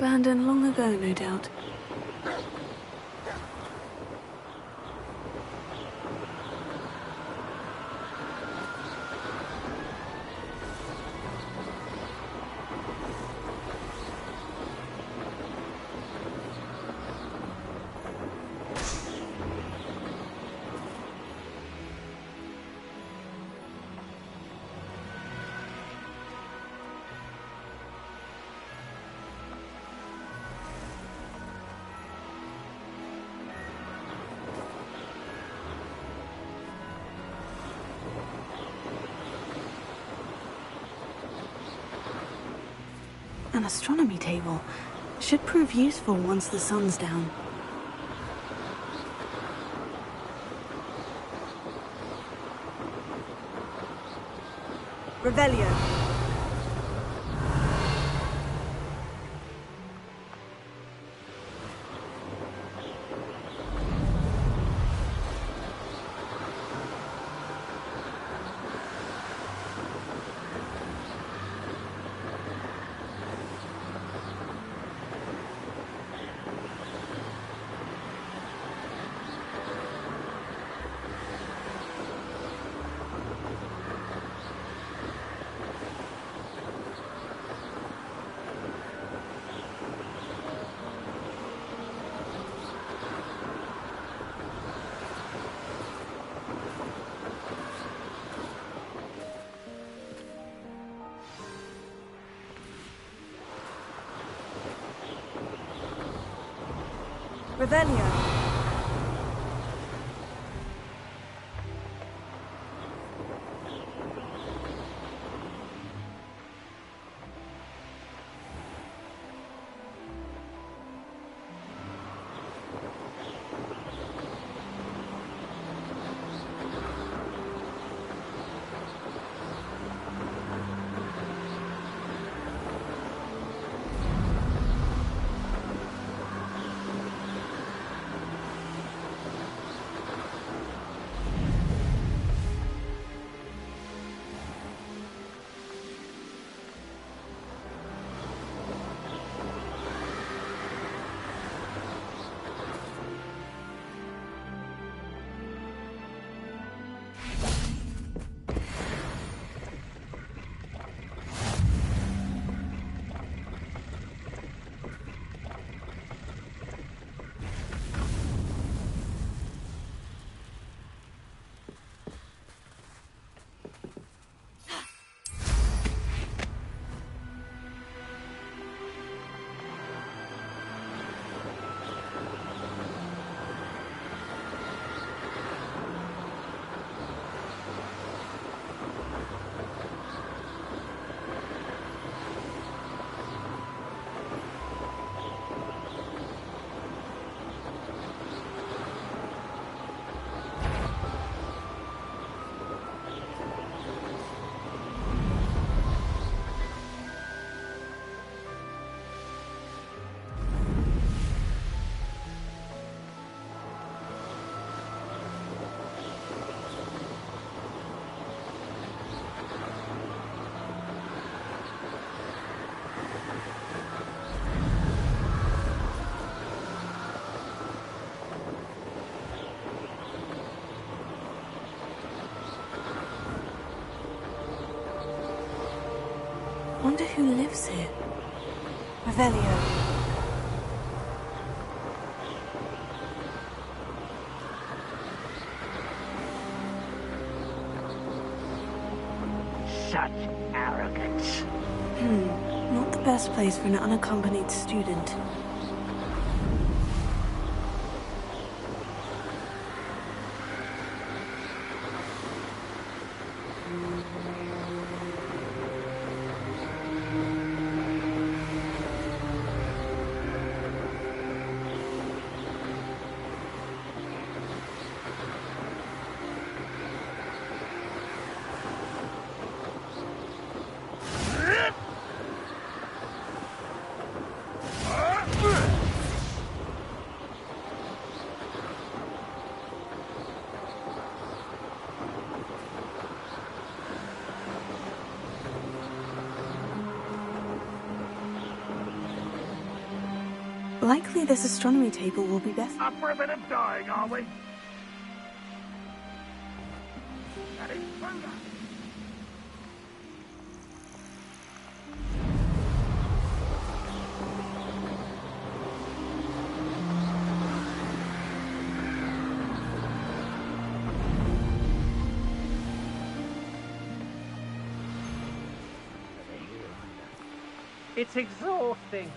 Abandoned long ago, no doubt. An astronomy table. Should prove useful once the sun's down. Revelio. Revelio. Wonder who lives here. Revelio. Such arrogance. Not the best place for an unaccompanied student. Likely this astronomy table will be best. Up for a bit of dying, are we? That is Buddha. It's exhausting.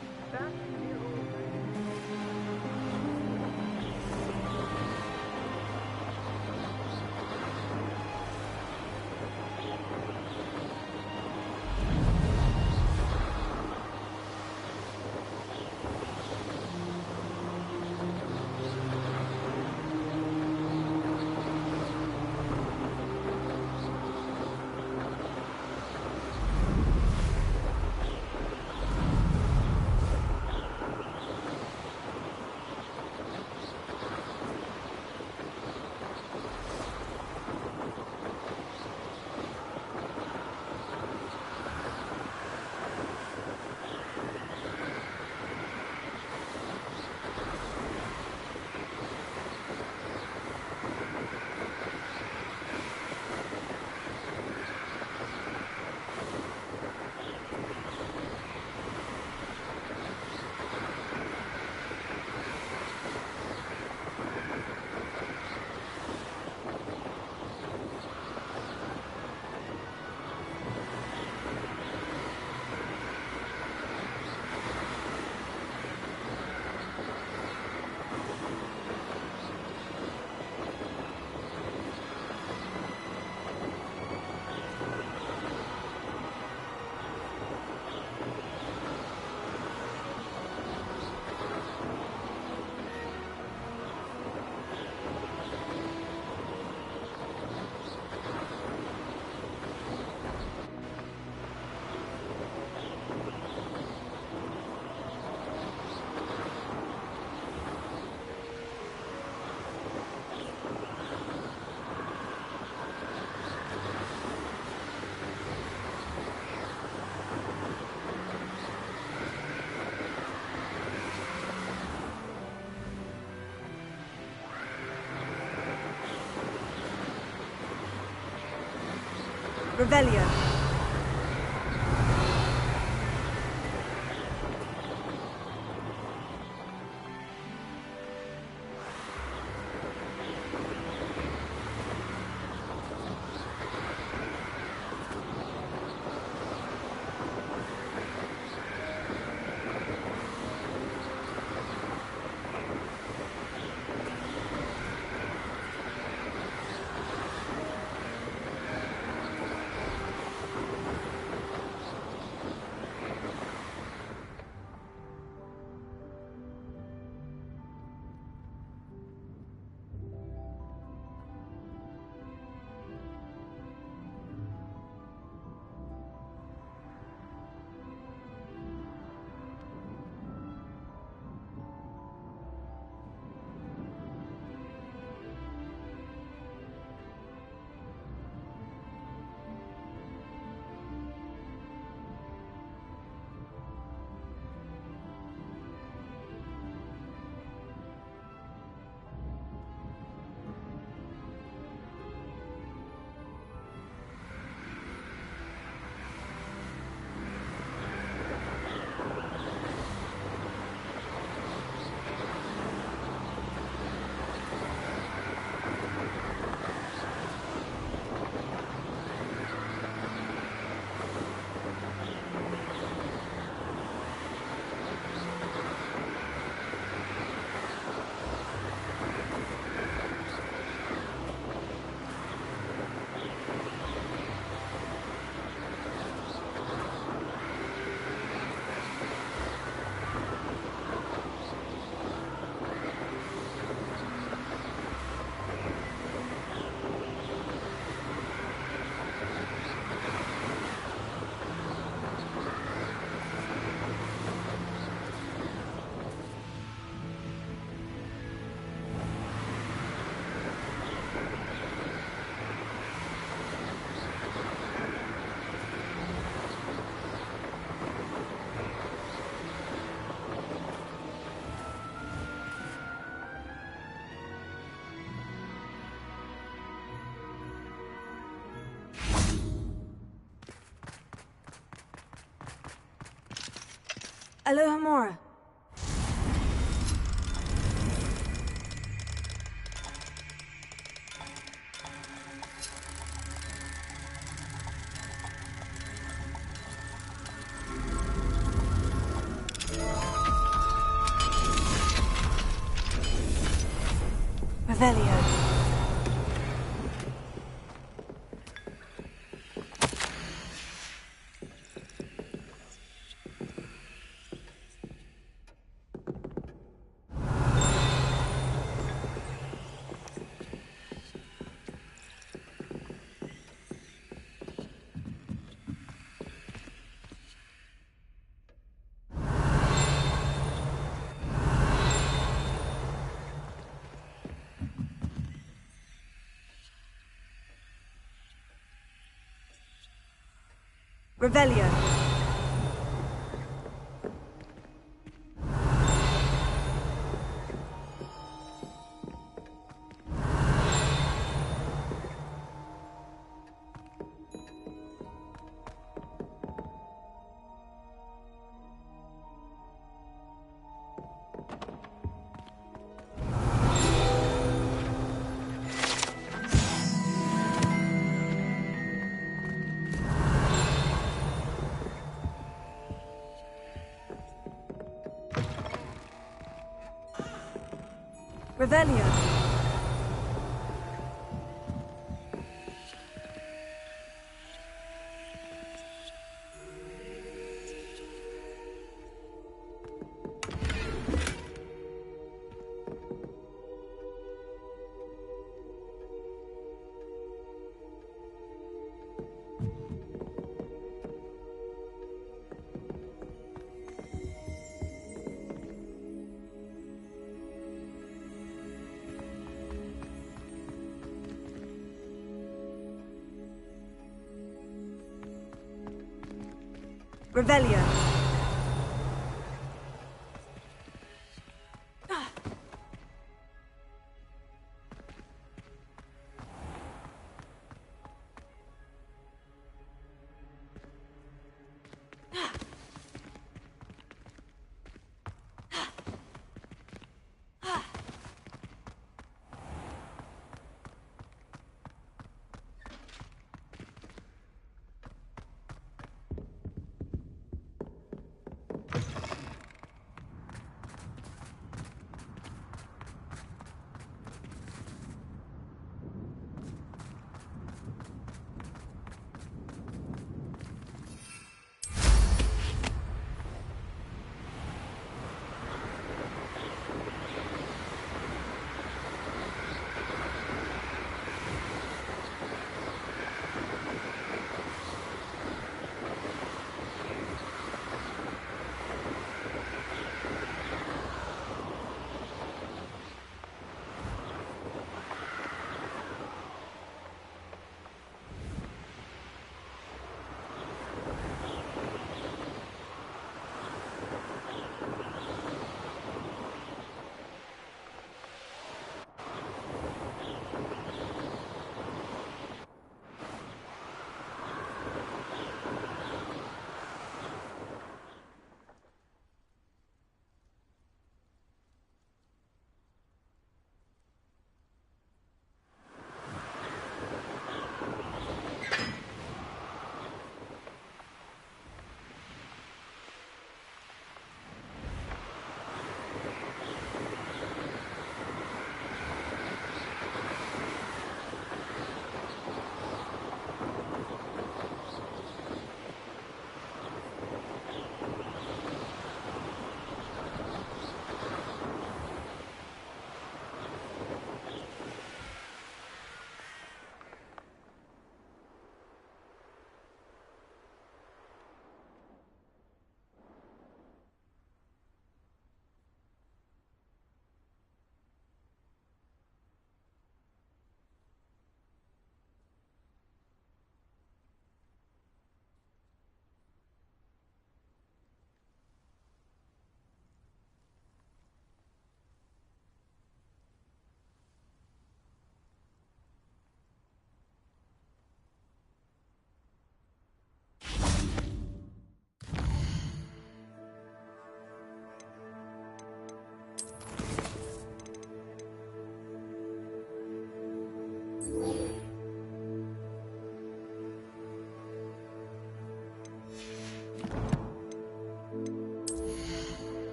Revelio. Alohomora. Revelio. Revelio. Revelio. Revelio.